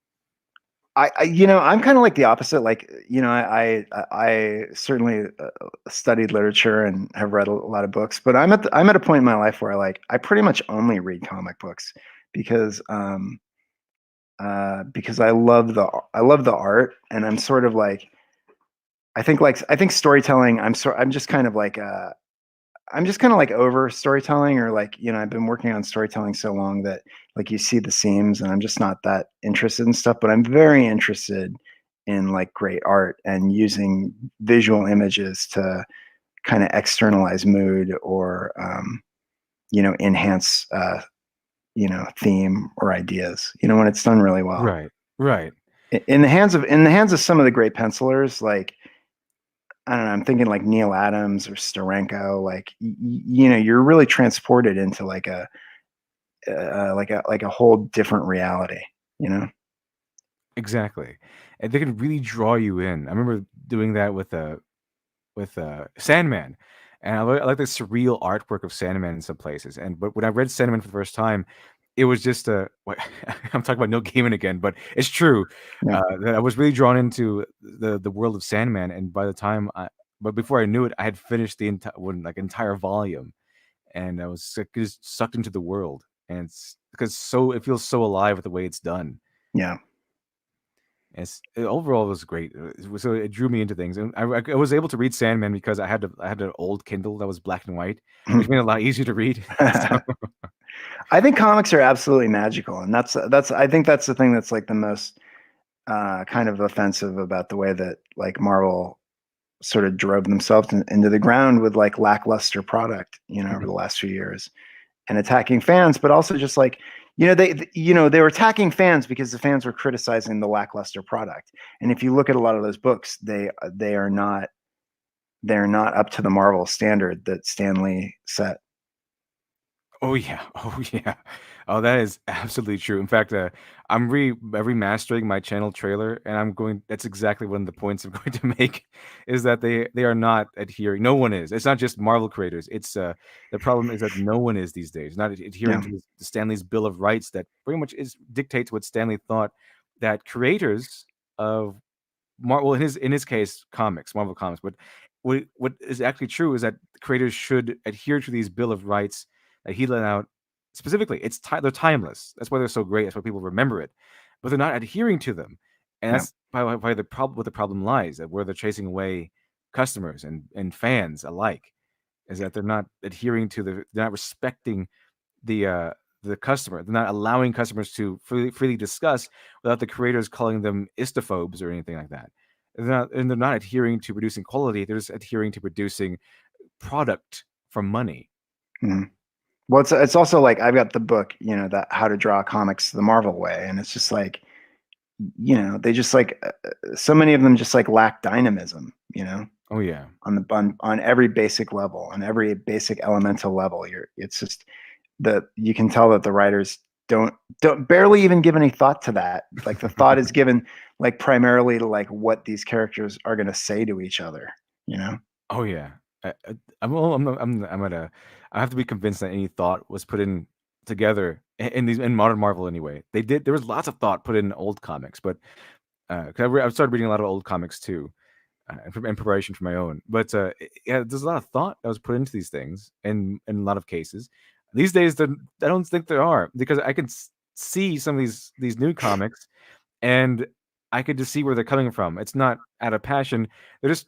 B: I'm kind of like the opposite. I certainly studied literature and have read a lot of books, but I'm at a point in my life where I pretty much only read comic books because I love the art, and I'm sort of I think storytelling. I'm just kind of over storytelling, or I've been working on storytelling so long that you see the seams, and I'm just not that interested in stuff. But I'm very interested in great art and using visual images to kind of externalize mood or enhance theme or ideas. When it's done really well.
A: Right.
B: In the hands of some of the great pencilers, I don't know, I'm thinking Neil Adams or Steranko, you're really transported into a whole different reality,
A: Exactly. And they can really draw you in. I remember doing that with Sandman. And I like the surreal artwork of Sandman in some places. But when I read Sandman for the first time, it was just I'm talking about Neil Gaiman again, but it's true.
B: Yeah.
A: That I was really drawn into the world of Sandman, and by the time but before I knew it, I had finished the entire volume, and I was just sucked into the world, and it's because it feels so alive with the way it's done.
B: Yeah.
A: Overall, it was great. So it drew me into things, and I was able to read Sandman because I had an old Kindle that was black and white, which made it a lot easier to read.
B: I think comics are absolutely magical, and I think that's the thing that's the most kind of offensive about the way that Marvel sort of drove themselves into the ground with lackluster product, over the last few years, and attacking fans, but also just they were attacking fans because the fans were criticizing the lackluster product. And if you look at a lot of those books, they're not up to the Marvel standard that Stan Lee set.
A: Oh yeah. Oh, that is absolutely true. In fact, I'm remastering my channel trailer, and that's exactly one of the points I'm going to make, is that they are not adhering. No one is. It's not just Marvel creators. It's the problem is that no one is these days. Not adhering to Stan Lee's Bill of Rights that pretty much dictates what Stan Lee thought that creators of Marvel, in his case, Marvel comics, but what is actually true is that creators should adhere to these Bill of Rights that he let out specifically, they're timeless. That's why they're so great. That's why people remember it, but they're not adhering to them, and that's why the problem what the problem lies, that where they're chasing away customers and fans alike, is that they're not adhering to they're not respecting the customer. They're not allowing customers to freely discuss without the creators calling them istophobes or anything like that. They're not adhering to producing quality. They're just adhering to producing product for money.
B: Mhm. Well, it's also like I've got the book, that How to Draw Comics the Marvel Way, and it's just like, they just like so many of them just like lack dynamism,
A: Oh yeah.
B: on every basic level, on every basic elemental level. It's just you can tell that the writers don't barely even give any thought to that. Like the thought is given like primarily to like what these characters are going to say to each other,
A: Oh yeah. I have to be convinced that any thought was put in together in modern Marvel anyway. There was lots of thought put in old comics, but 'cause I've started reading a lot of old comics too, in preparation for my own. But yeah, there's a lot of thought that was put into these things in a lot of cases. These days, I don't think there are, because I can see some of these new comics, and I could just see where they're coming from. It's not out of passion. They just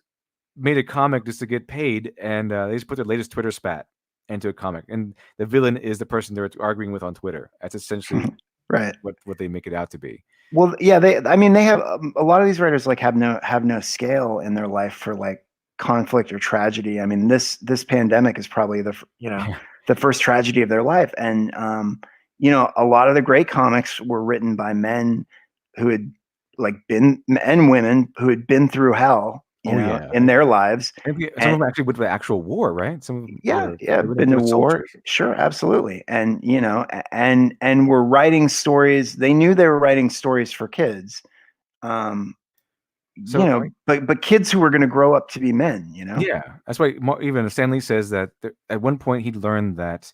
A: made a comic just to get paid, and they just put their latest Twitter spat into a comic, and the villain is the person they're arguing with on Twitter. That's essentially
B: right.
A: what they make it out to be.
B: Well, yeah, they have a lot of these writers like have no scale in their life for like conflict or tragedy. I mean, this pandemic is probably the first tragedy of their life, and a lot of the great comics were written by men who had and women who had been through hell, in their lives.
A: Maybe some of them actually went to the actual war, right? Some of them
B: been to war.
A: soldiers.
B: Sure, absolutely. And and were writing stories. They knew they were writing stories for kids. But kids who were going to grow up to be men,
A: Yeah, that's why even Stan Lee says that at one point he'd learned that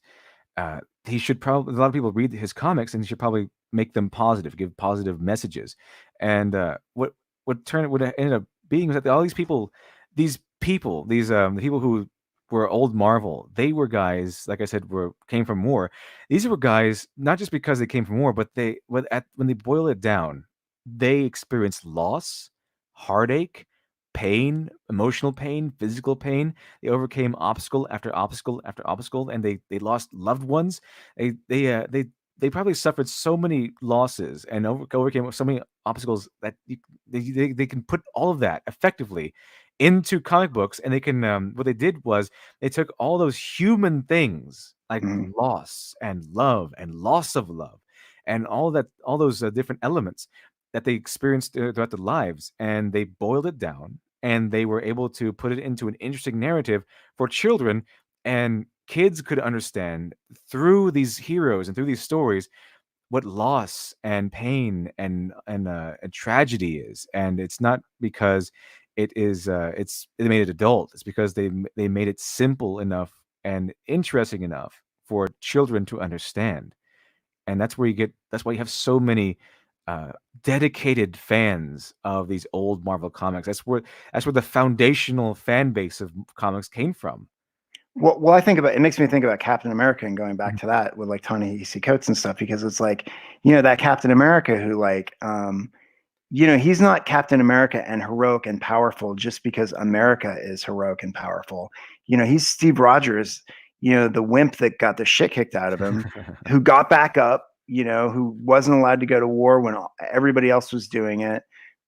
A: he should probably, a lot of people read his comics, and he should probably make them positive, give positive messages. And what ended up being was that all these people who were old Marvel, they were guys, like I said, came from war. These were guys not just because they came from war, but when they boil it down, they experienced loss, heartache, pain, emotional pain, physical pain. They overcame obstacle after obstacle after obstacle, and they lost loved ones. They probably suffered so many losses and overcame so many obstacles that they can put all of that effectively into comic books, and they can what they did was they took all those human things like loss and love and loss of love and all those different elements that they experienced throughout their lives, and they boiled it down, and they were able to put it into an interesting narrative for children, and kids could understand through these heroes and through these stories what loss and pain and tragedy is. And it's not because it made it adult. It's because they made it simple enough and interesting enough for children to understand. And that's why you have so many dedicated fans of these old Marvel comics. That's where the foundational fan base of comics came from.
B: Well, it makes me think about Captain America and going back to that with like Ta-Nehisi Coates and stuff, because it's like, that Captain America who like, he's not Captain America and heroic and powerful just because America is heroic and powerful. He's Steve Rogers, the wimp that got the shit kicked out of him, who got back up, who wasn't allowed to go to war when everybody else was doing it.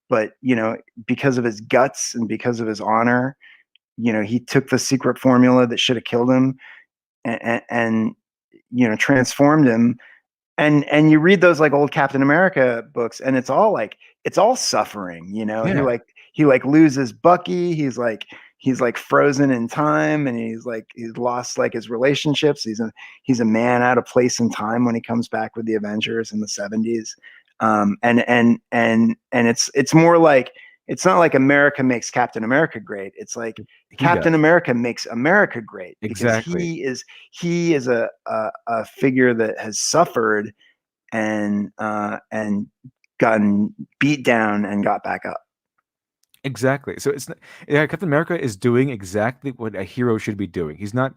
B: But, because of his guts and because of his honor, he took the secret formula that should have killed him and transformed him. And you read those like old Captain America books, and it's all suffering,
A: Yeah.
B: He loses Bucky. He's frozen in time, and he's lost like his relationships. He's a man out of place in time when he comes back with the Avengers in the 70s. And it's more like, it's not like America makes Captain America great. It's like Captain America makes America great.
A: Exactly.
B: Because he is a figure that has suffered and gotten beat down and got back up.
A: Exactly. So Captain America is doing exactly what a hero should be doing. He's not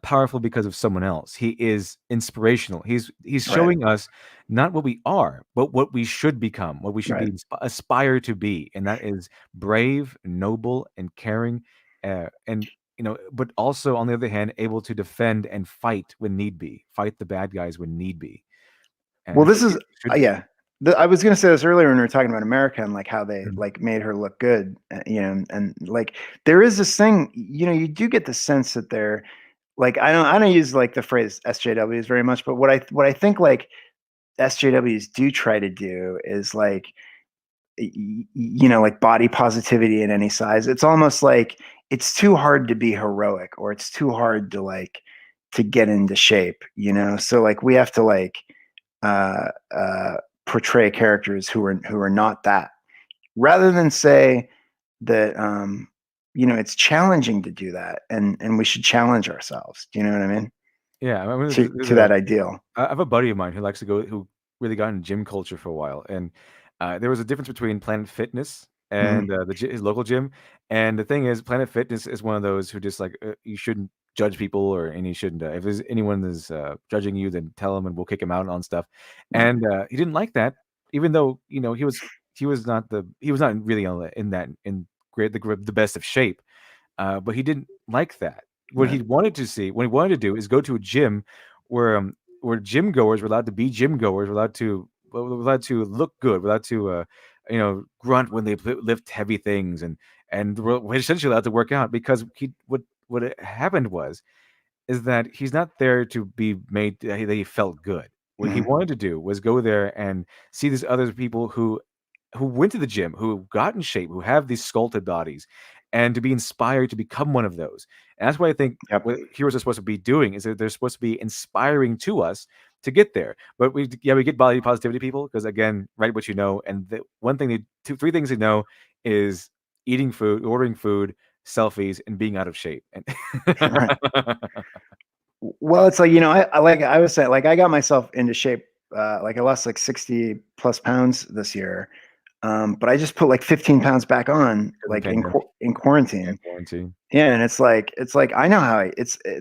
A: powerful because of someone else. He is inspirational. He's
B: Right.
A: showing us not what we are, but what we should become, what we should
B: Right.
A: be aspire to be, and that is brave, noble, and caring, and but also on the other hand, able to defend and fight when need be, fight the bad guys when need be. And
B: Well,
A: that's
B: this
A: what
B: is
A: he should be.
B: yeah. I was gonna say this earlier when we were talking about America and like how they
A: Mhm.
B: like made her look good, and like there is this thing, you do get the sense that they're like I don't use like the phrase SJWs very much, but what I think like SJWs do try to do is like like body positivity in any size. It's almost like it's too hard to be heroic or it's too hard to like to get into shape, so like we have to like uh portray characters who are not that, rather than say that it's challenging to do that, and we should challenge ourselves. Do you know what I mean?
A: Yeah, I mean,
B: To that ideal.
A: I have a buddy of mine who likes to go, who really got in gym culture for a while, and there was a difference between Planet Fitness
B: Mhm.
A: and his local gym. And the thing is, Planet Fitness is one of those who just like you shouldn't judge people, and you shouldn't. If there's anyone that's judging you, then tell him, and we'll kick him out on stuff.
B: Right.
A: And he didn't like that, even though he was not really in that in the best of shape. But he didn't like that. What he
B: Right.
A: wanted to see, what he wanted to do, is go to a gym where gym goers were allowed to be gym goers, were allowed to look good, were allowed to grunt when they lift heavy things, and were essentially allowed to work out, because what had happened is that he's not there to be made that he felt good. What he
B: Mhm.
A: wanted to do was go there and see these other people who went to the gym, who got in shape, who have these sculpted bodies, and to be inspired to become one of those. And that's what I think
B: Yep.
A: what heroes are supposed to be doing, is that they're supposed to be inspiring to us to get there. But we get body positivity people because, again, write what you know. And the one thing three things they know is eating food, ordering food, selfies, and being out of shape. And
B: Right. Well, it's like, I was saying, like I got myself into shape. Like I lost like 60 plus pounds this year. But I just put like 15 pounds back on, like in quarantine.
A: Quarantine.
B: Yeah, and it's like I know how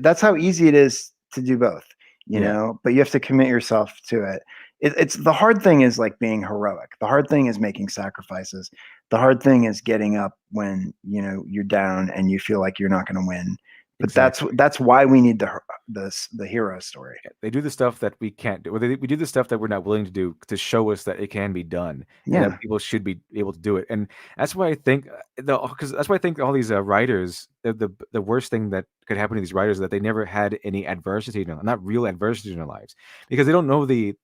B: that's how easy it is to do both,
A: Yeah.
B: but you have to commit yourself to it. It's the hard thing is like being heroic. The hard thing is making sacrifices. The hard thing is getting up when you're down and you feel like you're not going to win. But
A: Exactly.
B: that's why we need the hero story.
A: They do the stuff that we can't do. Or we do the stuff that we're not willing to do to show us that it can be done, and
B: Yeah.
A: that people should be able to do it. And that's why I think all these writers, the worst thing that could happen to these writers is that they never had any adversity, not real adversity in their lives, because they don't know they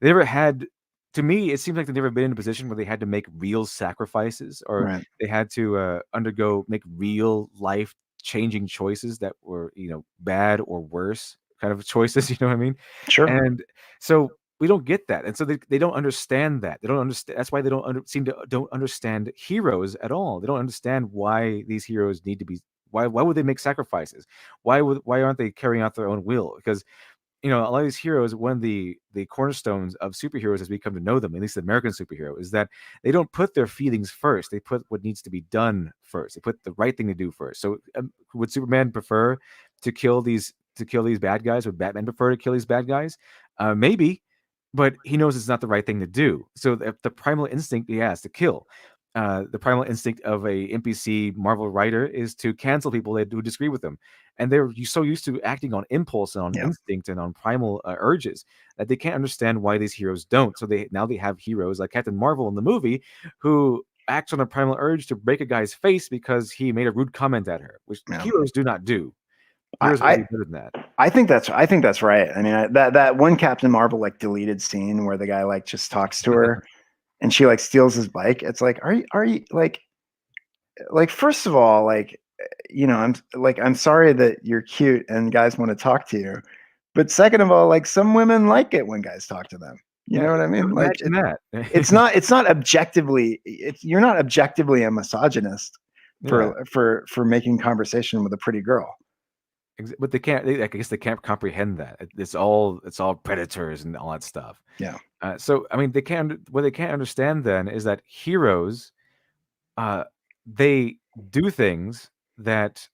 A: never had. To me, it seems like they've never been in a position where they had to make real sacrifices, or
B: Right.
A: they had to make real life changing choices that were bad or worse kind of choices. You know what I mean?
B: Sure.
A: And so we don't get that, and so they don't understand that. They don't understand. That's why they don't understand heroes at all. They don't understand why these heroes need to be. Why would they make sacrifices? Why aren't they carrying out their own will? Because a lot of these heroes, one of the cornerstones of superheroes as we come to know them, at least the American superhero, is that they don't put their feelings first. They put what needs to be done first. They put the right thing to do first. So would Superman prefer to kill these bad guys? Would Batman prefer to kill these bad guys? Maybe, but he knows it's not the right thing to do. So the primal instinct he has to kill. The primal instinct of a NPC Marvel writer is to cancel people who disagree with them, and they're so used to acting on impulse and on
B: Yeah.
A: instinct and on primal urges that they can't understand why these heroes don't. So they have heroes like Captain Marvel in the movie who acts on a primal urge to break a guy's face because he made a rude comment at her, which
B: Yeah.
A: heroes do not do. Heroes are better than that.
B: I think that's right. I mean, that one Captain Marvel like deleted scene where the guy like just talks to her and she like steals his bike. It's like, are you like first of all, like, I'm sorry that you're cute and guys want to talk to you, but second of all, like some women like it when guys talk to them. You know what I mean? Like
A: Imagine that.
B: it's not objectively. You're not objectively a misogynist for making conversation with a pretty girl.
A: But they can't. I guess they can't comprehend that. It's all predators and all that stuff.
B: Yeah.
A: So I mean, what they can't understand then is that heroes, they do things that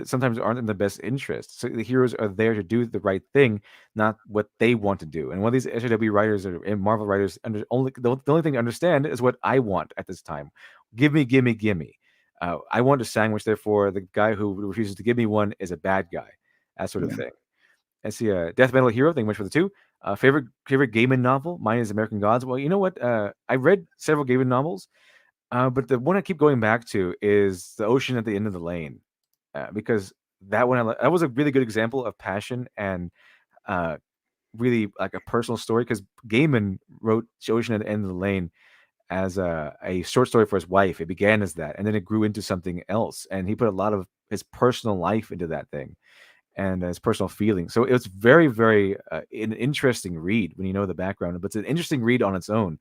A: sometimes aren't in the best interest. So the heroes are there to do the right thing, not what they want to do. And one of these SJW writers and Marvel writers the only thing to understand is what I want at this time. Give me, give me, give me. I want a sandwich. Therefore, the guy who refuses to give me one is a bad guy. That sort of thing. I see a Death Metal Hero thing, which for the two. Favorite Gaiman novel? Mine is American Gods. Well, you know what? I read several Gaiman novels, but the one I keep going back to is The Ocean at the End of the Lane, because that one that was a really good example of passion and really like a personal story. Because Gaiman wrote The Ocean at the End of the Lane as a short story for his wife. It began as that, and then it grew into something else. And he put a lot of his personal life into that thing and his personal feelings. So it was very, very an interesting read when you know the background, but it's an interesting read on its own.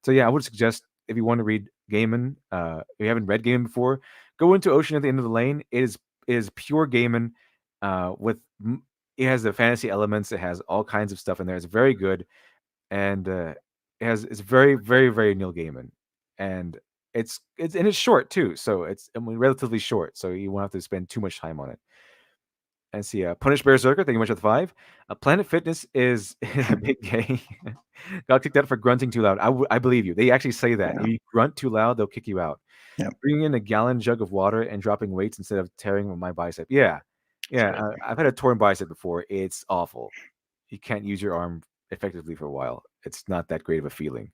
A: So yeah, I would suggest if you want to read Gaiman, if you haven't read Gaiman before, go into Ocean at the End of the Lane. It is pure Gaiman. It has the fantasy elements. It has all kinds of stuff in there. It's very good, and it's very, very, very Neil Gaiman, and it's short too. So it's relatively short, so you won't have to spend too much time on it. And see, Punish Berserker, thank you much for the 5. Planet Fitness is a big gay. Got kicked out for grunting too loud. I believe you. They actually say that. If you grunt too loud, they'll kick you out. Bringing in a gallon jug of water and dropping weights instead of tearing my bicep. Yeah. I've had a torn bicep before. It's awful. You can't use your arm effectively for a while. It's not that great of a feeling.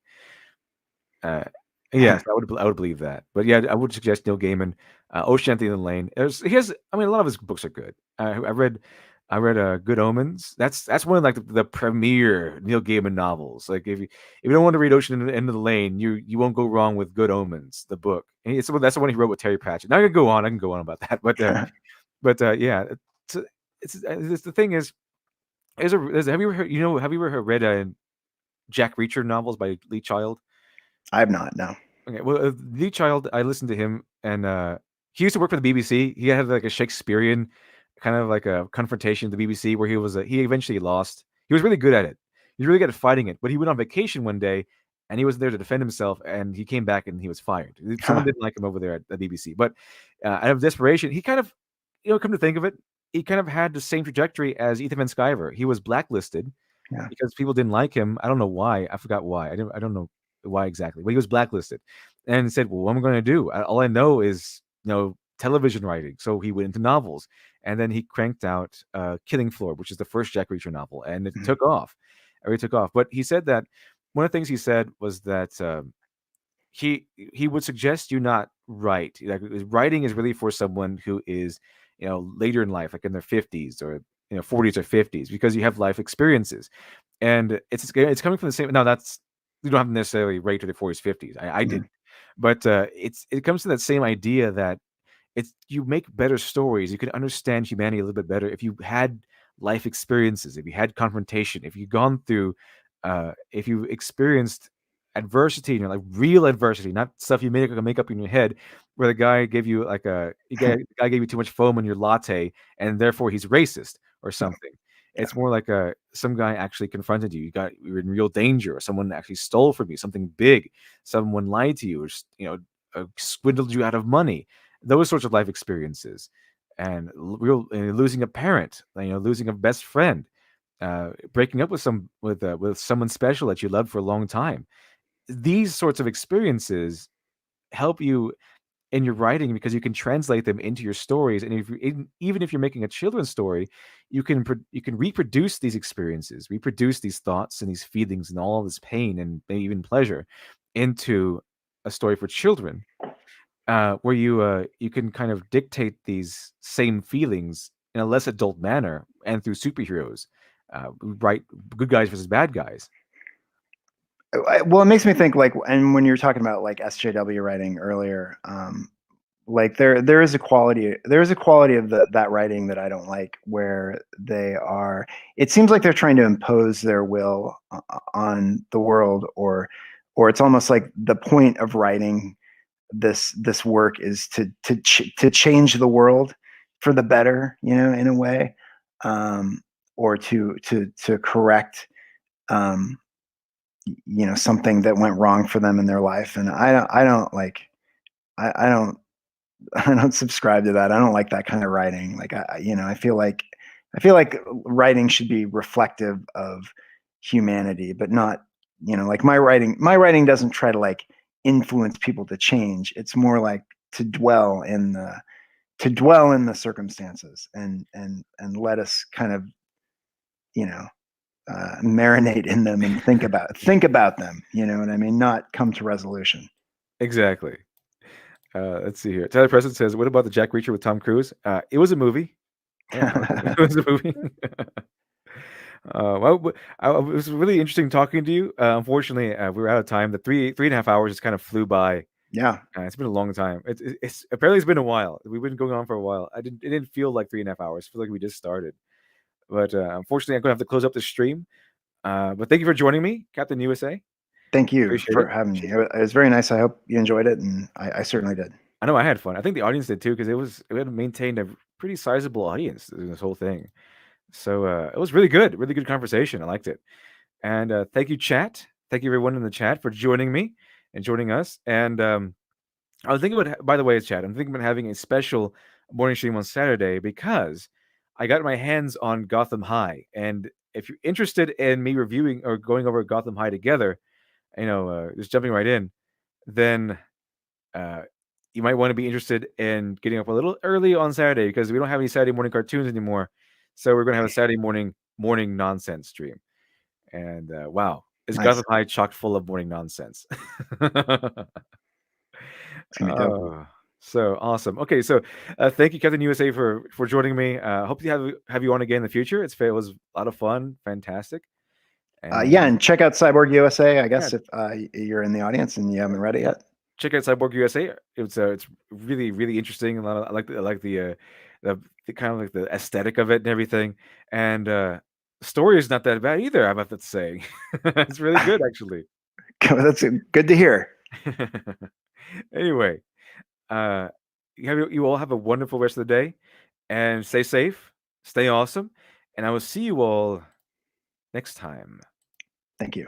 A: Yes, I would believe that. But yeah, I would suggest Neil Gaiman, Ocean at the End of the Lane. A lot of his books are good. I read Good Omens. That's one of like the premier Neil Gaiman novels. Like if you don't want to read Ocean at the End of the Lane, you won't go wrong with Good Omens, the book. And that's the one he wrote with Terry Pratchett. Now I can go on about that. But yeah, it's the thing is, have you ever read Jack Reacher novels by Lee Child?
B: I have not. No.
A: Okay. Well, Lee Child, I listened to him, and he used to work for the BBC. He had like a Shakespearean kind of like a confrontation with the BBC where he eventually lost. He was really good at it. He was really good at fighting it. But he went on vacation one day, and he wasn't there to defend himself. And he came back, and he was fired. Someone didn't like him over there at the BBC. But out of desperation, he kind of, come to think of it, he kind of had the same trajectory as Ethan Van Sciver. He was blacklisted because people didn't like him. I don't know why. I forgot why. I don't know why exactly, but he was blacklisted and said, well, what am I going to do? All I know is television writing. So he went into novels, and then he cranked out Killing Floor, which is the first Jack Reacher novel, and it took off. But he said that one of the things he said was that he would suggest you not write. Like, writing is really for someone who is later in life, like in their 50s or 40s or 50s, because you have life experiences, and it's coming from the same. Now that's, you don't have to necessarily write to the 40s, 50s. I did, but it comes to that same idea that you make better stories. You can understand humanity a little bit better if you had life experiences, if you had confrontation, if you've gone through, if you experienced adversity in your life, real adversity, not stuff you make up in your head, where the guy gave you guy gave you too much foam in your latte, and therefore he's racist or something. It's more like some guy actually confronted you. You were in real danger, or someone actually stole from you something big. Someone lied to you, or swindled you out of money. Those sorts of life experiences, and losing a parent, losing a best friend, breaking up with someone special that you loved for a long time. These sorts of experiences help you in your writing because you can translate them into your stories. And even if you're making a children's story, you can reproduce these experiences, reproduce these thoughts and these feelings and all of this pain and maybe even pleasure into a story for children, where you can kind of dictate these same feelings in a less adult manner and through superheroes, write good guys versus bad guys.
B: Well, it makes me think, like, and when you're talking about like SJW writing earlier, like there is a quality of that writing that I don't like, where it seems like they're trying to impose their will on the world, or it's almost like the point of writing this work is to change the world for the better, in a way, or to correct something that went wrong for them in their life. And I don't I don't subscribe to that. I don't like that kind of writing. Like I feel like writing should be reflective of humanity, but not, like my writing doesn't try to like influence people to change. It's more like to dwell in the circumstances and let us kind of, marinate in them and think about them. You know what I mean? Not come to resolution.
A: Exactly. Let's see here. Tyler Preston says, "What about the Jack Reacher with Tom Cruise?" It was a movie. Yeah, it was a movie. Well, it was really interesting talking to you. Unfortunately, we were out of time. The 3.5 hours just kind of flew by.
B: Yeah.
A: It's been a long time. It's apparently it's been a while. We've been going on for a while. It didn't feel like 3.5 hours. It felt like we just started. But unfortunately, I'm gonna have to close up the stream. But thank you for joining me, Captain USA.
B: Thank you
A: Appreciate
B: for
A: it.
B: having me. It was very nice. I hope you enjoyed it, and I certainly did.
A: I know I had fun. I think the audience did too, because we had maintained a pretty sizable audience in this whole thing. So it was really good conversation. I liked it. And thank you, chat. Thank you, everyone in the chat, for joining me and joining us. And I was thinking about, by the way, chat, I'm thinking about having a special morning stream on Saturday because I got my hands on Gotham High. And if you're interested in me reviewing or going over Gotham High together, just jumping right in, then you might want to be interested in getting up a little early on Saturday because we don't have any Saturday morning cartoons anymore. So we're going to have a Saturday morning nonsense stream. And wow, is
B: Nice.
A: Gotham High chock full of morning nonsense?
B: It's gonna be dope.
A: So awesome. Okay, so thank you, Captain USA, for joining me. Hope to have you on again in the future. It was a lot of fun, fantastic.
B: Yeah, and check out Cyborg USA. I guess if you're in the audience and you haven't read it yet.
A: Check out Cyborg USA. It's really, really interesting. I like the kind of like the aesthetic of it and everything. And the story is not that bad either, I'm about to say. It's really good, actually.
B: That's good to hear.
A: Anyway, you all have a wonderful rest of the day, and stay safe, stay awesome, and I will see you all next time.
B: Thank you.